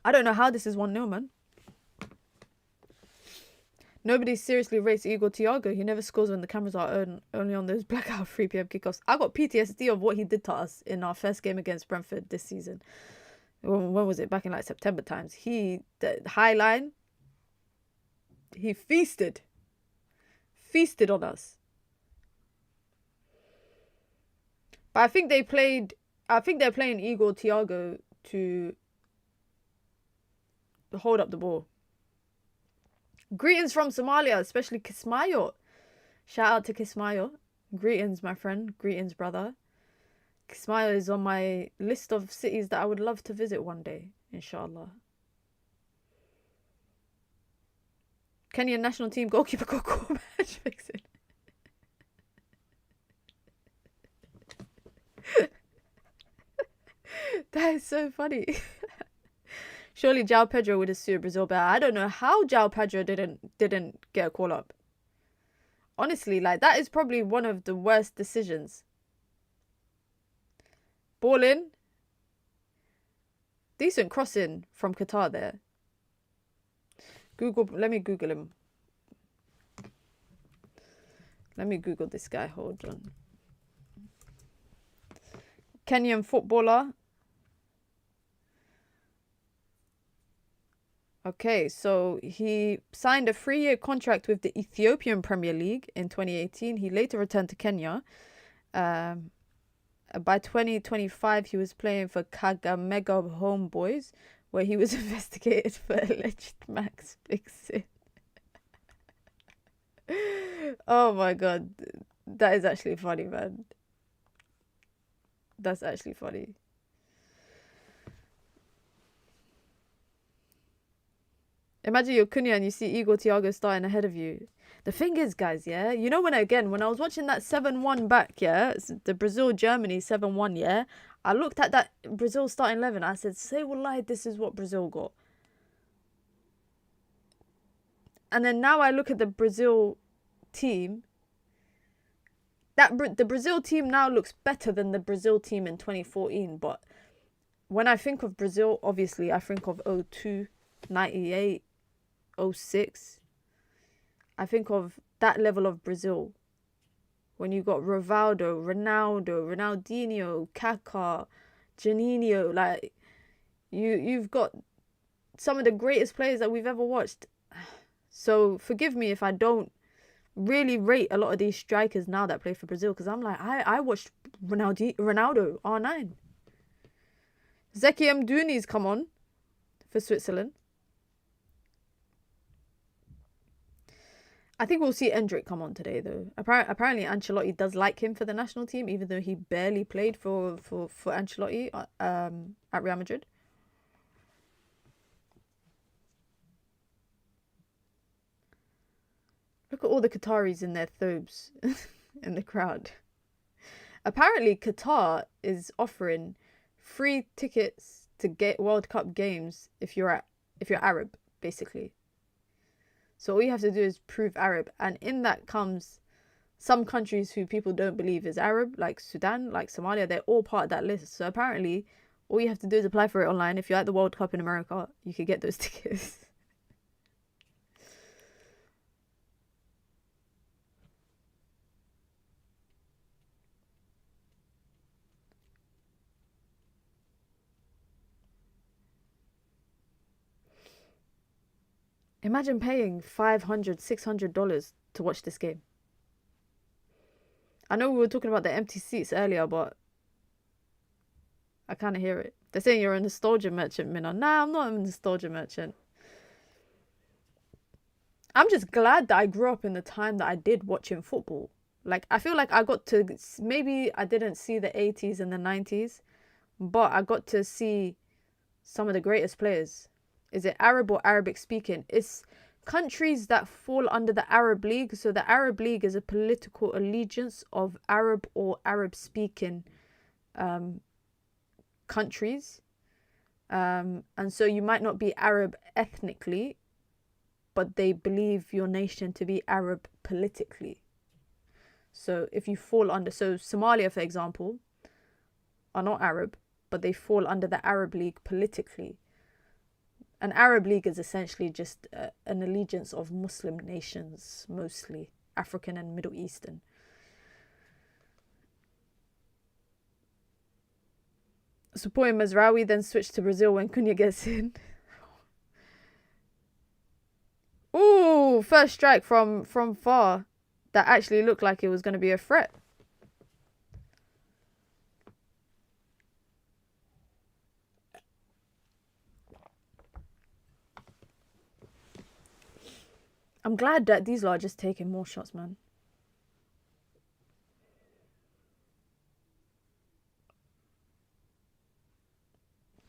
I don't know how this is 1-0, man. Nobody seriously rates Igor Thiago. He never scores when the cameras are only on those blackout 3 p.m. kickoffs. I got PTSD of what he did to us in our first game against Brentford this season. When was it? Back in like September times. The high line, he feasted. Feasted on us. But I think they're playing Igor Thiago to hold up the ball. Greetings from Somalia, especially Kismayo. Shout out to Kismayo. Greetings, my friend. Greetings, brother. Kismayo is on my list of cities that I would love to visit one day, inshallah. Kenyan national team goalkeeper got caught match fixing. That is so funny. Surely João Pedro would have sued Brazil better. I don't know how João Pedro didn't get a call up. Honestly, like, that is probably one of the worst decisions. Ball in. Decent crossing from Qatar there. Let me Google him. Let me Google this guy. Hold on. Kenyan footballer. Okay, so he signed a 3-year contract with the Ethiopian Premier League in 2018. He later returned to Kenya. By 2025, he was playing for Kakamega Homeboys, where he was investigated for alleged max fixing. Oh my god. That is actually funny, man. That's actually funny. Imagine you're Cunha and you see Igor Thiago starting ahead of you. The thing is, guys, yeah, you know, when I was watching that 7-1 back, yeah, the Brazil-Germany 7-1, yeah, I looked at that Brazil starting 11. I said, say wallahi, this is what Brazil got. And then now I look at the Brazil team. The Brazil team now looks better than the Brazil team in 2014. But when I think of Brazil, obviously, I think of 02, 98, 06. I think of that level of Brazil. When you got Rivaldo, Ronaldo, Ronaldinho, Kaká, Juninho, like you've got some of the greatest players that we've ever watched. So forgive me if I don't really rate a lot of these strikers now that play for Brazil, because I'm like, I watched Ronaldo R9. Zeki Mdouni's come on for Switzerland. I think we'll see Endrick come on today, though. Apparently, Ancelotti does like him for the national team, even though he barely played for Ancelotti at Real Madrid. Look at all the Qataris in their thobes in the crowd. Apparently, Qatar is offering free tickets to get World Cup games if you're Arab, basically. So all you have to do is prove Arab, and in that comes some countries who people don't believe is Arab, like Sudan, like Somalia, they're all part of that list. So apparently, all you have to do is apply for it online. If you're at the World Cup in America, you could get those tickets. Imagine paying $500, $600 to watch this game. I know we were talking about the empty seats earlier, but I kind of hear it. They're saying you're a nostalgia merchant, Minna. Nah, I'm not a nostalgia merchant. I'm just glad that I grew up in the time that I did watching football. Like, I feel like I got to, maybe I didn't see the 80s and the 90s, but I got to see some of the greatest players. Is it Arab or Arabic speaking? It's countries that fall under the Arab League. So the Arab League is a political allegiance of Arab or Arab speaking countries. And so you might not be Arab ethnically, but they believe your nation to be Arab politically. So if you fall under, so Somalia, for example, are not Arab, but they fall under the Arab League politically. An Arab League is essentially just an allegiance of Muslim nations, mostly African and Middle Eastern. Supporting Mazraoui, then switched to Brazil when Cunha gets in. Ooh, first strike from far that actually looked like it was going to be a threat. I'm glad that these lot are just taking more shots, man.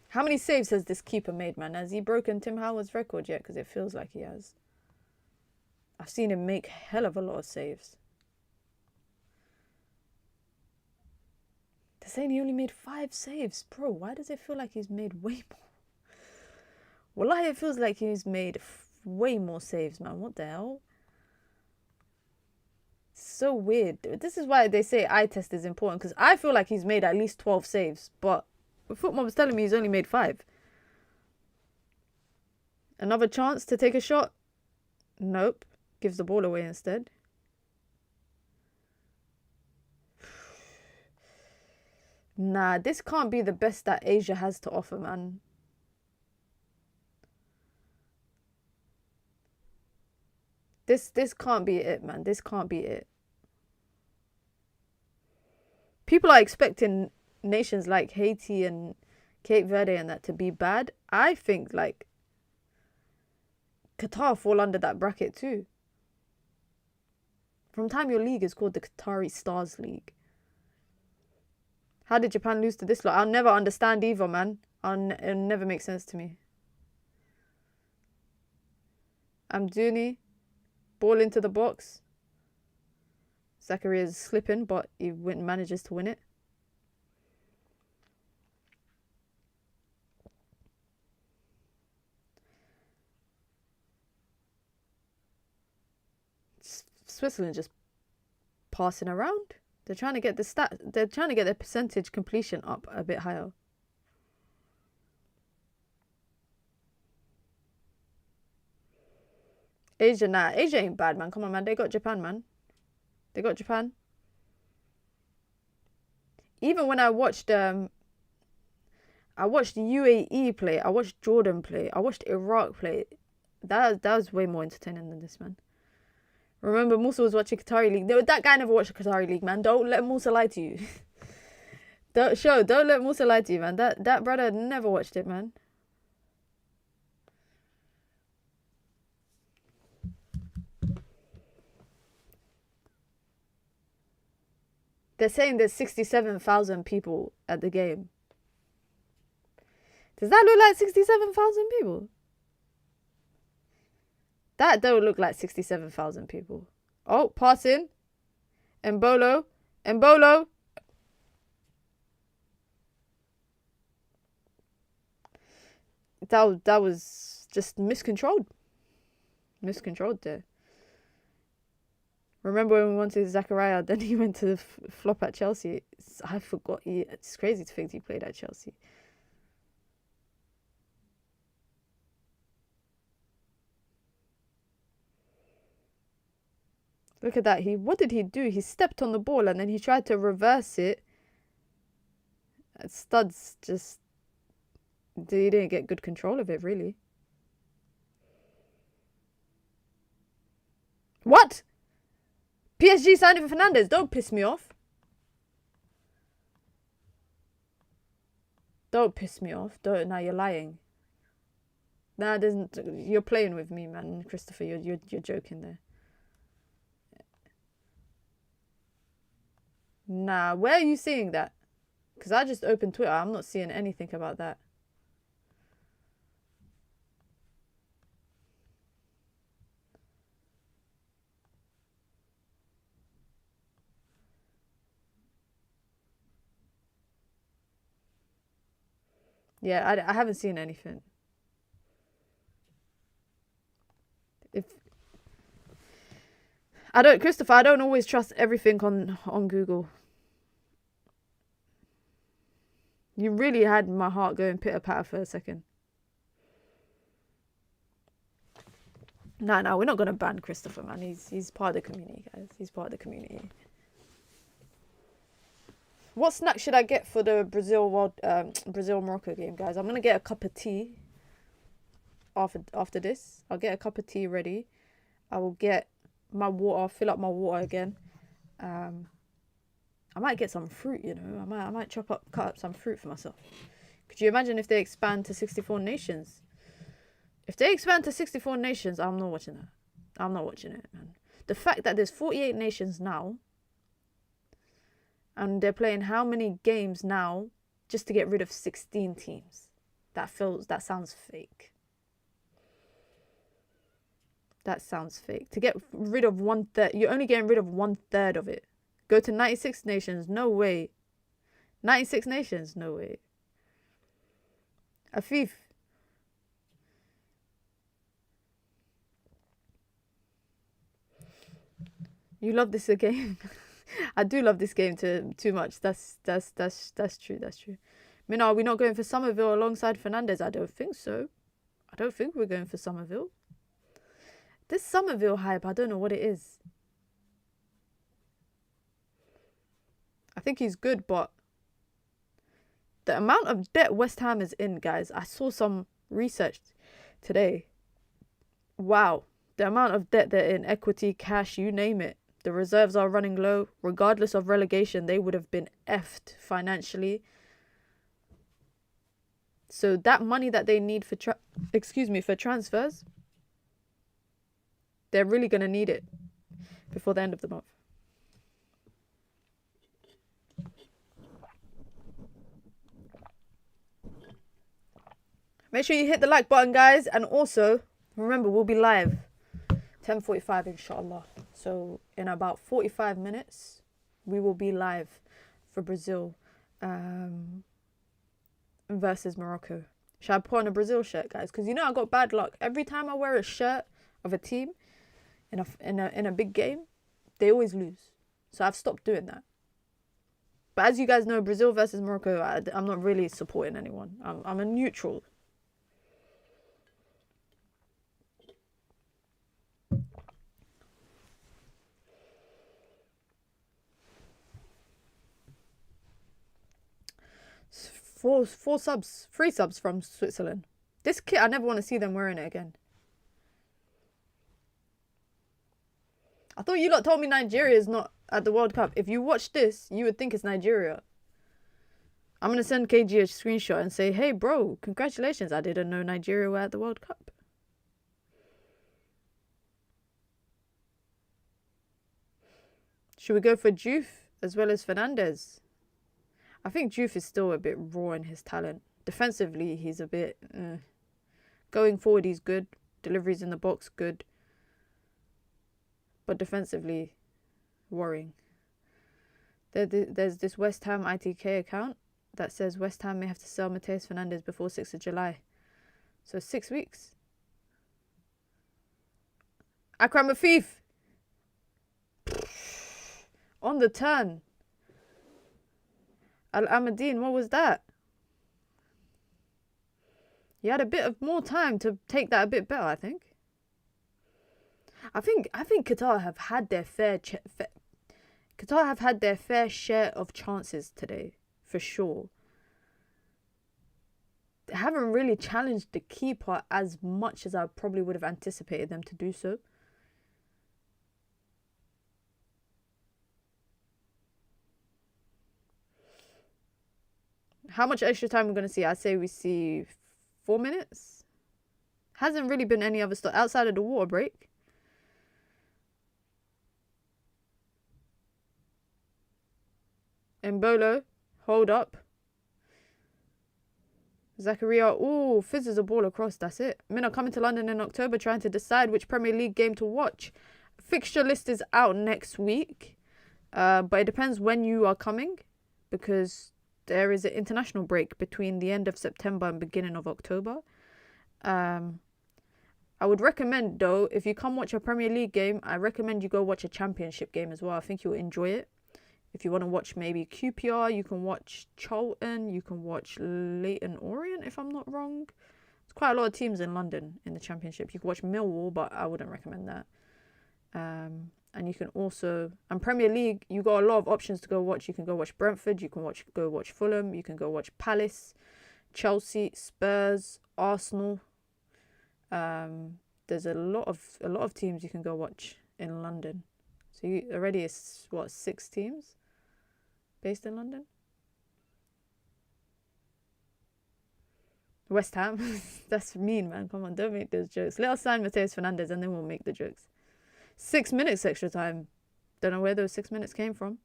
How many saves has this keeper made, man? Has he broken Tim Howard's record yet? Because it feels like he has. I've seen him make hell of a lot of saves. They're saying he only made 5 saves. Bro, why does it feel like he's made way more? Wallahi, it feels like he's made way more saves, man. What the hell? So weird. This is why they say eye test is important, because I feel like he's made at least 12 saves, but Footmob was telling me he's only made 5. Another chance to take a shot? Nope. Gives the ball away instead. Nah, this can't be the best that Asia has to offer, man. This can't be it, man. This can't be it. People are expecting nations like Haiti and Cape Verde and that to be bad. I think, like, Qatar fall under that bracket too. From time your league is called the Qatari Stars League. How did Japan lose to this lot? I'll never understand either, man. It'll never make sense to me. Amdouni. Ball into the box. Zachariah is slipping, but he manages to win it. Switzerland just passing around. They're trying to get They're trying to get their percentage completion up a bit higher. Asia, nah. Asia ain't bad, man. Come on, man. They got Japan, man. They got Japan. Even when I watched UAE play, I watched Jordan play, I watched Iraq play. That was way more entertaining than this, man. Remember, Musa was watching Qatari League. That guy never watched the Qatari League, man. Don't let Musa lie to you. Don't let Musa lie to you, man. That brother never watched it, man. They're saying there's 67,000 people at the game. Does that look like 67,000 people? That don't look like 67,000 people. Oh, passing. Embolo. That was just miscontrolled. Miscontrolled there. Remember when we wanted Zachariah, then he went to flop at Chelsea. I forgot. It's crazy to think he played at Chelsea. Look at that. What did he do? He stepped on the ball and then he tried to reverse it. Studs just... He didn't get good control of it, really. What? PSG signed for Fernandes. Don't piss me off. Don't piss me off. Don't. Now you're lying. Nah, you're playing with me, man. Christopher, you're joking there. Nah, where are you seeing that? Because I just opened Twitter. I'm not seeing anything about that. Yeah, I haven't seen anything. Christopher, I don't always trust everything on Google. You really had my heart going pitter-patter for a second. No, we're not going to ban Christopher, man. He's part of the community, guys. He's part of the community. What snack should I get for the Brazil-Morocco game, guys? I'm going to get a cup of tea after this. I'll get a cup of tea ready. I will get my water, fill up my water again. I might get some fruit, you know. I might cut up some fruit for myself. Could you imagine if they expand to 64 nations? If they expand to 64 nations, I'm not watching that. I'm not watching it, man. The fact that there's 48 nations now, and they're playing how many games now just to get rid of 16 teams? That sounds fake. That sounds fake. To get rid of 1/3, you're only getting rid of 1/3 of it. Go to 96 nations, no way. 96 nations, no way. Afif. You love this game. I do love this game too much. That's true. That's true. Mina, are we not going for Somerville alongside Fernandes? I don't think so. I don't think we're going for Somerville. This Somerville hype, I don't know what it is. I think he's good, but the amount of debt West Ham is in, guys. I saw some research today. Wow. The amount of debt they're in, equity, cash, you name it. The reserves are running low. Regardless of relegation, they would have been effed financially. So that money that they need for transfers, they're really going to need it before the end of the month. Make sure you hit the like button, guys. And also, remember, we'll be live 10:45, inshallah. So in about 45 minutes, we will be live for Brazil versus Morocco. Should I put on a Brazil shirt, guys? Because you know I got bad luck. Every time I wear a shirt of a team in a big game, they always lose. So I've stopped doing that. But as you guys know, Brazil versus Morocco, I'm not really supporting anyone. I'm a neutral. Three subs from Switzerland. This kit, I never want to see them wearing it again. I thought you lot told me Nigeria is not at the World Cup. If you watch this, you would think it's Nigeria. I'm going to send KG a screenshot and say, hey, bro, congratulations. I didn't know Nigeria were at the World Cup. Should we go for Juve as well as Fernandes? I think Juve is still a bit raw in his talent. Defensively, he's a bit... Going forward, he's good. Deliveries in the box, good. But defensively, worrying. There's this West Ham ITK account that says West Ham may have to sell Matheus Fernandes before 6th of July. So 6 weeks. Akram Afif. On the turn. Al-Amadeen, what was that? You had a bit of more time to take that a bit better, I think. I think Qatar have had their fair share of chances today, for sure. They haven't really challenged the keeper as much as I probably would have anticipated them to do so. How much extra time we're going to see? I say we see 4 minutes. Hasn't really been any other stuff outside of the water break. Mbolo, hold up. Zakaria, ooh, fizzes a ball across, that's it. Mina coming to London in October trying to decide which Premier League game to watch. Fixture list is out next week. But it depends when you are coming, because there is an international break between the end of September and beginning of October. I would recommend, though, if you come watch a Premier League game, I recommend you go watch a Championship game as well. I think you'll enjoy it. If you want to watch maybe QPR, you can watch Charlton, you can watch Leyton Orient, if I'm not wrong. There's quite a lot of teams in London in the Championship. You can watch Millwall, but I wouldn't recommend that. And you can also, and Premier League, you got a lot of options to go watch. You can go watch Brentford, you can go watch Fulham, you can go watch Palace, Chelsea, Spurs, Arsenal. There's a lot of teams you can go watch in London. So you already is 6 teams based in London. West Ham, that's mean, man. Come on, don't make those jokes. Let us sign Mateus Fernandes and then we'll make the jokes. 6 minutes extra time. Don't know where those 6 minutes came from.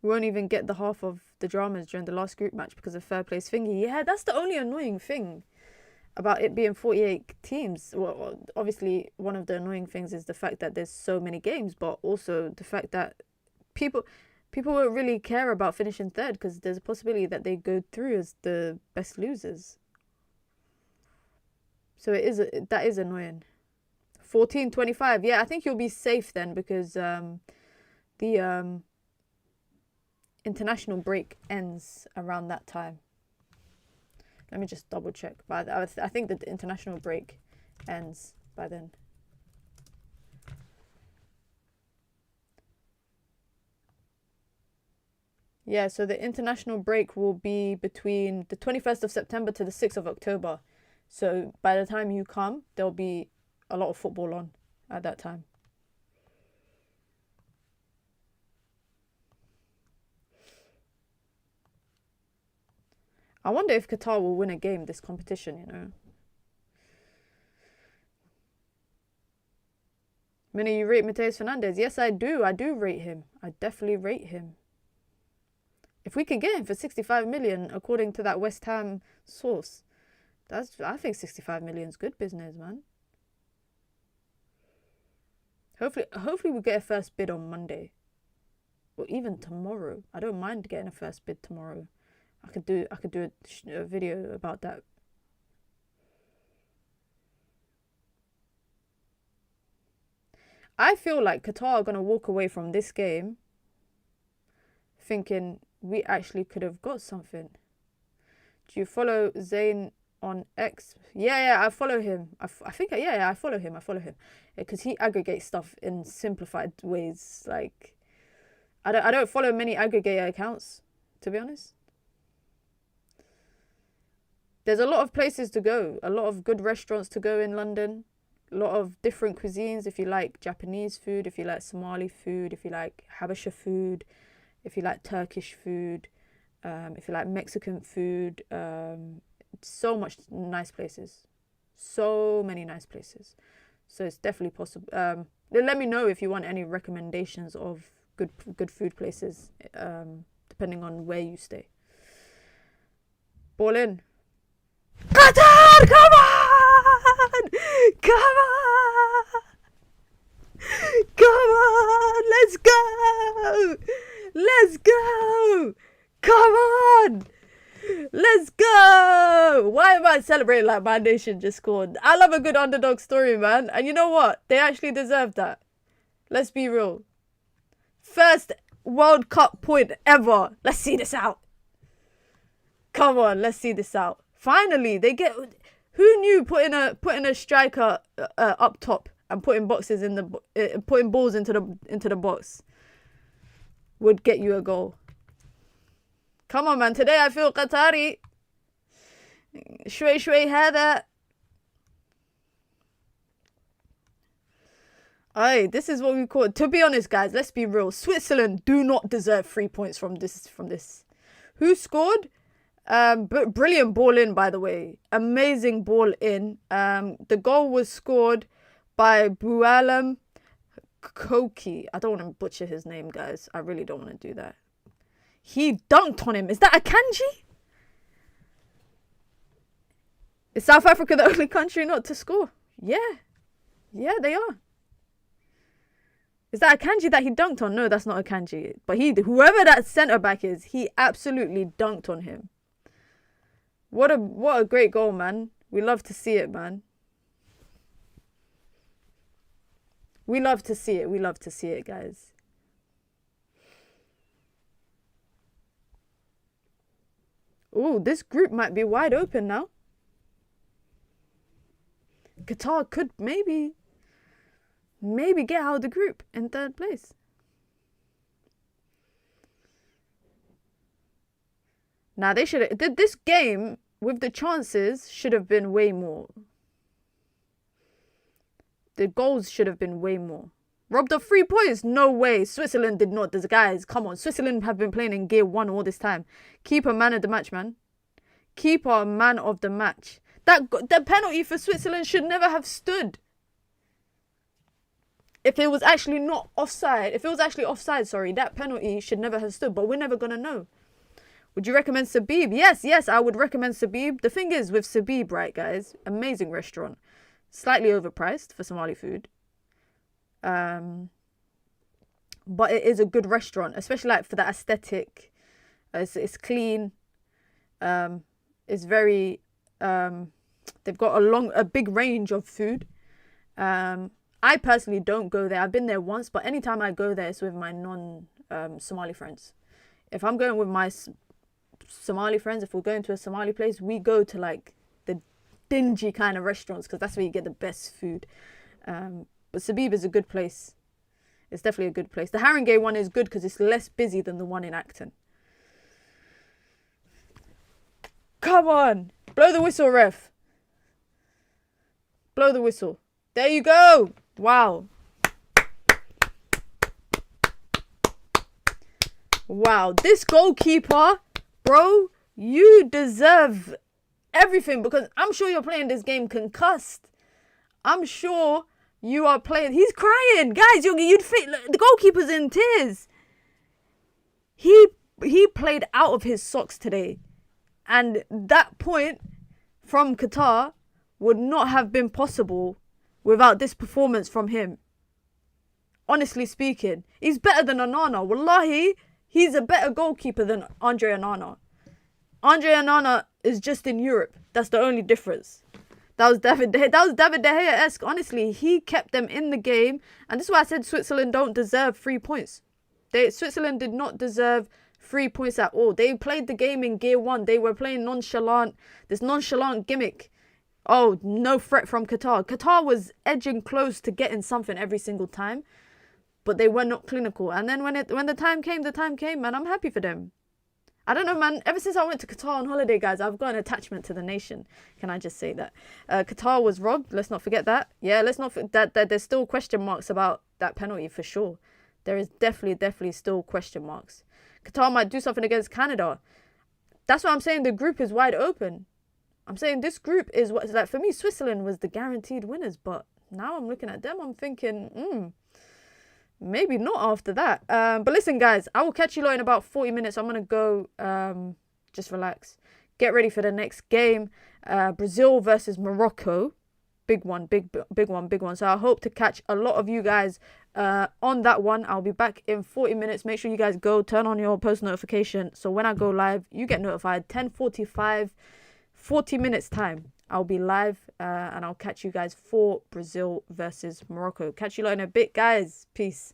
We won't even get the half of the dramas during the last group match because of fair place thingy. Yeah, that's the only annoying thing about it being 48 teams. Well, obviously, one of the annoying things is the fact that there's so many games, but also the fact that people won't really care about finishing third because there's a possibility that they go through as the best losers. So that is annoying. 14:25. Yeah, I think you'll be safe then because the international break ends around that time. Let me just double check. But I think that the international break ends by then. Yeah, so the international break will be between the 21st of September to the 6th of October. So by the time you come, there'll be a lot of football on at that time. I wonder if Qatar will win a game this competition, you know. Mina, you rate Mateus Fernandes? Yes, I do. I do rate him. I definitely rate him. If we can get him for 65 million, according to that West Ham source, I think 65 million is good business, man. Hopefully we get a first bid on Monday. Or even tomorrow. I don't mind getting a first bid tomorrow. I could do a video about that. I feel like Qatar are going to walk away from this game thinking we actually could have got something. Do you follow Zayn on X? Yeah, I follow him. I follow him. Because he aggregates stuff in simplified ways. Like, I don't follow many aggregator accounts, to be honest. There's a lot of places to go, a lot of good restaurants to go in London, a lot of different cuisines. If you like Japanese food, if you like Somali food, if you like Habesha food, if you like Turkish food, if you like Mexican food, so much nice places, so many nice places. So it's definitely possible. Let me know if you want any recommendations of good food places, depending on where you stay. Ball in. Qatar, come on! Come on! Come on! Let's go! Let's go! Come on! Let's go! Why am I celebrating like my nation just scored? I love a good underdog story, man. And you know what? They actually deserve that. Let's be real. First World Cup point ever. Let's see this out. Come on, let's see this out. Finally, they get... Who knew putting a striker up top and putting boxes in the putting balls into the box would get you a goal? Come on, man. Today I feel Qatari. شوي هذا. Aye, this is what we call it. To be honest, guys, let's be real. Switzerland do not deserve 3 points from this. Who scored? But brilliant ball in, by the way. Amazing ball in. The goal was scored by Bualam Koki. I don't want to butcher his name, guys. I really don't want to do that. He dunked on him. Is that a kanji? Is South Africa the only country not to score? Yeah. Yeah, they are. Is that a kanji that he dunked on? No, that's not a kanji. But whoever that centre-back is, he absolutely dunked on him. What a great goal, man. We love to see it, man. We love to see it. We love to see it, guys. Ooh, this group might be wide open now. Qatar could maybe get out of the group in third place. Now, they should have... This game, with the chances, should have been way more. The goals should have been way more. Robbed of 3 points? No way. Switzerland did not. Guys, come on. Switzerland have been playing in Gear 1 all this time. Keeper man of the match, man. Keeper man of the match. The penalty for Switzerland should never have stood. If it was actually not offside. If it was actually offside, sorry. That penalty should never have stood. But we're never going to know. Would you recommend Sabib? Yes, I would recommend Sabib. The thing is with Sabib, right, guys? Amazing restaurant. Slightly overpriced for Somali food. But it is a good restaurant, especially like for the aesthetic. It's clean. It's very... they've got a big range of food. I personally don't go there. I've been there once, but anytime I go there, it's with my non-Somali friends. If I'm going with my Somali friends, if we're going to a Somali place, we go to like the dingy kind of restaurants because that's where you get the best food. But Sabib is a good place. It's definitely a good place. The Haringey one is good because it's less busy than the one in Acton. Come on. Blow the whistle, ref. Blow the whistle. There you go. Wow. Wow. This goalkeeper, bro, you deserve everything because I'm sure you're playing this game concussed. I'm sure you are playing. He's crying. Guys, you'd fit. The goalkeeper's in tears. He played out of his socks today. And that point from Qatar would not have been possible without this performance from him. Honestly speaking, he's better than Onana. Wallahi, he's a better goalkeeper than Andre Onana. Andre Onana is just in Europe. That's the only difference. That was David De Gea-esque. Honestly, he kept them in the game. And this is why I said Switzerland don't deserve 3 points. Switzerland did not deserve 3 points at all. They played the game in Gear 1. They were playing nonchalant. This nonchalant gimmick. Oh, no threat from Qatar. Qatar was edging close to getting something every single time. But they were not clinical. And then when the time came, man. I'm happy for them. I don't know, man. Ever since I went to Qatar on holiday, guys, I've got an attachment to the nation. Can I just say that? Qatar was robbed. Let's not forget that. Yeah, let's not forget that there's still question marks about that penalty for sure. There is definitely still question marks. Qatar might do something against Canada. That's why I'm saying the group is wide open. I'm saying this group is what, like, for me, Switzerland was the guaranteed winners. But now I'm looking at them, I'm thinking, maybe not after that. But listen, guys, I will catch you lot in about 40 minutes. I'm going to go just relax. Get ready for the next game. Brazil versus Morocco. Big one. So I hope to catch a lot of you guys on that one. I'll be back in 40 minutes. Make sure you guys go turn on your post notification, so when I go live you get notified. 10:45, 40 minutes time I'll be live, and I'll catch you guys for Brazil versus Morocco. Catch you lot in a bit, guys. Peace.